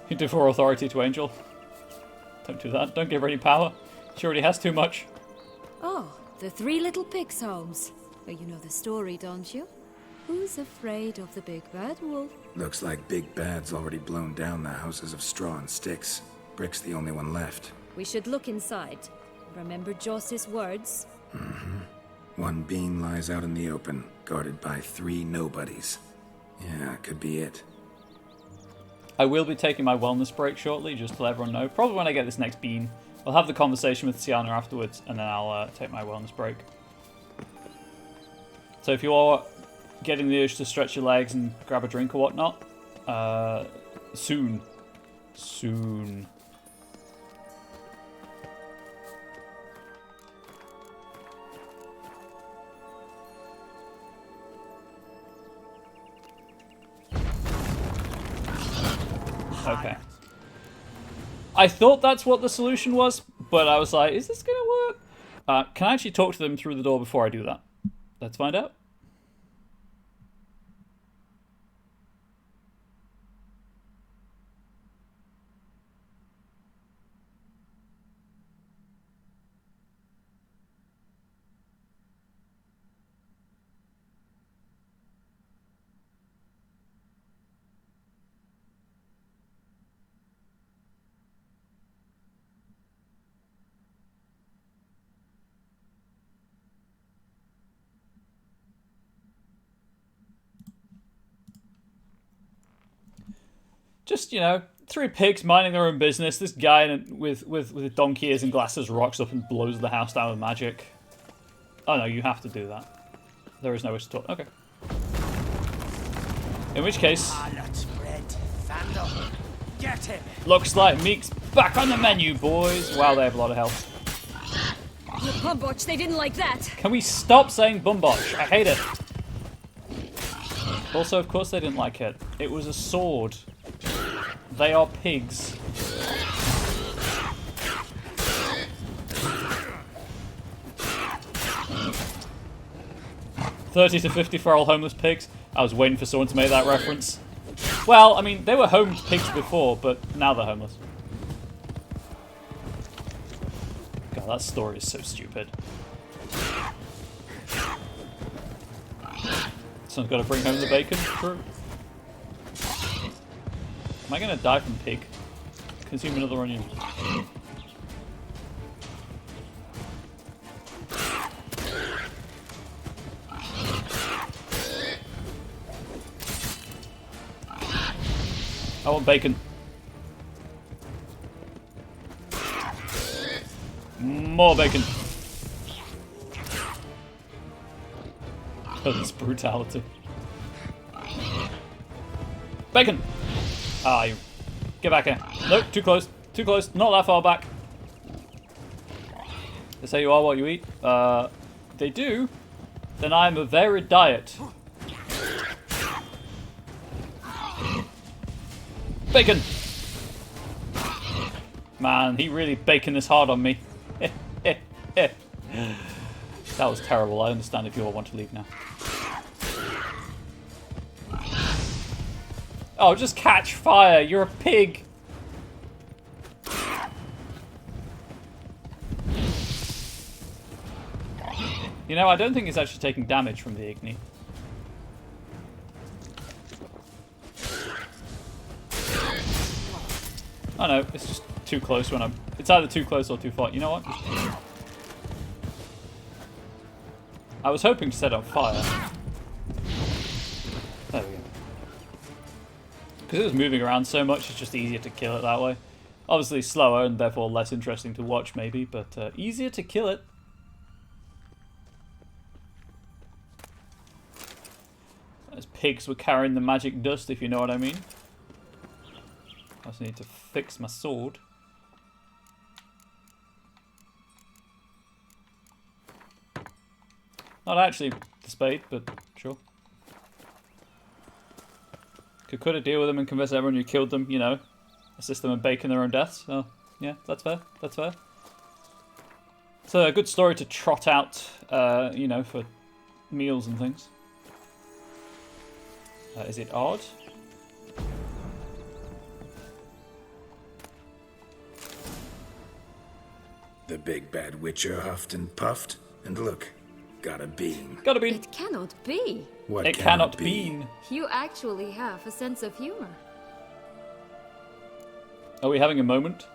You defer authority to Angel. Don't do that. Don't give her any power. She already has too much. Oh, the 3 little pigs' homes. But you know the story, don't you? Who's afraid of the big bad wolf? Looks like Big Bad's already blown down the houses of straw and sticks. Brick's the only one left. We should look inside. Remember Joss's words? One beam lies out in the open, guarded by 3 nobodies. Yeah, could be it. I will be taking my wellness break shortly, just to let everyone know. Probably when I get this next bean. I'll have the conversation with Tiana afterwards, and then I'll take my wellness break. So if you're getting the urge to stretch your legs and grab a drink or whatnot, soon. Soon. Okay. I thought that's what the solution was, but I was like, is this going to work? Can I actually talk to them through the door before I do that? Let's find out. Just, you know, 3 pigs minding their own business. This guy with donkey ears and glasses rocks up and blows the house down with magic. Oh no, you have to do that. There is no wish to talk. Okay. In which case, Get him! looks like Meek's back on the menu, boys. Wow, they have a lot of health. Bumbotch, they didn't like that. Can we stop saying Bumbotch? I hate it. Also, of course they didn't like it. It was a sword. They are pigs. $30 to $50 for all homeless pigs. I was waiting for someone to make that reference. Well, I mean, they were home pigs before, but now they're homeless. God, that story is so stupid. Someone's got to bring home the bacon. True. Am I going to die from pig? Consume another onion. I want bacon. More bacon. Oh, this brutality. Bacon! Ah, you get back here. Nope, too close. Too close. Not that far back. They say you are what you eat. They do. Then I'm a varied diet. Bacon! Man, he really baconed this hard on me. That was terrible. I understand if you all want to leave now. Oh, just catch fire. You're a pig. You know, I don't think it's actually taking damage from the Igni. Oh no, it's just too close when I'm... It's either too close or too far. You know what? I was hoping to set on fire. There we go. Because it was moving around so much, it's just easier to kill it that way. Obviously slower and therefore less interesting to watch maybe, but easier to kill it. Those pigs were carrying the magic dust, if you know what I mean. I also need to fix my sword. Not actually the spade, but sure. Could have deal with them and convince everyone you killed them, you know, assist them in baking their own deaths. So, yeah, that's fair. That's fair. It's a good story to trot out, you know, for meals and things. Is it odd? The big bad witcher huffed and puffed, and look, Got a bean. Got a bean. It cannot be. What It cannot bean. You actually have a sense of humor. Are we having a moment?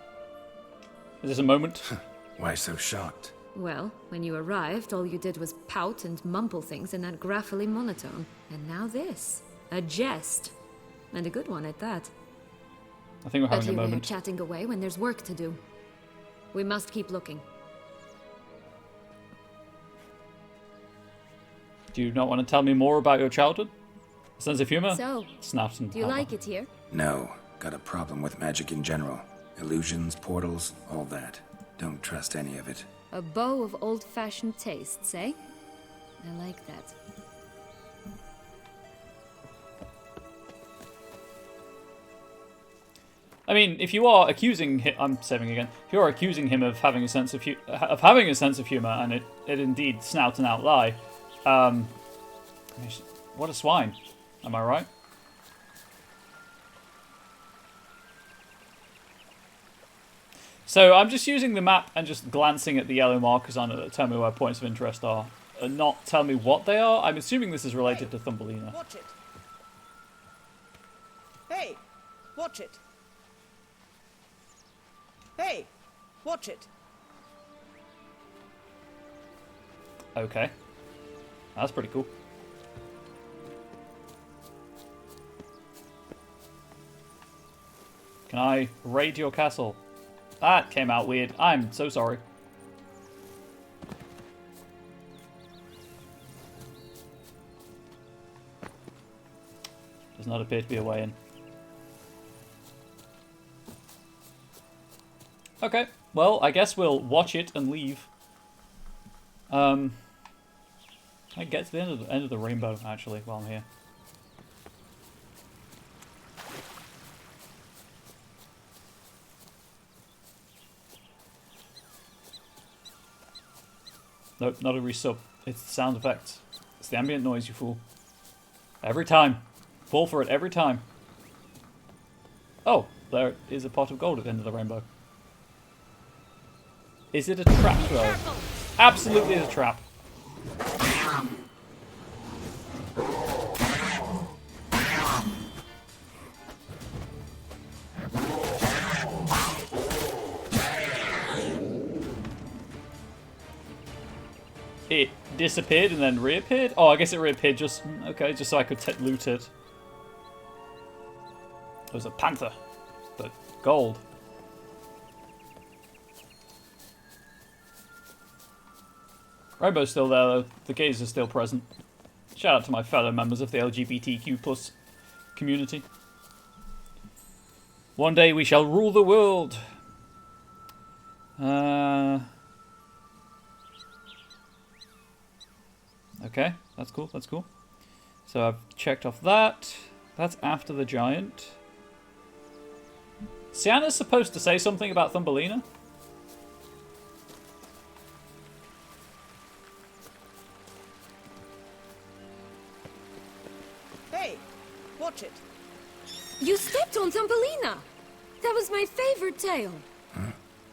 Is this a moment? Why so shocked? Well, when you arrived, all you did was pout and mumble things in that graphily monotone. And now this. A jest. And a good one at that. I think we're But having a here we are moment. chatting away when there's work to do. We must keep looking. Do you not want to tell me more about your childhood? Sense of humor? So, Snaps and do you like it here? No. Got a problem with magic in general. Illusions, portals, all that. Don't trust any of it. A bow of old-fashioned tastes, eh? I like that. I mean, if you are accusing him, I'm saving again. If you are accusing him of having a sense of humor, and it indeed snouts an outlie, what a swine. Am I right? So I'm just using the map and just glancing at the yellow markers on it that tell me where points of interest are, and not tell me what they are. I'm assuming this is related to Thumbelina. Watch it. Hey, watch it. Hey, watch it. Okay. That's pretty cool. Can I raid your castle? That came out weird. I'm so sorry. Does not appear to be a way in. Okay, well, I guess we'll watch it and leave. I get to the end of the rainbow, actually, while I'm here. Nope, not a resub. It's the sound effects. It's the ambient noise, you fool. Every time. Fall for it every time. Oh, there is a pot of gold at the end of the rainbow. Is it a trap, though? Absolutely a trap. It disappeared and then reappeared? Oh, I guess it reappeared just... Okay, just so I could loot it. It was a panther, but gold. Rainbow's still there, though. The gays are still present. Shout out to my fellow members of the LGBTQ+ community. One day we shall rule the world. Okay, that's cool, that's cool. So I've checked off that. That's after the giant. Sienna's supposed to say something about Thumbelina? Hey, watch it. You stepped on Thumbelina! That was my favorite tale. Huh?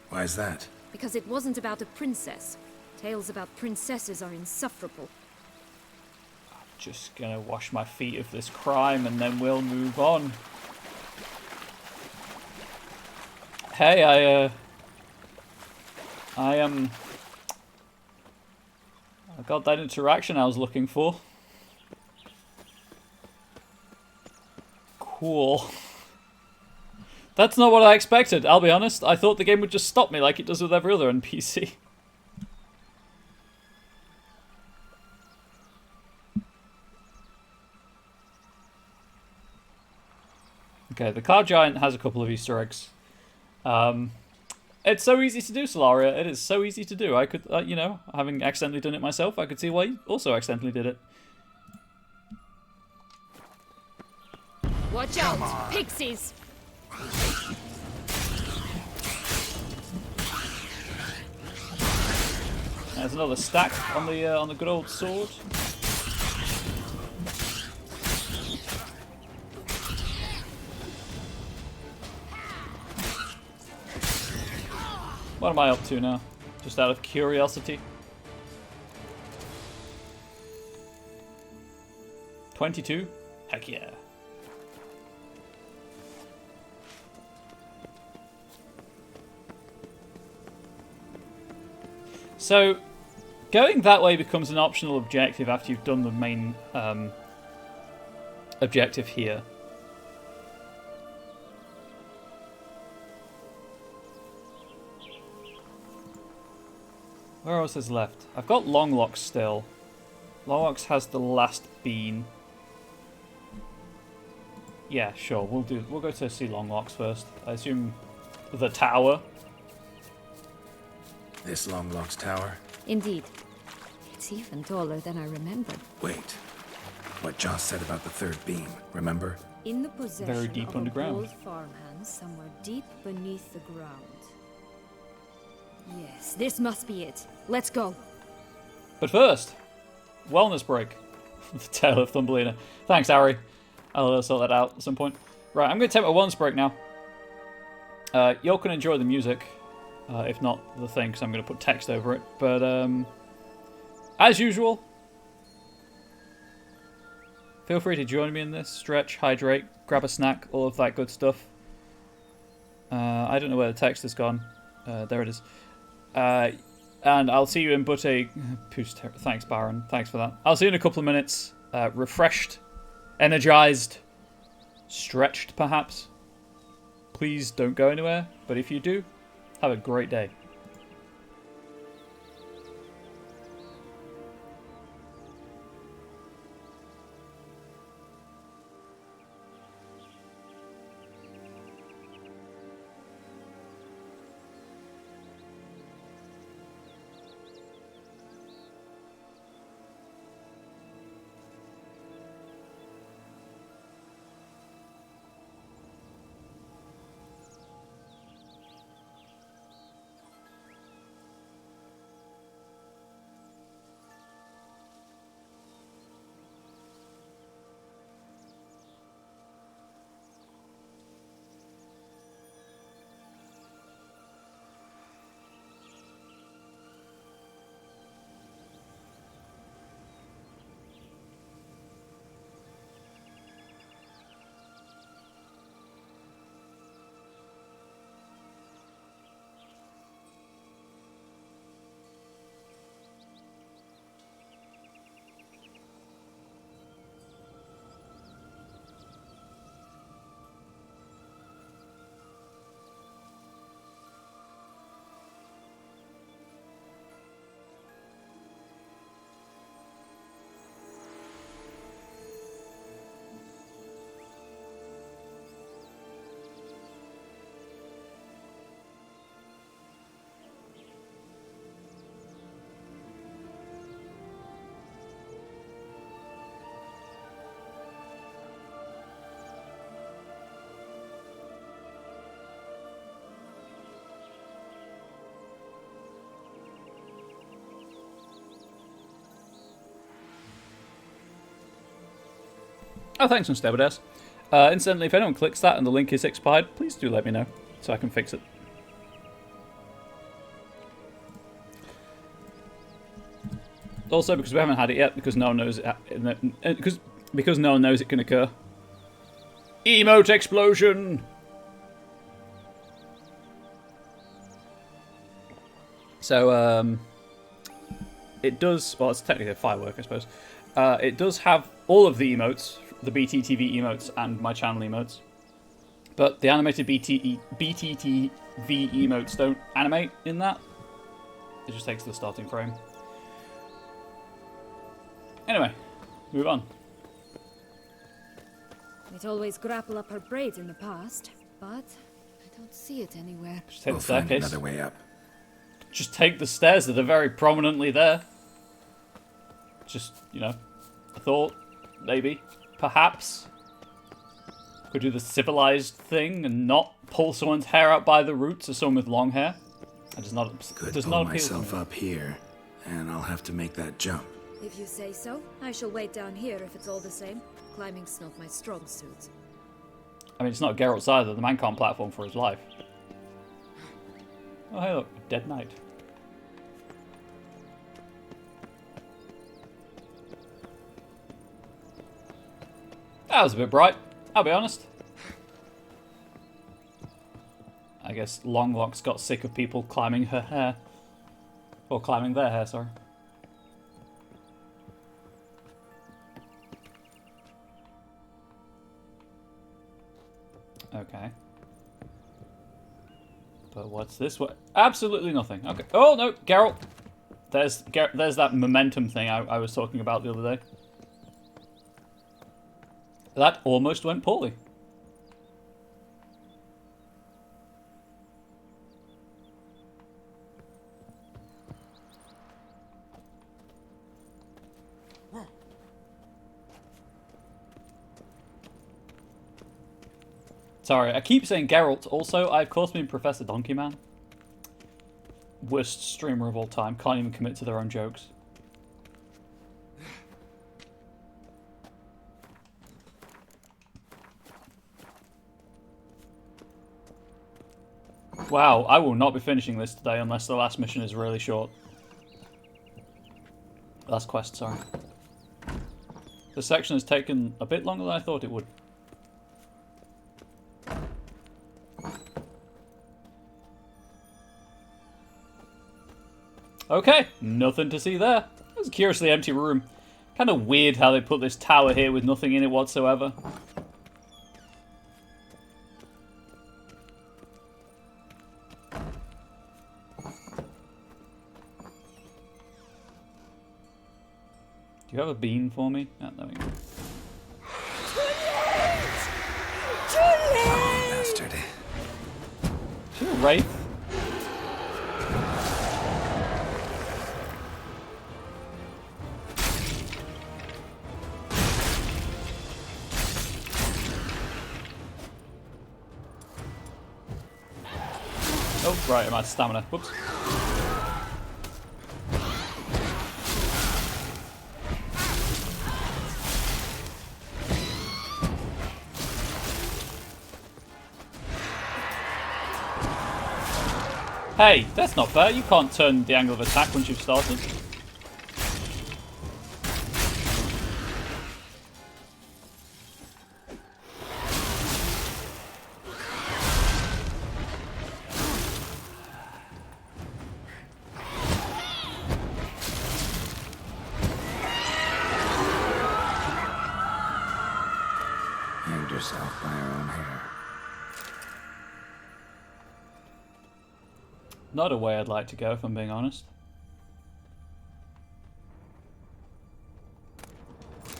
Why is that? Because it wasn't about a princess. Tales about princesses are insufferable. Just gonna wash my feet of this crime and then we'll move on. Hey, I got that interaction I was looking for. Cool. That's not what I expected, I'll be honest. I thought the game would just stop me like it does with every other NPC. Okay, the car giant has a couple of Easter eggs. It's so easy to do, Solaria. It is so easy to do. I could, you know, having accidentally done it myself, I could see why you also accidentally did it. Watch out, pixies! There's another stack on the good old sword. What am I up to now? Just out of curiosity. 22? Heck yeah. So, going that way becomes an optional objective after you've done the main objective here. Where else is left? I've got Longlocks still. Longlocks has the last bean. Yeah, sure. We'll go to see Longlocks first. I assume the tower. This Longlocks tower? Indeed. It's even taller than I remembered. Wait. What Joss said about the third beam, remember? In the possession Very deep of underground. a bold farmhand somewhere deep beneath the ground. Yes, this must be it. Let's go. But first, wellness break. The Tale of Thumbelina. Thanks, Ari. I'll sort that out at some point. Right, I'm going to take my wellness break now. Y'all can enjoy the music, if not the thing, because I'm going to put text over it. But as usual, feel free to join me in this. Stretch, hydrate, grab a snack, all of that good stuff. I don't know where the text has gone. There it is. And I'll see you in but a... Thanks, Baron. Thanks for that. I'll see you in a couple of minutes. Refreshed, energized, stretched, perhaps. Please don't go anywhere. But if you do, have a great day. Oh, thanks, Unstable. Incidentally, if anyone clicks that and the link is expired, please do let me know so I can fix it. Also, because we haven't had it yet, because no one knows it, because no one knows it can occur. Emote explosion! So, it does, well, it's technically a firework, I suppose. It does have all of the emotes, the BTTV emotes and my channel emotes. But the animated BTTV emotes don't animate in that. It just takes the starting frame. Anyway, move on. We'd always grapple up her braids in the past, but I don't see it anywhere. Just take We'll the find staircase. another way up. Just take the stairs that are very prominently there. Just, you know, a thought, maybe, perhaps. Could do the civilized thing and not pull someone's hair out by the roots as someone with long hair. That does not, Could does pull not appeal myself to me. up here, and I'll have to make that jump. If you say so, I shall wait down here if it's all the same. Climbing's not my strong suit. I mean, it's not Geralt's either. The man can't platform for his life. Oh, hey, look, a dead knight. That was a bit bright, I'll be honest. I guess Longlocks got sick of people climbing her hair. Or climbing their hair, sorry. Okay. But what's this? What? Absolutely nothing. Okay. Oh, no, Geralt. There's that momentum thing I was talking about the other day. That almost went poorly. Sorry, I keep saying Geralt. Also, I of course mean Professor Donkey Man. Worst streamer of all time. Can't even commit to their own jokes. Wow, I will not be finishing this today unless the last mission is really short. Last quest, sorry. This section has taken a bit longer than I thought it would. Okay, nothing to see there. It's a curiously empty room. Kind of weird how they put this tower here with nothing in it whatsoever. Do you have a bean for me? Oh, there we go. Bastard. Is she a wraith? Oh, right, I'm out of stamina. Whoops. Hey, that's not fair. You can't turn the angle of attack once you've started. Hanged yourself by her own hair. Not a way I'd like to go, if I'm being honest.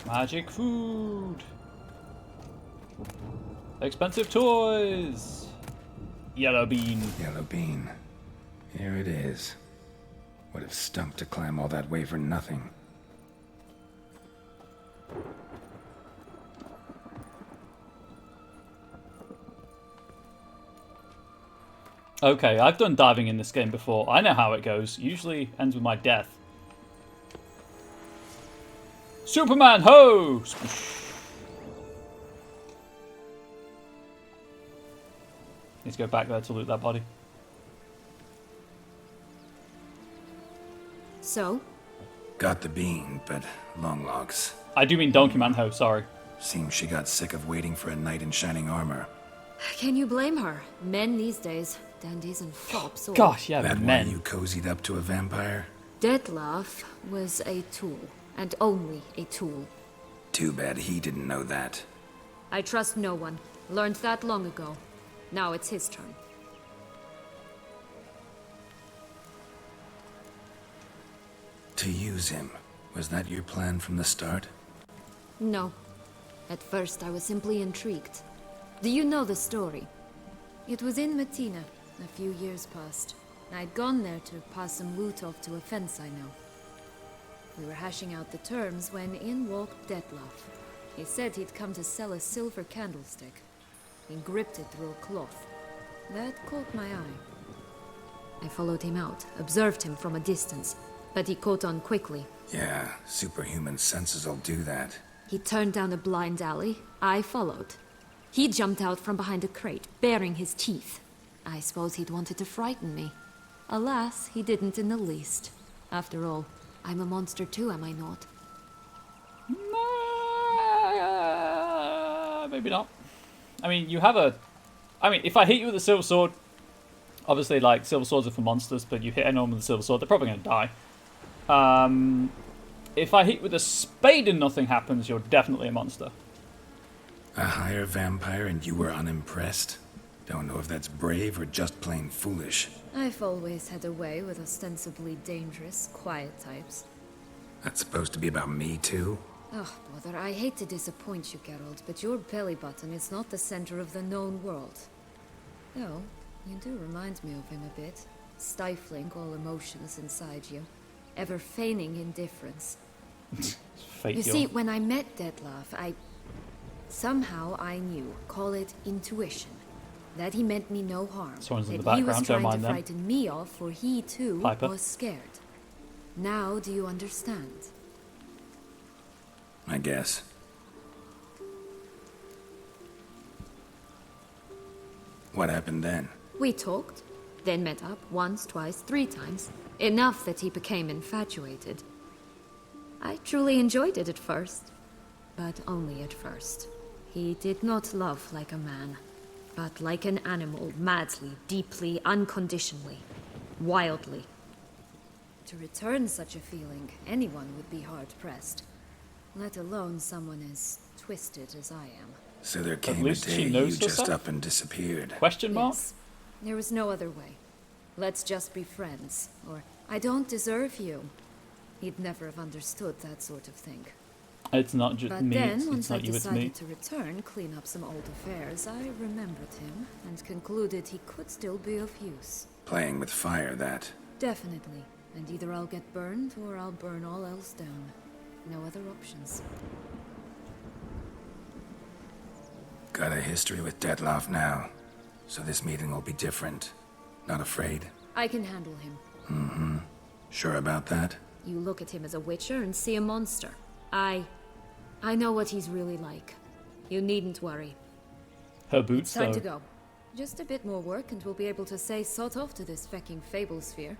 Magic food! Expensive toys! Yellow bean. Yellow bean. Here it is. Would have stunk to climb all that way for nothing. Okay, I've done diving in this game before. I know how it goes. Usually ends with my death. Superman, ho! Let's go back there to loot that body. So? Got the bean, but Longlocks. I do mean Donkey Man ho, sorry. Seems she got sick of waiting for a knight in shining armor. Can you blame her? Men these days, dandies and fops. All. Gosh, yeah, That men. why you cozied up to a vampire? Dettlaff was a tool, and only a tool. Too bad he didn't know that. I trust no one. Learned that long ago. Now it's his turn. To use him. Was that your plan from the start? No. At first I was simply intrigued. Do you know the story? It was in Matina, a few years past. I'd gone there to pass some loot off to a fence I know. We were hashing out the terms when in walked Dettlaff. He said he'd come to sell a silver candlestick. He gripped it through a cloth. That caught my eye. I followed him out, observed him from a distance, but he caught on quickly. Yeah, superhuman senses will do that. He turned down a blind alley. I followed. He jumped out from behind a crate, baring his teeth. I suppose he'd wanted to frighten me. Alas, he didn't in the least. After all, I'm a monster too, am I not? maybe not. I mean, you have a... I mean, if I hit you with a silver sword, obviously, like, silver swords are for monsters, but you hit anyone with a silver sword, they're probably going to die. If I hit with a spade and nothing happens, you're definitely a monster. A higher vampire and you were unimpressed? Don't know if that's brave or just plain foolish. I've always had a way with ostensibly dangerous, quiet types. That's supposed to be about me, too? Oh, brother, I hate to disappoint you, Geralt, but your belly button is not the center of the known world. Though, you do remind me of him a bit, stifling all emotions inside you, ever feigning indifference. You see, when I met Detlef, somehow I knew, call it intuition, that he meant me no harm. Someone's in the That he background, was don't trying mind to them. frighten me off, for he too Piper. was scared. Now do you understand? I guess. What happened then? We talked, then met up once, twice, 3 times. Enough that he became infatuated. I truly enjoyed it at first, but only at first. He did not love like a man, but like an animal, madly, deeply, unconditionally, wildly. To return such a feeling, anyone would be hard-pressed, let alone someone as twisted as I am. So there came a least she day knows you just herself? up and disappeared. Question mark? Yes. There was no other way. Let's just be friends, or I don't deserve you. He'd never have understood that sort of thing. It's not just But me, then, it's once I not you, it's me. decided to return, clean up some old affairs, I remembered him and concluded he could still be of use. Playing with fire, that. Definitely. And either I'll get burned or I'll burn all else down. No other options. Got a history with Detlef now, so this meeting will be different. Not afraid? I can handle him. Mm-hmm. Sure about that? You look at him as a witcher and see a monster. I know what he's really like. You needn't worry. Her boots, It's time though. to go. Just a bit more work and we'll be able to say sort off to this fecking fable sphere.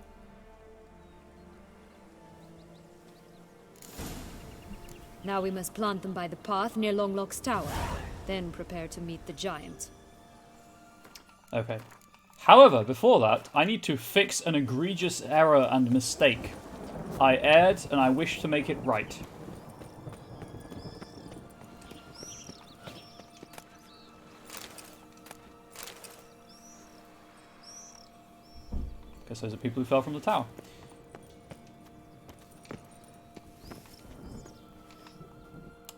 Now we must plant them by the path near Longlock's tower. Then prepare to meet the giant. Okay. However, before that, I need to fix an egregious error and mistake. I erred, and I wish to make it right. Guess those are people who fell from the tower.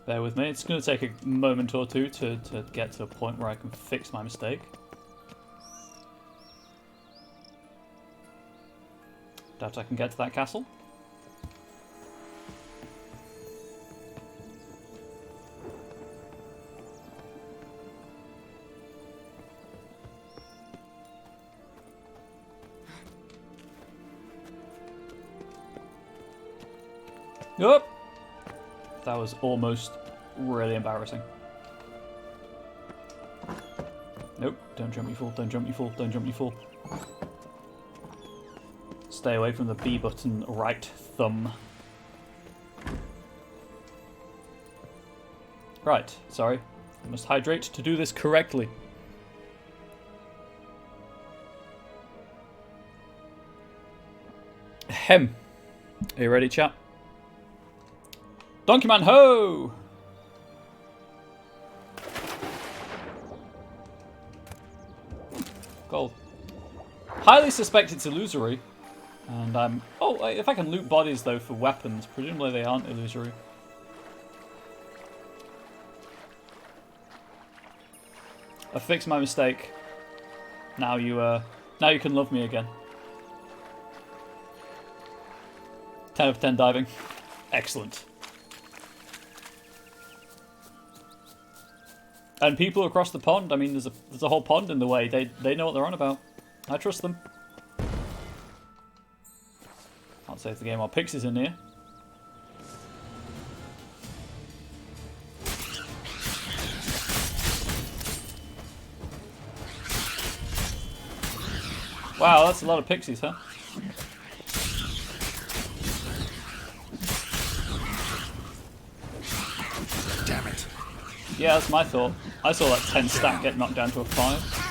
Bear with me, it's going to take a moment or two to get to a point where I can fix my mistake. Doubt I can get to that castle. Nope. That was almost really embarrassing. Nope, don't jump, you fool, don't jump, you fool, don't jump, you fool. Stay away from the B button, right thumb. Right, sorry. I must hydrate to do this correctly. Ahem. Are you ready, chap? Donkey Man ho! Gold. Highly suspect it's illusory. And I'm... Oh, if I can loot bodies, though, for weapons, presumably they aren't illusory. I fixed my mistake. Now you can love me again. 10 of 10 diving. Excellent. And people across the pond, I mean, there's a whole pond in the way. They know what they're on about. I trust them. Can't save the game while Pix is in here. Wow, that's a lot of pixies, huh? Damn it. Yeah, that's my thought. I saw that 10 stack get knocked down to a 5.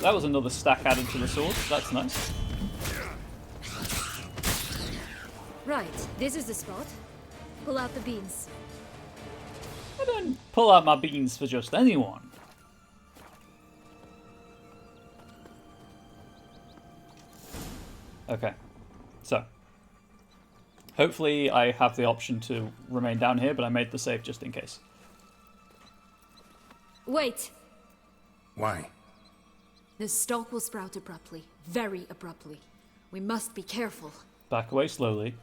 That was another stack added to the sword. That's nice. Right, this is the spot. Pull out the beans. I don't pull out my beans for just anyone. Okay, so hopefully I have the option to remain down here, but I made the save just in case. Wait! Why? The stalk will sprout abruptly. Very abruptly. We must be careful. Back away slowly.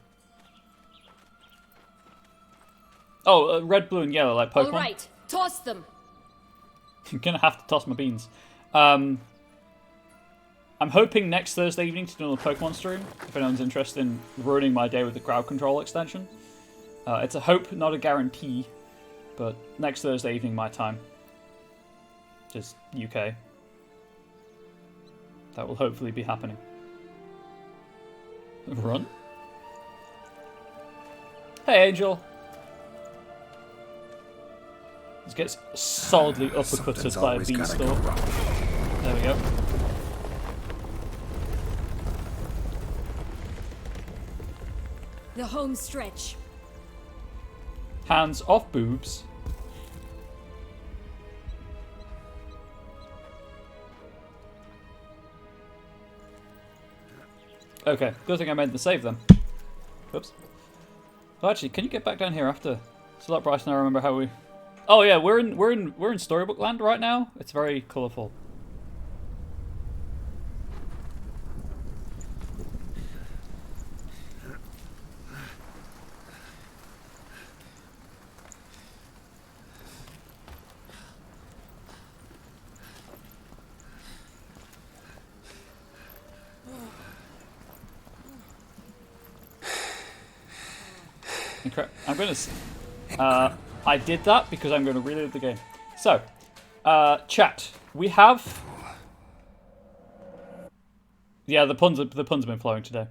Oh, red, blue, and yellow, like Pokemon. Alright, toss them! I'm gonna have to toss my beans. I'm hoping next Thursday evening to do another Pokemon stream, if anyone's interested in ruining my day with the crowd control extension. It's a hope, not a guarantee, but next Thursday evening my time. Just UK. That will hopefully be happening. Run? Hey, Angel! This gets solidly uppercutted by a beanstalk. There we go. The home stretch. Hands off boobs. Okay, good thing I made the save then. Oops. Oh, actually, can you get back down here after? So that Bryce and I remember how we. Oh yeah, we're in Storybook Land right now. It's very colourful. I'm going to... I did that because I'm going to reload the game. So, chat. We have... Yeah, the puns have been flowing today.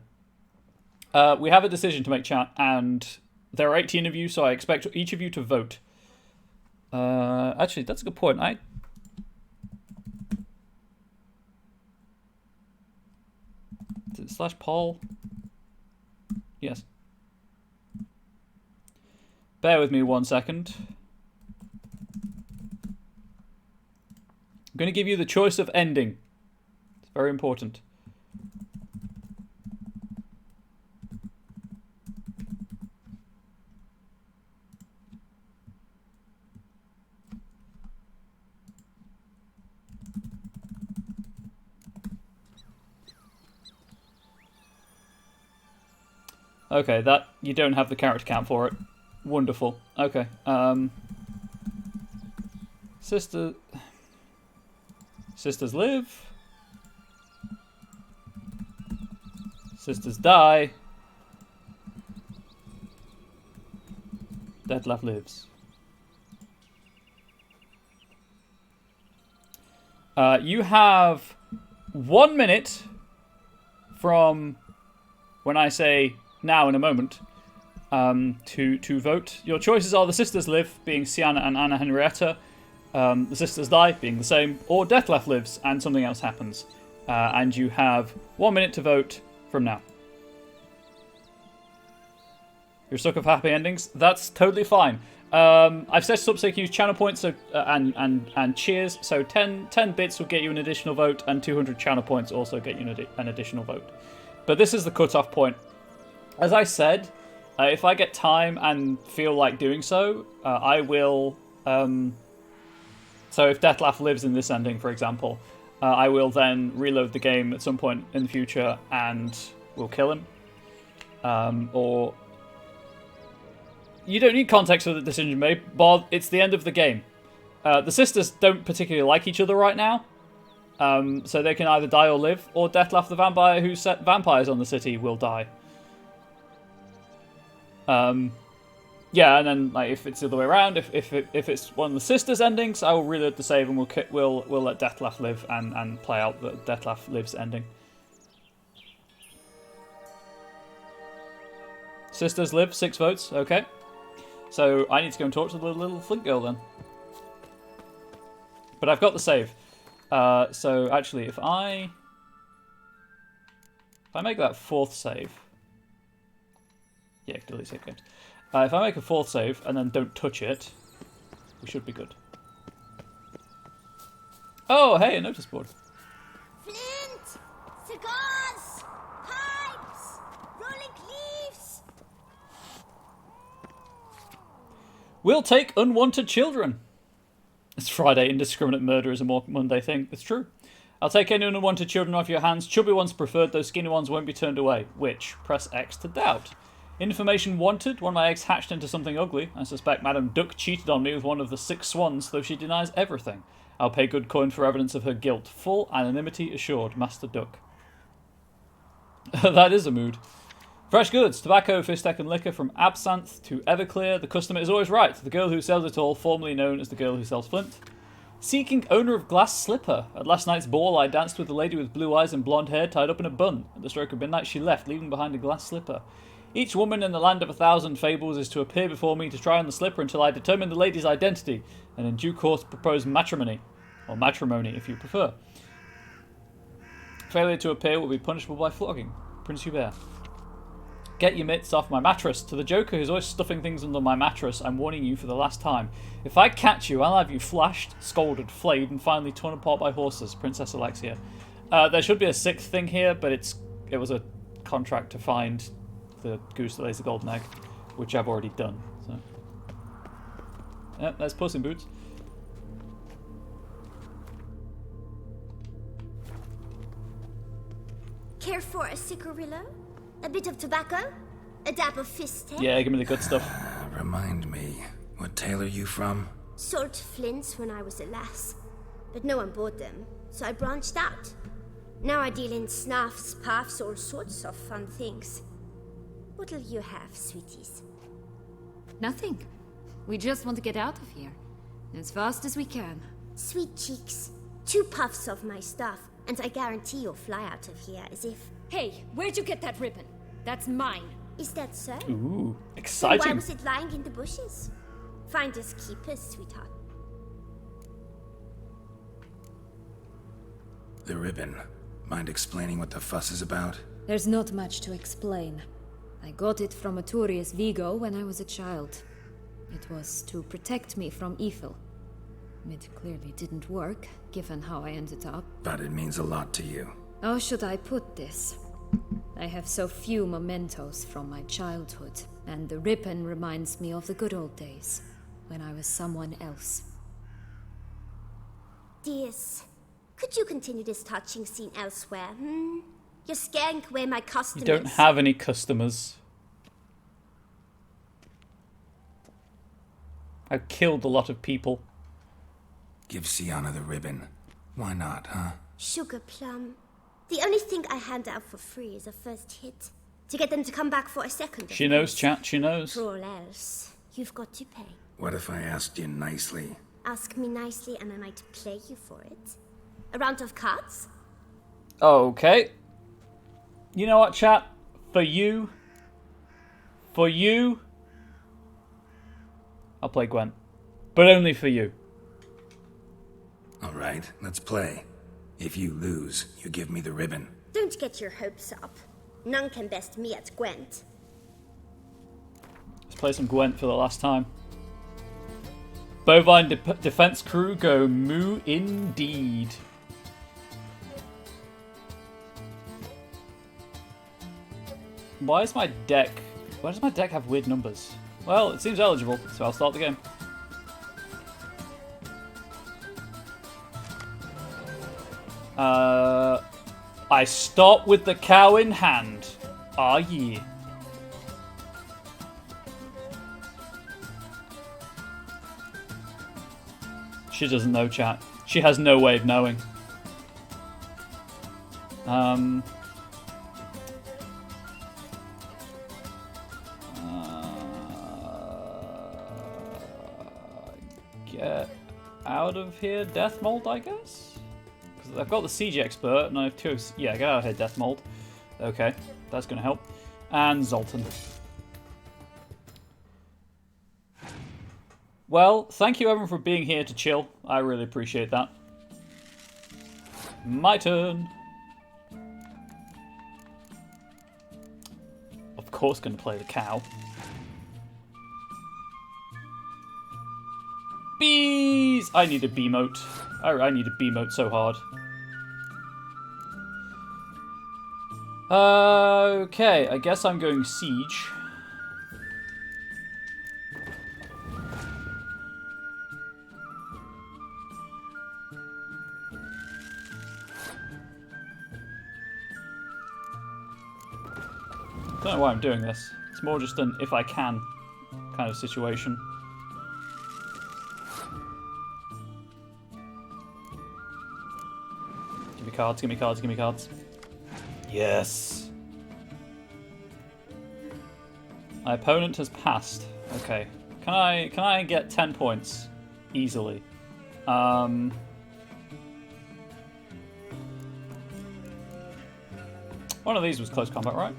We have a decision to make, chat, and there are 18 of you, so I expect each of you to vote. Actually, that's a good point. Is it /Paul? Yes. Bear with me 1 second. I'm going to give you the choice of ending. It's very important. Okay, that you don't have the character count for it. Wonderful. Okay. Sisters live. Sisters die. Detlef lives. You have 1 minute from when I say now in a moment to vote. Your choices are the sisters live, being Sienna and Anna Henrietta, the sisters die, being the same, or Detlef lives and something else happens. And you have 1 minute to vote from now. You're stuck of happy endings? That's totally fine. I've set it up so you can use channel points so, and cheers, so 10 bits will get you an additional vote, and 200 channel points also get you an additional vote. But this is the cut-off point. As I said, if I get time and feel like doing so, I will... so if Detlef lives in this ending, for example, I will then reload the game at some point in the future and we'll kill him. Or... You don't need context for the decision made, but it's the end of the game. The sisters don't particularly like each other right now, so they can either die or live, or Detlef the vampire who set vampires on the city will die. Yeah, and then like if it's the other way around, if it's one of the sisters' endings, I will reload the save and we'll let Detlef live and play out the Detlef lives ending. Sisters live, 6 votes. Okay. So I need to go and talk to the little flint girl then. But I've got the save. So actually, if I make that 4th save... Yeah, delete save games. If I make a 4th save and then don't touch it, we should be good. Oh, hey, a notice board. Flint! Cigars! Pipes! Rolling leaves! We'll take unwanted children. It's Friday. Indiscriminate murder is a more Monday thing. It's true. I'll take any unwanted children off your hands. Chubby ones preferred, though skinny ones won't be turned away. Which? Press X to doubt. Information wanted. One of my eggs hatched into something ugly. I suspect Madame Duck cheated on me with one of the 6 swans, though she denies everything. I'll pay good coin for evidence of her guilt. Full anonymity assured, Master Duck. That is a mood. Fresh goods. Tobacco, fistek and liquor from absinthe to Everclear. The customer is always right. The girl who sells it all, formerly known as the girl who sells flint. Seeking owner of glass slipper. At last night's ball, I danced with a lady with blue eyes and blonde hair tied up in a bun. At the stroke of midnight, she left, leaving behind a glass slipper. Each woman in the land of 1,000 fables is to appear before me to try on the slipper until I determine the lady's identity, and in due course propose matrimony. Or matrimony, if you prefer. Failure to appear will be punishable by flogging. Prince Hubert. Get your mitts off my mattress. To the Joker who's always stuffing things under my mattress, I'm warning you for the last time. If I catch you, I'll have you flashed, scolded, flayed, and finally torn apart by horses. Princess Alexia. There should be a 6th thing here, but it was a contract to find the goose that lays the golden egg, which I've already done. So, yeah, there's Puss in Boots. Care for a cigarillo? A bit of tobacco? A dab of fistek? Yeah, give me the good stuff. Remind me, what tale are you from? Sold flints when I was a lass, but no one bought them, so I branched out. Now I deal in snuffs, puffs, all sorts of fun things. What'll you have, sweeties? Nothing. We just want to get out of here. As fast as we can. Sweet cheeks. 2 puffs of my stuff, and I guarantee you'll fly out of here as if... Hey, where'd you get that ribbon? That's mine. Is that so? Ooh, Then exciting. why was it lying in the bushes? Finders keepers, sweetheart. The ribbon. Mind explaining what the fuss is about? There's not much to explain. I got it from Aturius Vigo when I was a child. It was to protect me from evil. It clearly didn't work, given how I ended up. But it means a lot to you. How should I put this? I have so few mementos from my childhood, and the ribbon reminds me of the good old days, when I was someone else. Dears, could you continue this touching scene elsewhere, You're scaring away my customers. You don't have any customers. I've killed a lot of people. Give Sienna the ribbon. Why not, huh? Sugar plum. The only thing I hand out for free is a first hit. To get them to come back for a second. She knows, chat, she knows. For all else, you've got to pay. What if I asked you nicely? Ask me nicely and I might play you for it. A round of cards? Okay. You know what, chat? For you, I'll play Gwen. But only for you. Alright, let's play. If you lose, you give me the ribbon. Don't get your hopes up. None can best me at Gwent. Let's play some Gwent for the last time. Bovine defense crew go moo indeed. Why does my deck have weird numbers? Well, it seems eligible, so I'll start the game. I start with the cow in hand. Ah, yeah. She doesn't know, chat. She has no way of knowing. Get out of here, Death Mold, I guess? Because I've got the siege expert, and I have 2... Yeah, get out of here, Death Mold. Okay, that's going to help. And Zoltan. Well, thank you everyone for being here to chill. I really appreciate that. My turn. Of course, going to play the cow. Bees! I need a B-mote. I need a B-mote so hard. Okay, I guess I'm going siege. I don't know why I'm doing this. It's more just an if I can kind of situation. Give me cards, give me cards, give me cards. Yes! My opponent has passed. Okay. Can I get 10 points? Easily. One of these was close combat, right?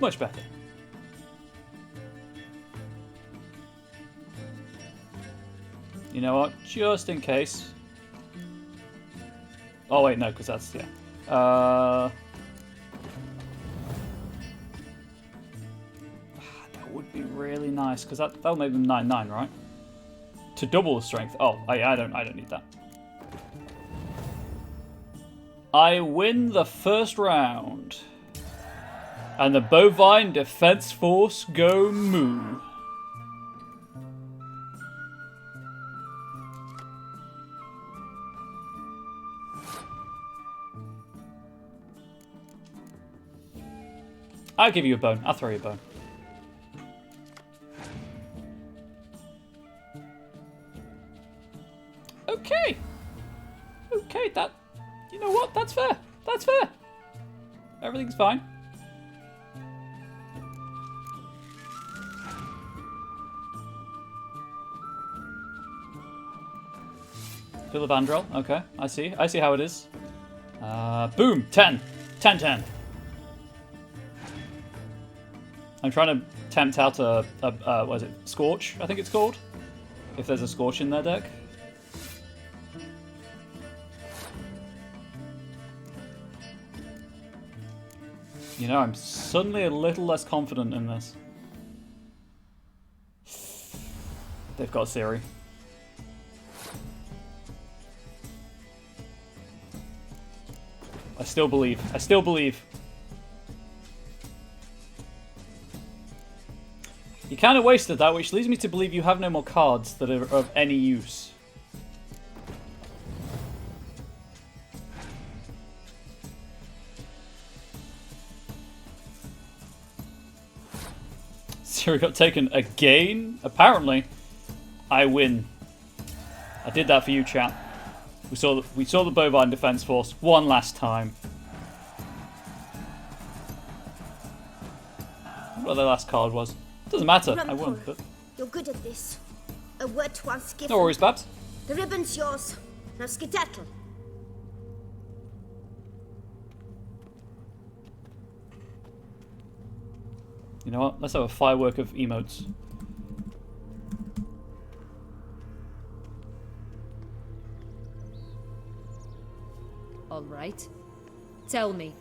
Much better. You know what? Just in case. Oh wait, no, because that's yeah. That would be really nice because that'll make them 9/9, right? To double the strength. Oh, I don't need that. I win the first round. And the bovine defense force go moo. I'll give you a bone. I'll throw you a bone. Okay. Okay, that... You know what? That's fair. That's fair. Everything's fine. Philibandrel, okay, I see how it is. Boom, 10. 10. I'm trying to tempt out a what is it, Scorch, I think it's called. If there's a Scorch in their deck. You know, I'm suddenly a little less confident in this. They've got Siri. I still believe. I still believe. You kind of wasted that, which leads me to believe you have no more cards that are of any use. Siri got taken again? Apparently, I win. I did that for you, chat. We saw the bovine defense force one last time. What the last card was? Doesn't matter. I won. But... You're good at this. A word once given. No worries, Babs. The ribbon's yours. Now skedaddle. You know what? Let's have a firework of emotes. All right. Tell me.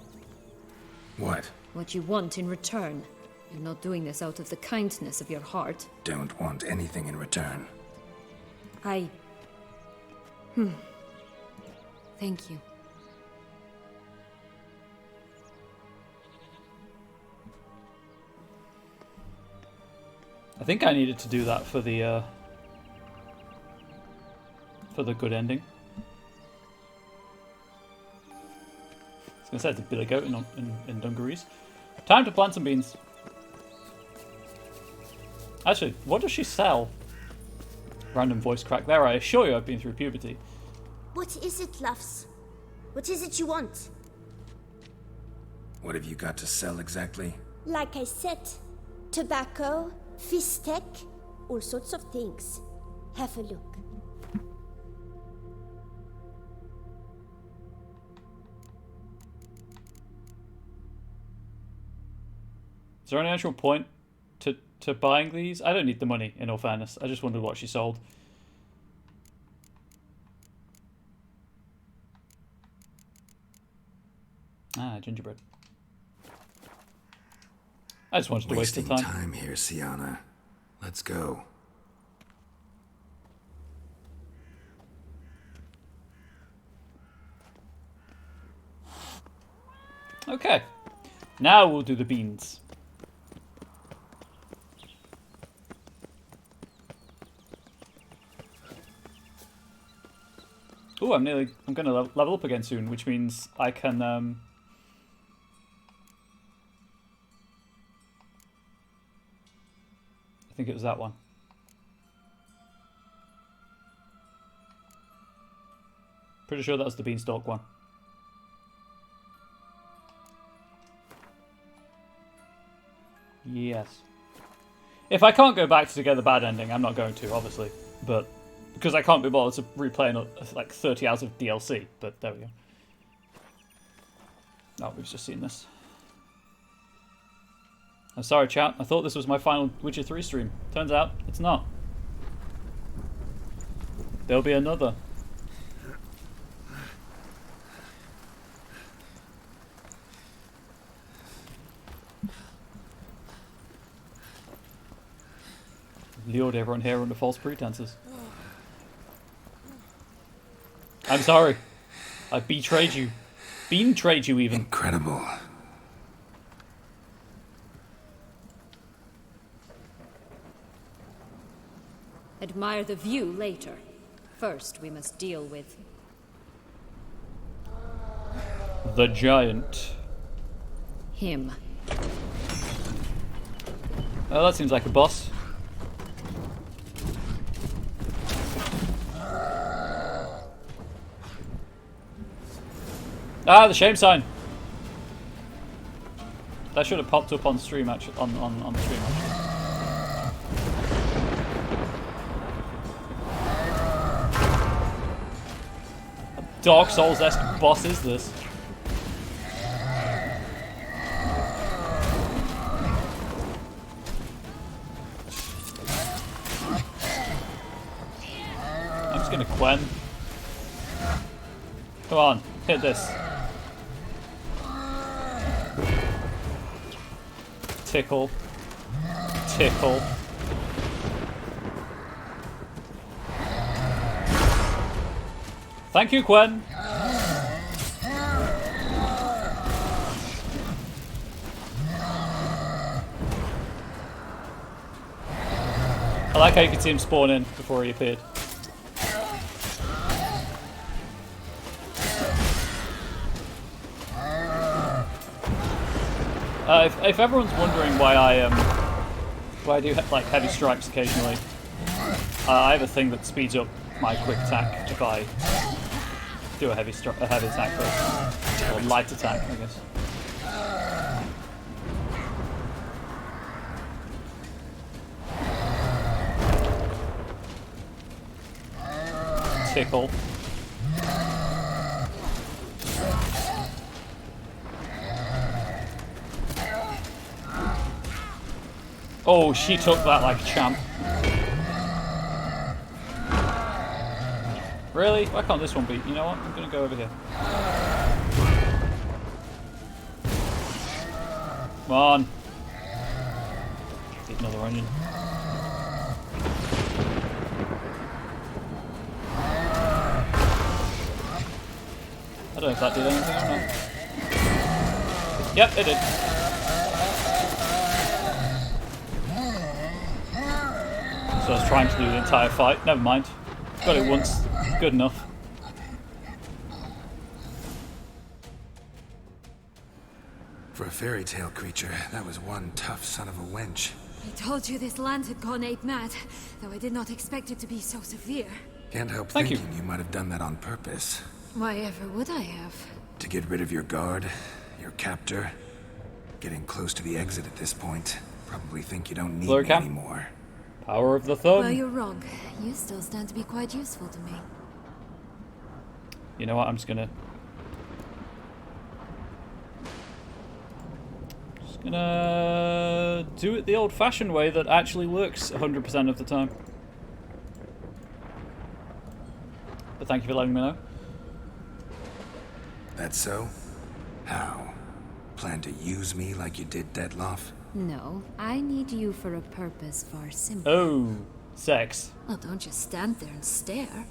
What? What you want in return. You're not doing this out of the kindness of your heart. Don't want anything in return. Thank you. I think I needed to do that for the good ending. I was going to say it's a billy goat in dungarees. Time to plant some beans. Actually, what does she sell? Random voice crack. There, I assure you I've been through puberty. What is it, loves? What is it you want? What have you got to sell exactly? Like I said, tobacco, fish tech, all sorts of things. Have a look. Is there any actual point to buying these? I don't need the money, in all fairness. I just wondered what she sold. Ah, gingerbread. I just wanted to waste the Wasting time. time here, Sienna. Let's go. Okay. Now we'll do the beans. Oh, I'm gonna level up again soon, which means I can I think it was that one. Pretty sure that was the beanstalk one. Yes. If I can't go back to get the bad ending, I'm not going to, obviously. But because I can't be bothered to replay like 30 hours of DLC. But there we go. Oh, we've just seen this. I'm sorry, chat. I thought this was my final Witcher 3 stream. Turns out, it's not. There'll be another. Lured everyone here under false pretenses. I'm sorry. I betrayed you. Betrayed you even. Incredible. Admire the view later. First, we must deal with the giant. him. Oh, that seems like a boss. Ah, the shame sign. That should have popped up on stream actually. On the stream actually. Dark Souls-esque boss is this? I'm just gonna Quen. Come on, hit this. Tickle. Tickle. Thank you, Quen. I like how you could see him spawn in before he appeared. If everyone's wondering why I do like heavy strikes occasionally, I have a thing that speeds up my quick attack if I do a heavy attack first, or light attack, I guess. Tickle. Oh, she took that like a champ. Really? Why can't this one beat? You know what? I'm gonna go over here. Come on. Eat another onion. I don't know if that did anything or not. Yep, it did. So I was trying to do the entire fight. Never mind. Got it once. Good enough. For a fairy tale creature, that was one tough son of a wench. I told you this land had gone ape mad, though I did not expect it to be so severe. Can't help thinking you might have done that on purpose. Why ever would I have? To get rid of your guard, your captor. Getting close to the exit at this point. Probably think you don't need me anymore. Power of the thumb. Well, you're wrong. You still stand to be quite useful to me. You know what? I'm just gonna Just gonna do it the old-fashioned way that actually works 100% of the time. But thank you for letting me know. That's so? How? Plan to use me like you did Detloff? No, I need you for a purpose far simpler. Oh, sex. Well, don't just stand there and stare.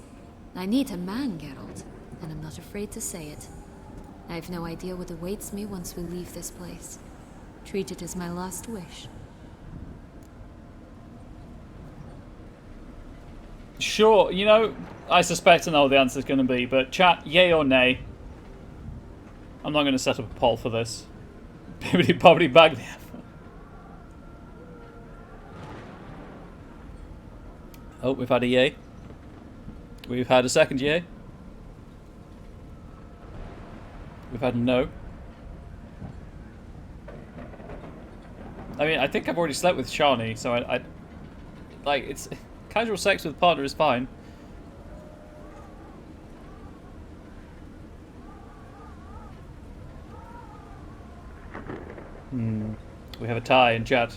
I need a man, Geralt, and I'm not afraid to say it. I have no idea what awaits me once we leave this place. Treat it as my last wish. Sure, you know, I suspect I know what the answer's going to be, but chat, yay or nay? I'm not going to set up a poll for this. Probably bag the effort. Oh, we've had a yay. We've had a second yay. We've had a no. I mean, I think I've already slept with Shani, so I like, it's casual sex with partner is fine. We have a tie in chat.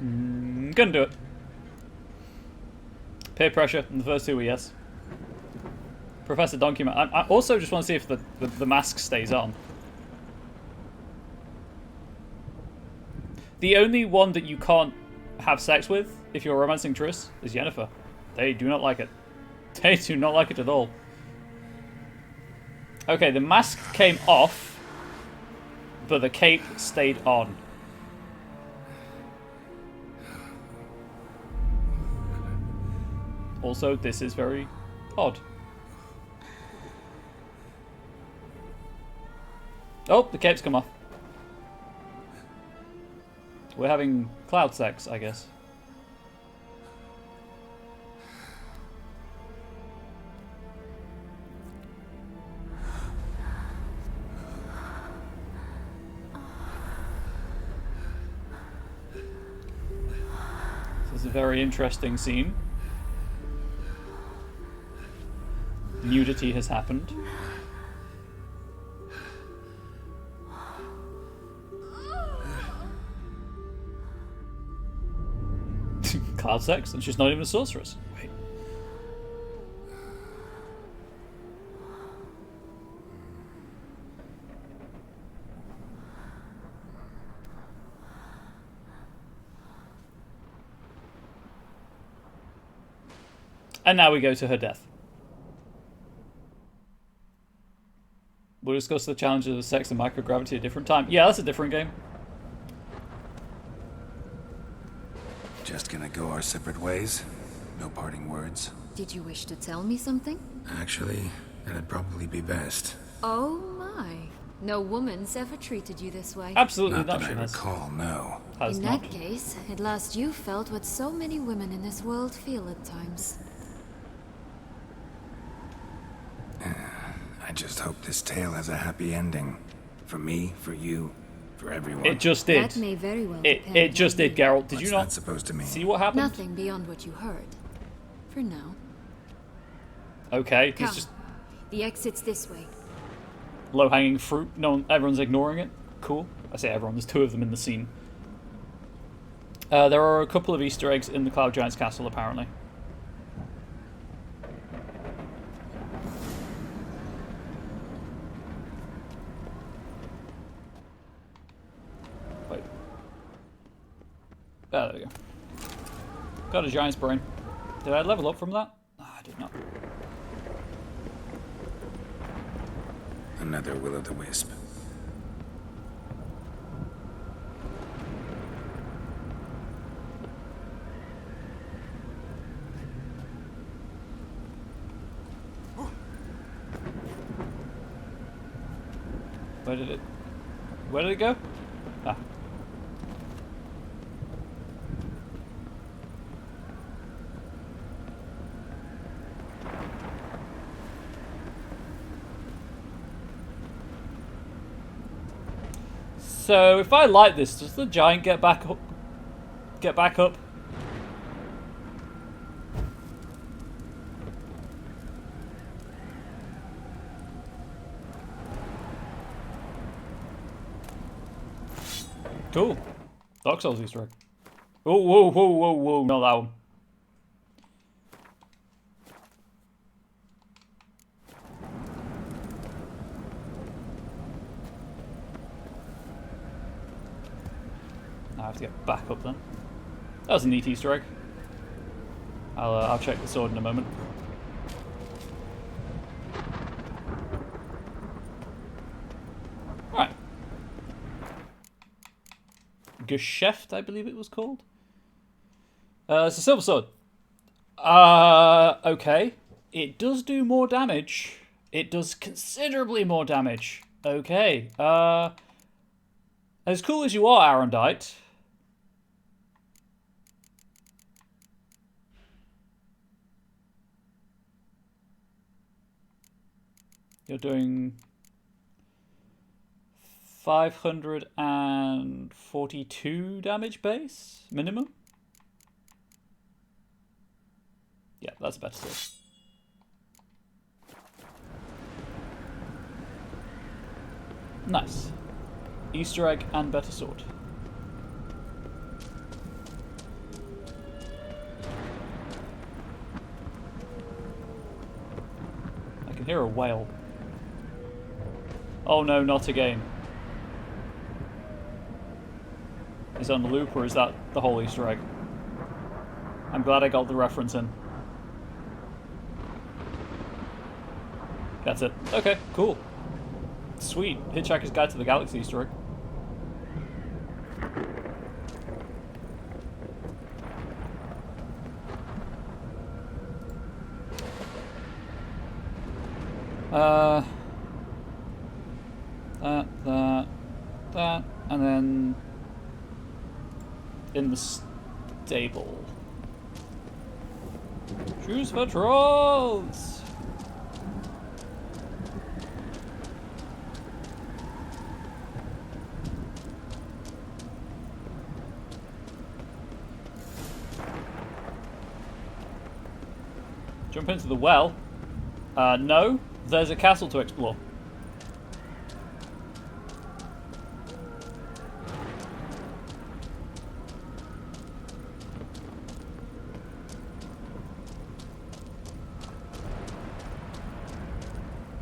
Gonna do it. Peer pressure, and the first two were yes. Professor Donkey Man. I also just want to see if the mask stays on. The only one that you can't have sex with, if you're romancing Triss, is Yennefer. They do not like it. They do not like it at all. Okay, the mask came off, but the cape stayed on. Also, this is very odd. Oh, the cape's come off. We're having cloud sex, I guess. This is a very interesting scene. Nudity has happened. Cloud sex, and she's not even a sorceress. Wait. And now we go to her death. We'll discuss the challenges of sex and microgravity at a different time. Yeah, that's a different game. Just gonna go our separate ways? No parting words? Did you wish to tell me something? Actually, that'd probably be best. Oh my. No woman's ever treated you this way. Absolutely not. Not that I recall, no. In that case, at last you felt what so many women in this world feel at times. I just hope this tale has a happy ending. For me, for you, for everyone. It just did. That may very well It just did, Geralt. Did you not What's that supposed to mean? see what happened? Nothing beyond what you heard. For now. Okay, Come. he's just The exit's this way. low-hanging fruit. No one, everyone's ignoring it. Cool. I say everyone. There's two of them in the scene. There are a couple of Easter eggs in the Cloud Giant's castle, apparently. Wait. There we go. Got a giant's brain. Did I level up from that? No, I did not. Another will-o'-the-wisp. Where did it go? Ah. So if I light this, does the giant get back up? Get back up? Cool. Dark Souls Easter egg. Oh, whoa, whoa, whoa, whoa. Not that one. I have to get back up then. That was a neat Easter egg. I'll check the sword in a moment. Alright. Geschäft, I believe it was called. It's a silver sword. Okay. It does do more damage. It does considerably more damage. Okay. As cool as you are, Arendite. You're doing 542 damage base minimum. Yeah, that's a better sword. Nice. Easter egg and better sword. I can hear a whale. Oh no, not again. Is it on the loop or is that the whole Easter egg? I'm glad I got the reference in. That's it. Okay, cool. Sweet. Hitchhiker's Guide to the Galaxy Easter egg. That, and then in the stable. Choose for trolls! Jump into the well? No, there's a castle to explore.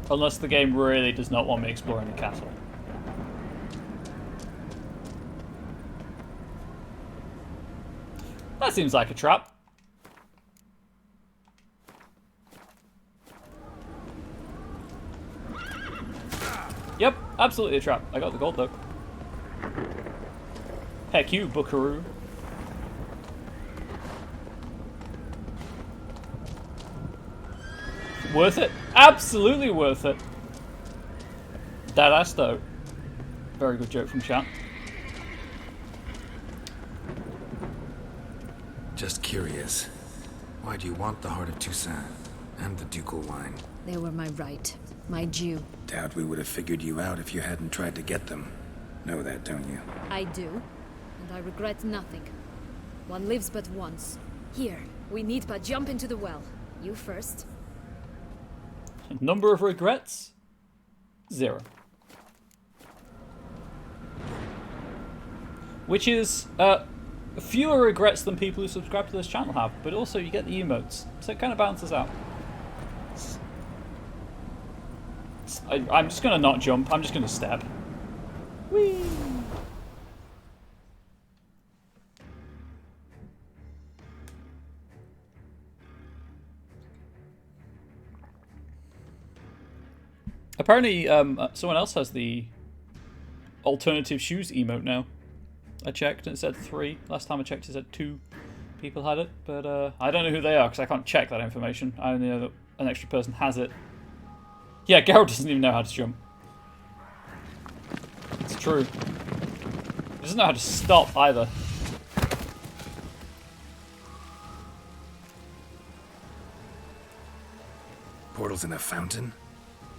Unless the game really does not want me exploring the castle. That seems like a trap. Yep, absolutely a trap. I got the gold though. Heck you, buckaroo. Worth it? Absolutely worth it. That ass though. Very good joke from chat. Just curious. Why do you want the Heart of Toussaint and the ducal wine? They were my right. My due. Doubt we would have figured you out if you hadn't tried to get them. Know that, don't you? I do. And I regret nothing. One lives but once. Here, we need but jump into the well. You first. Number of regrets? 0. Which is fewer regrets than people who subscribe to this channel have, but also you get the emotes, so it kind of balances out. I'm just gonna not jump, I'm just gonna step. Whee! Apparently, someone else has the alternative shoes emote now. I checked and it said 3. Last time I checked it said 2 people had it, but I don't know who they are because I can't check that information. I only know that an extra person has it. Yeah, Geralt doesn't even know how to jump. It's true. He doesn't know how to stop either. Portals in a fountain?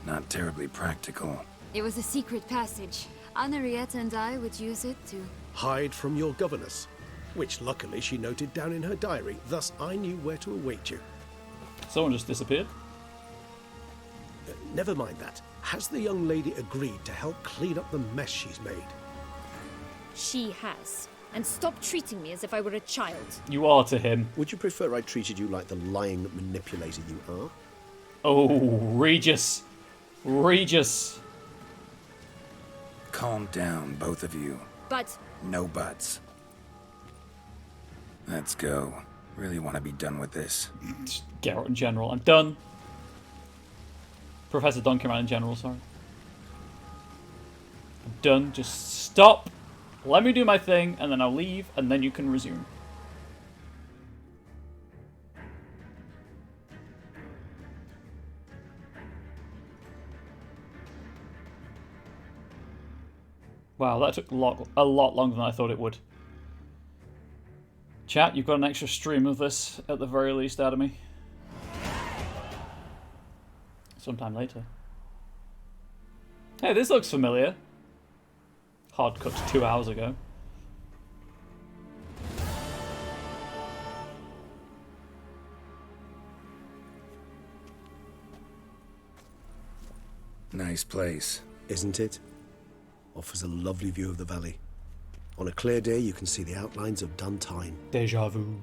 Not terribly practical. It was a secret passage. Anariette and I would use it to hide from your governess, which luckily she noted down in her diary, thus I knew where to await you. Someone just disappeared. Never mind that. Has the young lady agreed to help clean up the mess she's made? she has. And stop treating me as if I were a child. You are to him. Would you prefer I treated you like the lying manipulator you are? Oh, Regis. Regis. Calm down, both of you. But... No buts. Let's go. Really want to be done with this. Geralt in general. I'm done. Professor Donkeyman in general, sorry. I'm done. Just stop. Let me do my thing, and then I'll leave, and then you can resume. Wow, that took a lot longer than I thought it would. Chat, you've got an extra stream of this, at the very least, out of me. Sometime later. Hey, this looks familiar. Hard cut 2 hours ago. Nice place. Isn't it? Offers a lovely view of the valley. On a clear day, you can see the outlines of Duntine. Deja vu.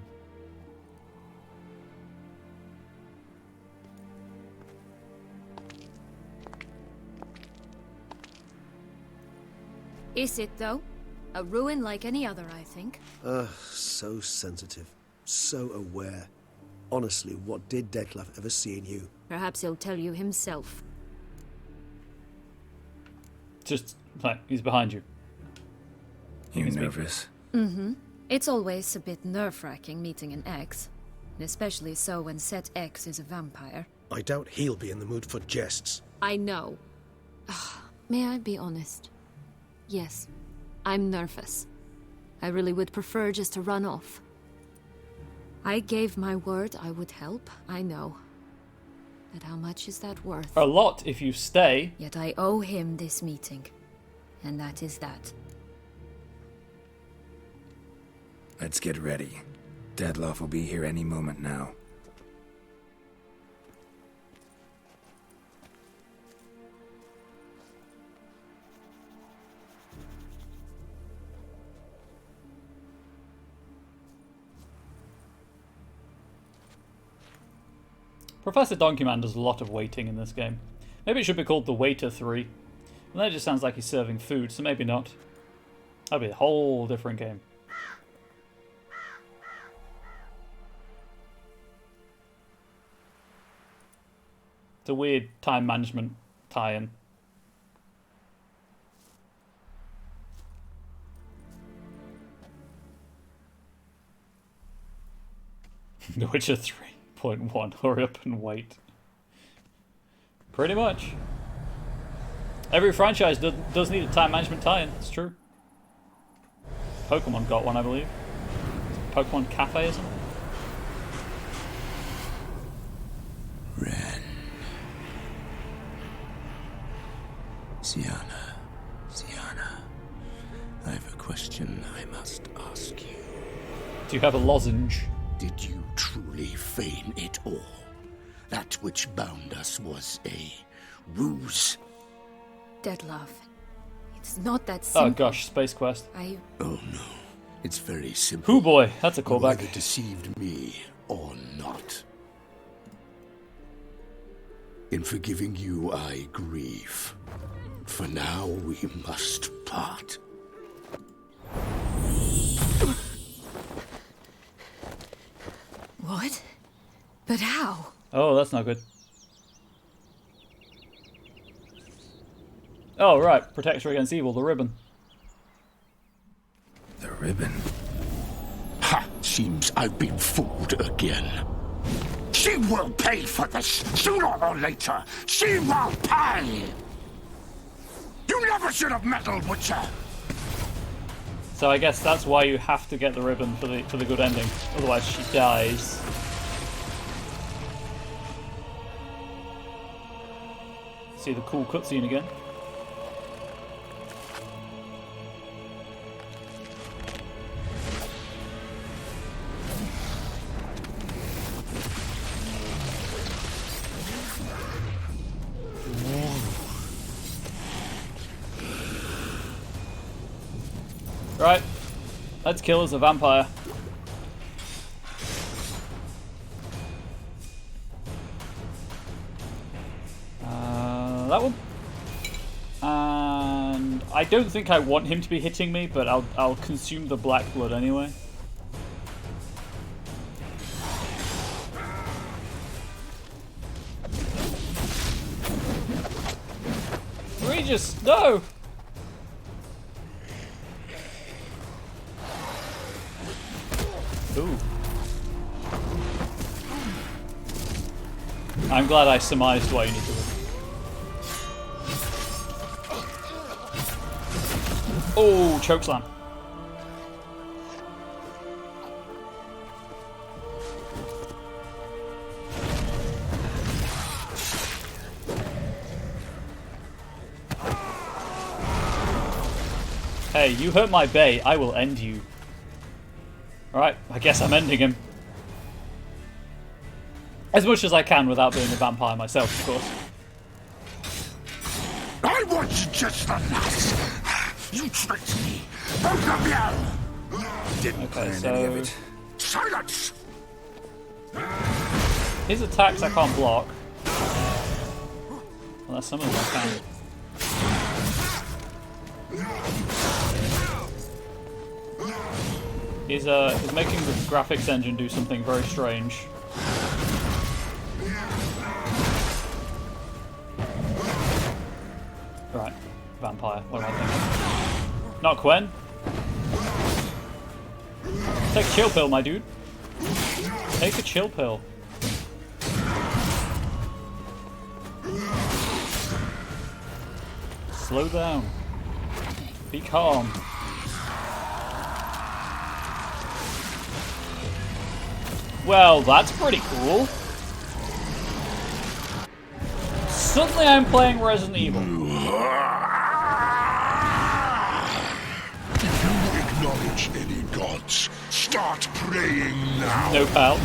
Is it, though? A ruin like any other, I think. So sensitive. So aware. Honestly, what did Detlef ever see in you? Perhaps he'll tell you himself. Just, like, he's behind you. You nervous? Mm-hmm. It's always a bit nerve-wracking meeting an ex. Especially so when said ex is a vampire. I doubt he'll be in the mood for jests. I know. May I be honest? Yes, I'm nervous. I really would prefer just to run off. I gave my word I would help, I know. But how much is that worth? A lot if you stay. Yet I owe him this meeting. And that is that. Let's get ready. Detlef will be here any moment now. Professor Donkeyman does a lot of waiting in this game. Maybe it should be called the Waiter 3. And that just sounds like he's serving food, so maybe not. That'd be a whole different game. It's a weird time management tie-in. The Witcher 3.1, hurry up and wait. Pretty much. Every franchise does need a time management tie-in, it's true. Pokemon got one, I believe. Pokemon Cafe, isn't it? Ren. Sienna. I have a question I must ask you. Do you have a lozenge? Did you truly feign it all? That which bound us was a ruse? Detlef, it's not that simple. Oh gosh, Space Quest. Oh no, it's very simple. Hoo boy, that's a You callback. either deceived me or not. In forgiving you, I grieve. For now, we must part. What? But how? Oh, that's not good. Oh, right. Protects her against evil, the ribbon. The ribbon? Ha! Seems I've been fooled again. She will pay for this, sooner or later. She will pay! You never should have meddled with her! So I guess that's why you have to get the ribbon for the good ending. Otherwise she dies. See the cool cutscene again. Right. Let's kill as a vampire. That one. And I don't think I want him to be hitting me, but I'll consume the black blood anyway. Regis, no! Ooh. I'm glad I surmised why you need to win. Oh, chokeslam. Hey, you hurt my bay, I will end you. Alright, I guess I'm ending him. As much as I can without being a vampire myself, of course. I want you just the last. You tricked me. Both of you. Didn't plan any of it. Silence. His attacks I can't block. Well, that's some of them I can. He's making the graphics engine do something very strange. Right, vampire. What am I thinking? Not Quen. Take a chill pill, my dude. Take a chill pill. Slow down. Be calm. Well, that's pretty cool. Suddenly I'm playing Resident Evil. If you acknowledge any gods, start praying now. No, pal.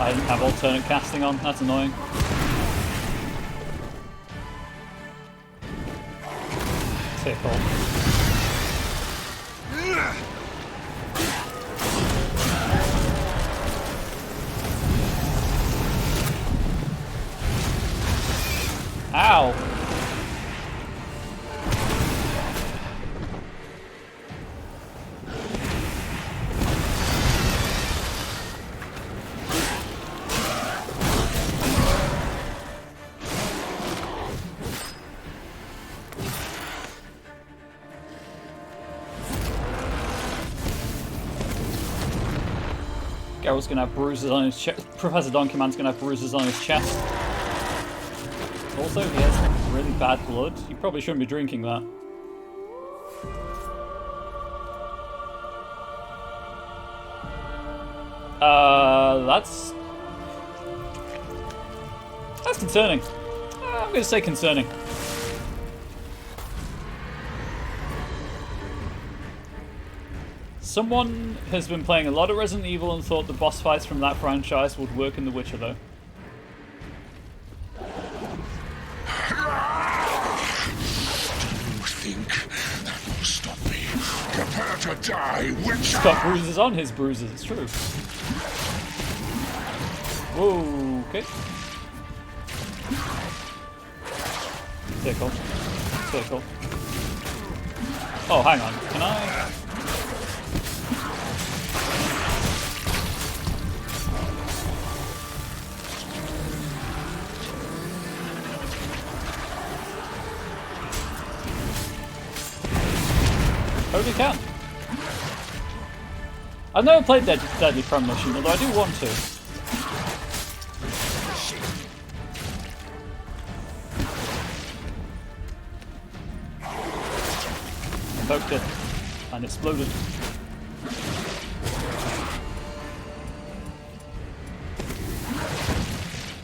I didn't have alternate casting on, that's annoying. Tickle. Ow! Geralt's gonna have bruises on his chest. Professor Donkey Man's gonna have bruises on his chest. Also, he has really bad blood. You probably shouldn't be drinking that. That's concerning. I'm gonna say concerning. Someone has been playing a lot of Resident Evil and thought the boss fights from that franchise would work in The Witcher, though. You think that will stop me? Prepare to die, Witcher! He's got bruises on his bruises, it's true. Whoa, okay. Tickle. Tickle. Oh, hang on. Can I... Totally can. I've never played Deadly Premonition, although I do want to. Poked it, and exploded.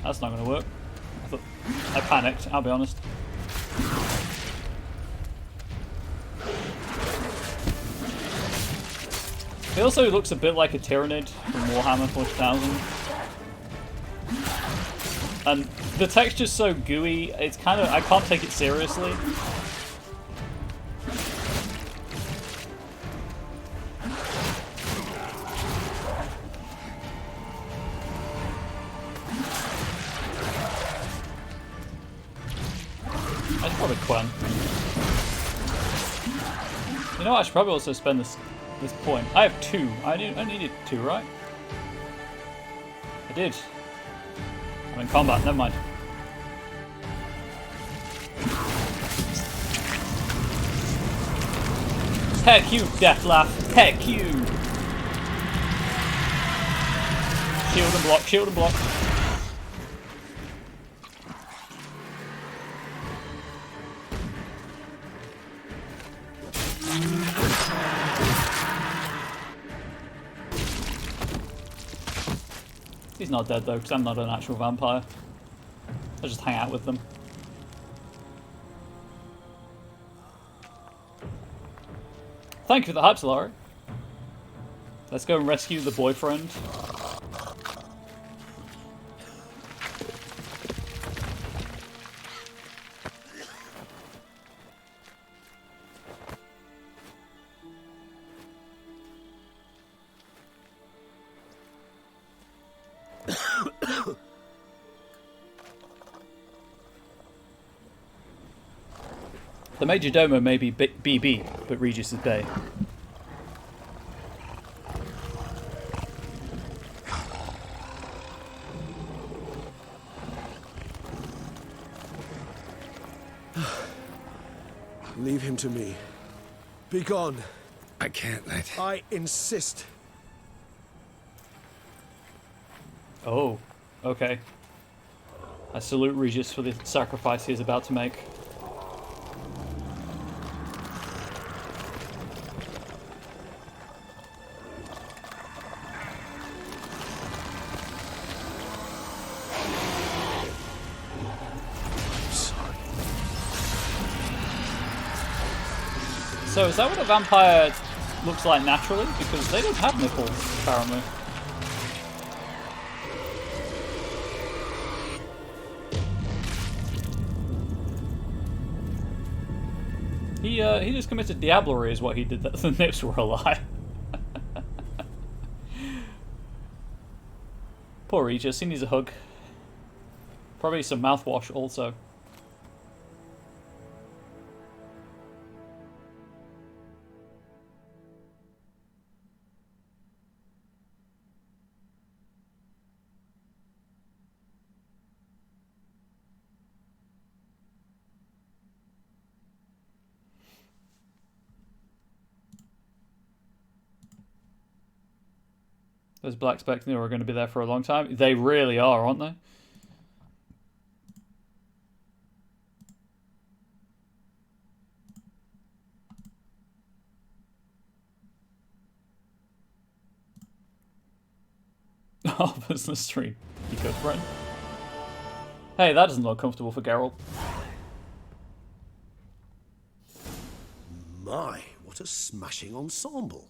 That's not gonna work. I panicked, I'll be honest. It also looks a bit like a Tyranid from Warhammer 40,000. And the texture's so gooey, it's kind of, I can't take it seriously. I should probably Quen. You know what, I should probably also spend this point. I have 2. I needed 2, right? I did. I'm in combat, never mind. Heck you, Death Laugh. Heck you. Shield and block, shield and block. He's not dead though, because I'm not an actual vampire. I just hang out with them. Thank you for the hype, Solari. Let's go and rescue the boyfriend. The Major Domo may be BB, but Regis is Bay. Leave him to me. Be gone. I can't let... I insist. Oh, okay. I salute Regis for the sacrifice he is about to make. So is that what a vampire looks like naturally? Because they don't have nipples, apparently. He just committed diablerie is what he did, that the nips were a lie. Poor Regis, he needs a hug. Probably some mouthwash also. Those Black Spectre are going to be there for a long time. They really are, aren't they? Oh, business stream. Eco friend. Hey, that doesn't look comfortable for Geralt. My, what a smashing ensemble.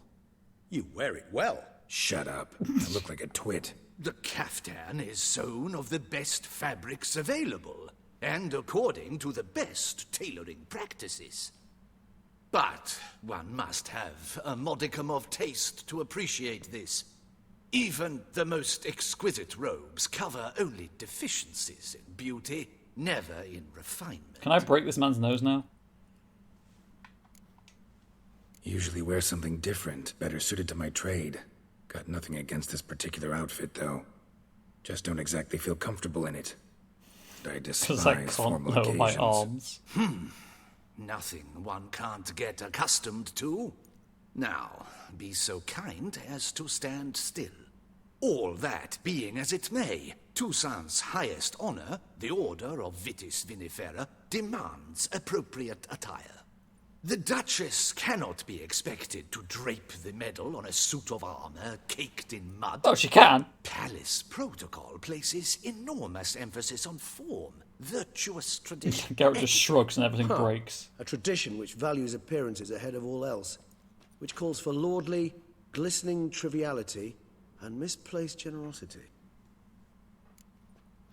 You wear it well. Shut up. I look like a twit. The caftan is sewn of the best fabrics available, and according to the best tailoring practices. But one must have a modicum of taste to appreciate this. Even the most exquisite robes cover only deficiencies in beauty, never in refinement. Can I break this man's nose now? Usually wear something different, better suited to my trade. Got nothing against this particular outfit, though. Just don't exactly feel comfortable in it. I despise formal occasions. My arms. Nothing one can't get accustomed to. Now, be so kind as to stand still. All that being as it may, Toussaint's highest honor, the Order of Vitis Vinifera, demands appropriate attire. The Duchess cannot be expected to drape the medal on a suit of armor caked in mud. Oh, she can. Palace protocol places enormous emphasis on form, virtuous tradition. Garrett just shrugs and everything Huh. breaks. A tradition which values appearances ahead of all else, which calls for lordly, glistening triviality and misplaced generosity.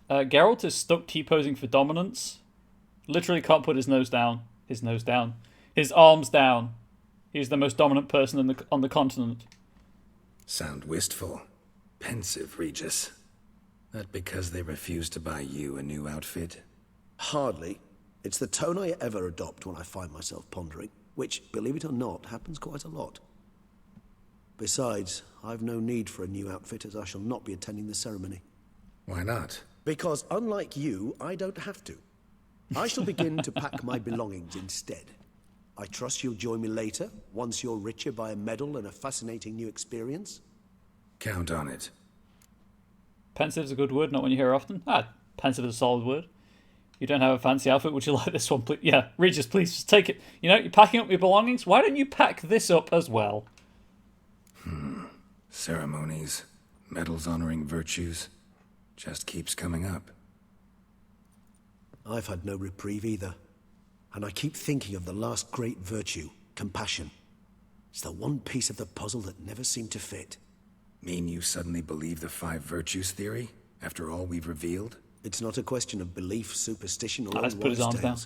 Geralt is stuck T-posing for dominance. Literally can't put his nose down. His arms down. He's the most dominant person on the continent. Sound wistful. Pensive, Regis. That because they refuse to buy you a new outfit? Hardly. It's the tone I ever adopt when I find myself pondering, which, believe it or not, happens quite a lot. Besides, I've no need for a new outfit as I shall not be attending the ceremony. Why not? Because unlike you, I don't have to. I shall begin to pack my belongings instead. I trust you'll join me later, once you're richer by a medal and a fascinating new experience? Count on it. Pensive is a good word, not one you hear often. Pensive is a solid word. You don't have a fancy outfit, would you like this one, please? Yeah, Regis, please, just take it. You know, you're packing up your belongings. Why don't you pack this up as well? Ceremonies, medals honoring virtues, just keeps coming up. I've had no reprieve either. And I keep thinking of the last great virtue, compassion. It's the one piece of the puzzle that never seemed to fit. Mean you suddenly believe the 5 virtues theory, after all we've revealed? It's not a question of belief, superstition, or Let's put his arms down.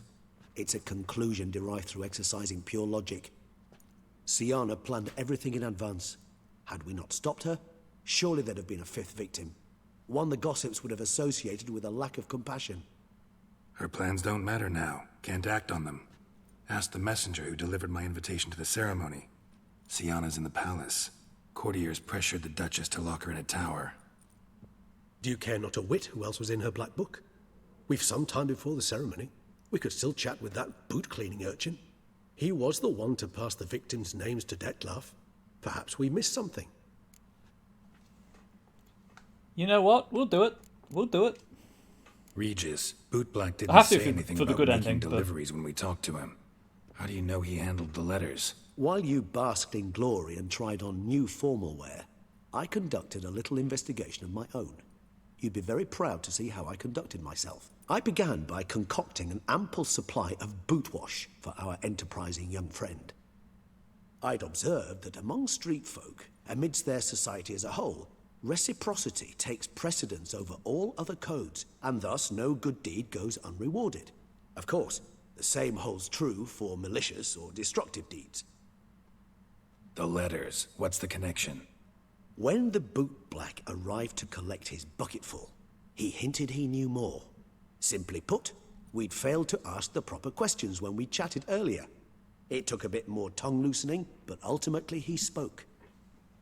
It's a conclusion derived through exercising pure logic. Sienna planned everything in advance. Had we not stopped her, surely there'd have been a 5th victim. One the gossips would have associated with a lack of compassion. Her plans don't matter now. Can't act on them. Ask the messenger who delivered my invitation to the ceremony. Sienna's in the palace. Courtiers pressured the Duchess to lock her in a tower. Do you care not a whit who else was in her black book? We've some time before the ceremony. We could still chat with that boot-cleaning urchin. He was the one to pass the victims' names to Dettlaff. Perhaps we missed something. You know what? We'll do it. Regis, Bootblack didn't I have to say anything for the about good making ending, but- deliveries when we talked to him. How do you know he handled the letters? While you basked in glory and tried on new formal wear, I conducted a little investigation of my own. You'd be very proud to see how I conducted myself. I began by concocting an ample supply of boot wash for our enterprising young friend. I'd observed that among street folk, amidst their society as a whole, reciprocity takes precedence over all other codes, and thus no good deed goes unrewarded. Of course, the same holds true for malicious or destructive deeds. The letters. What's the connection? When the bootblack arrived to collect his bucketful, he hinted he knew more. Simply put, we'd failed to ask the proper questions when we chatted earlier. It took a bit more tongue-loosening, but ultimately he spoke.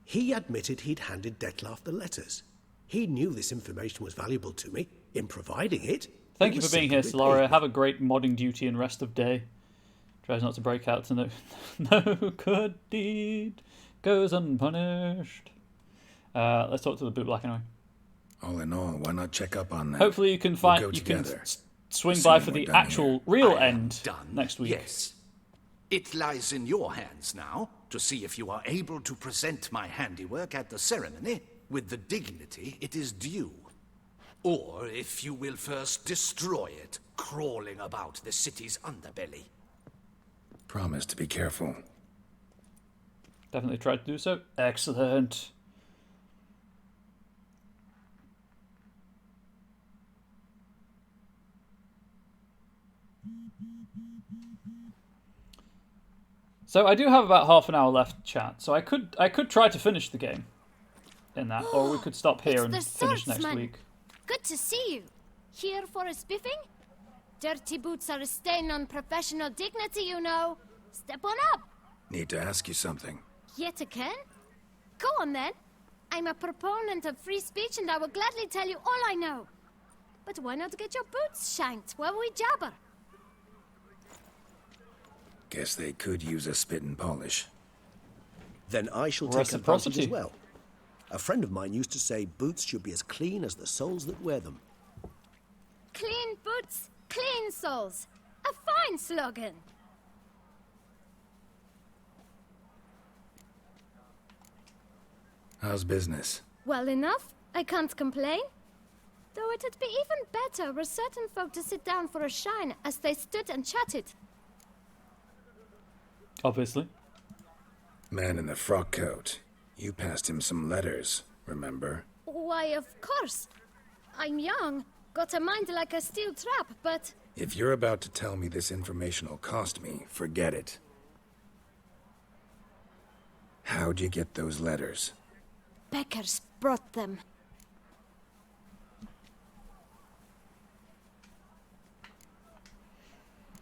He admitted he'd handed Dettlaff the letters. He knew this information was valuable to me. In providing it... Thank he you was for being here, simply Solaria. paid. Have a great modding duty and rest of day. Tries not to break out to no good deed goes unpunished. Let's talk to the bootblack anyway. All in all, why not check up on them? Hopefully you can find We'll go you can together. swing See by when for we're the done actual here. real I am end done. next week. Yes. It lies in your hands now to see if you are able to present my handiwork at the ceremony with the dignity it is due. Or if you will first destroy it, crawling about the city's underbelly. Promise to be careful. Definitely tried to do so. Excellent. So I do have about half an hour left, chat. So I could try to finish the game in that, or we could stop here and the finish next swordsman. week. Good to see you. Here for a spiffing? Dirty boots are a stain on professional dignity, you know. Step on up. Need to ask you something. Yet again? Go on then. I'm a proponent of free speech and I will gladly tell you all I know. But why not get your boots shanked while we jabber? Guess they could use a spit and polish. Then I shall take advantage Reciprocity. as well. A friend of mine used to say boots should be as clean as the soles that wear them. Clean boots, clean souls. A fine slogan. How's business? Well enough. I can't complain. Though it'd be even better were certain folk to sit down for a shine as they stood and chatted. Obviously. Man in the frock coat. You passed him some letters, remember? Why, of course. I'm young, got a mind like a steel trap, but... If you're about to tell me this information'll cost me, forget it. How'd you get those letters? Beggars brought them.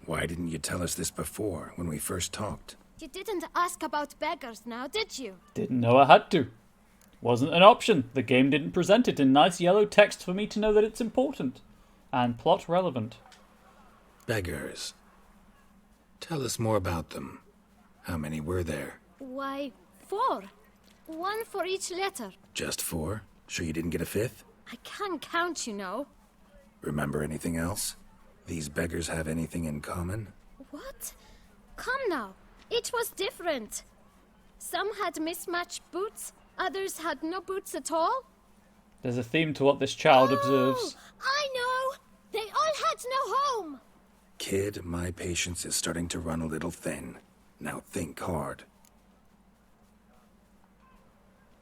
Why didn't you tell us this before, when we first talked? You didn't ask about beggars now, did you? Didn't know I had to. Wasn't an option. The game didn't present it in nice yellow text for me to know that it's important. And plot relevant. Beggars. Tell us more about them. How many were there? Why, 4. 1 for each letter. Just 4? Sure you didn't get a 5th? I can't count, you know. Remember anything else? These beggars have anything in common? What? Come now. Each was different. Some had mismatched boots, others had no boots at all. There's a theme to what this child observes. I know! They all had no home! Kid, my patience is starting to run a little thin. Now think hard.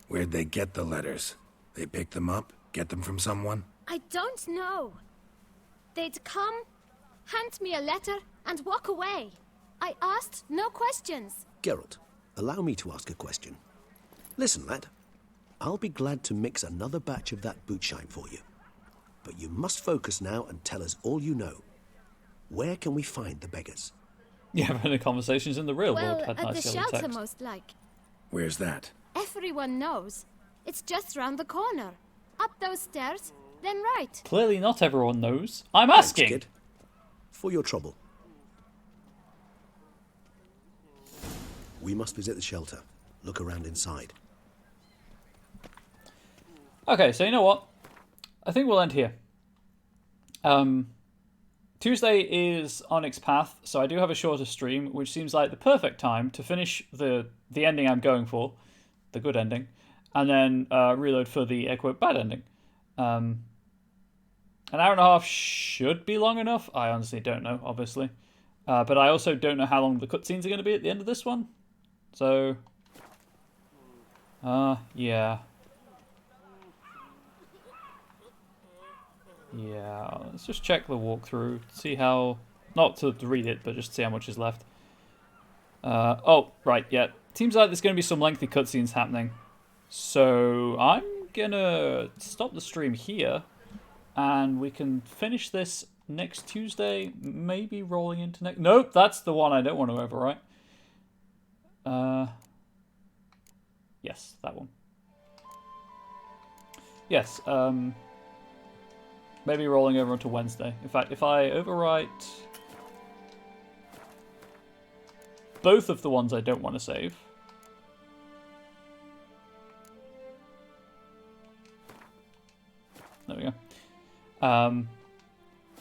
Where'd they get the letters? They pick them up? Get them from someone? I don't know. They'd come, hand me a letter, and walk away. I asked no questions. Geralt, allow me to ask a question. Listen, lad. I'll be glad to mix another batch of that bootshine for you. But you must focus now and tell us all you know. Where can we find the beggars? Yeah, having the conversations in the real Well, world had at nice the yellow shelter text. most like. Where's that? Everyone knows. It's just round the corner. Up those stairs, then right. Clearly not everyone knows. I'm Thanks, asking. kid. For your trouble. We must visit the shelter. Look around inside. Okay, so you know what? I think we'll end here. Tuesday is Onyx Path, so I do have a shorter stream, which seems like the perfect time to finish the ending I'm going for, the good ending, and then reload for the air-quote bad ending. An hour and a half should be long enough. I honestly don't know, obviously. But I also don't know how long the cutscenes are going to be at the end of this one. So, yeah. Yeah, let's just check the walkthrough, see how... Not to read it, but just see how much is left. Oh, right, yeah. Seems like there's going to be some lengthy cutscenes happening. So, I'm going to stop the stream here. And we can finish this next Tuesday, maybe rolling into next... Nope, that's the one I don't want to overwrite. Yes, that one. Yes, maybe rolling over onto Wednesday. In fact, if I overwrite both of the ones I don't want to save. There we go.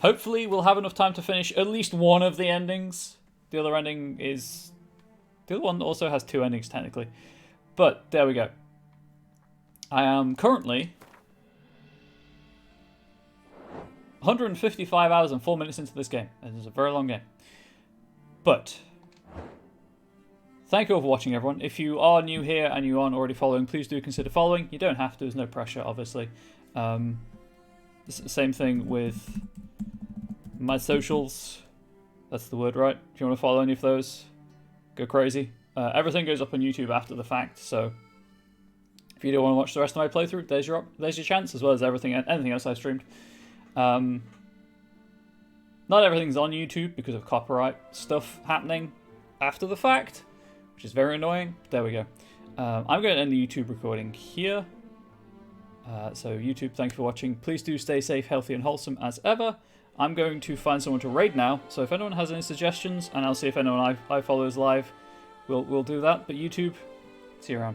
Hopefully we'll have enough time to finish at least one of the endings. The other ending is... The other one also has 2 endings, technically. But, there we go. I am currently 155 hours and 4 minutes into this game. It is a very long game. But, thank you all for watching, everyone. If you are new here and you aren't already following, please do consider following. You don't have to. There's no pressure, obviously. Same thing with my socials. That's the word, right? If you want to follow any of those, go crazy. Everything goes up on YouTube after the fact, so if you don't want to watch the rest of my playthrough, there's your chance, as well as anything else I've streamed. Not everything's on YouTube because of copyright stuff happening after the fact, which is very annoying. There we go. I'm going to end the YouTube recording here. So YouTube, thank you for watching. Please do stay safe, healthy, and wholesome as ever. I'm going to find someone to raid now, so if anyone has any suggestions, and I'll see if anyone I follow is live, we'll do that. But YouTube, see you around.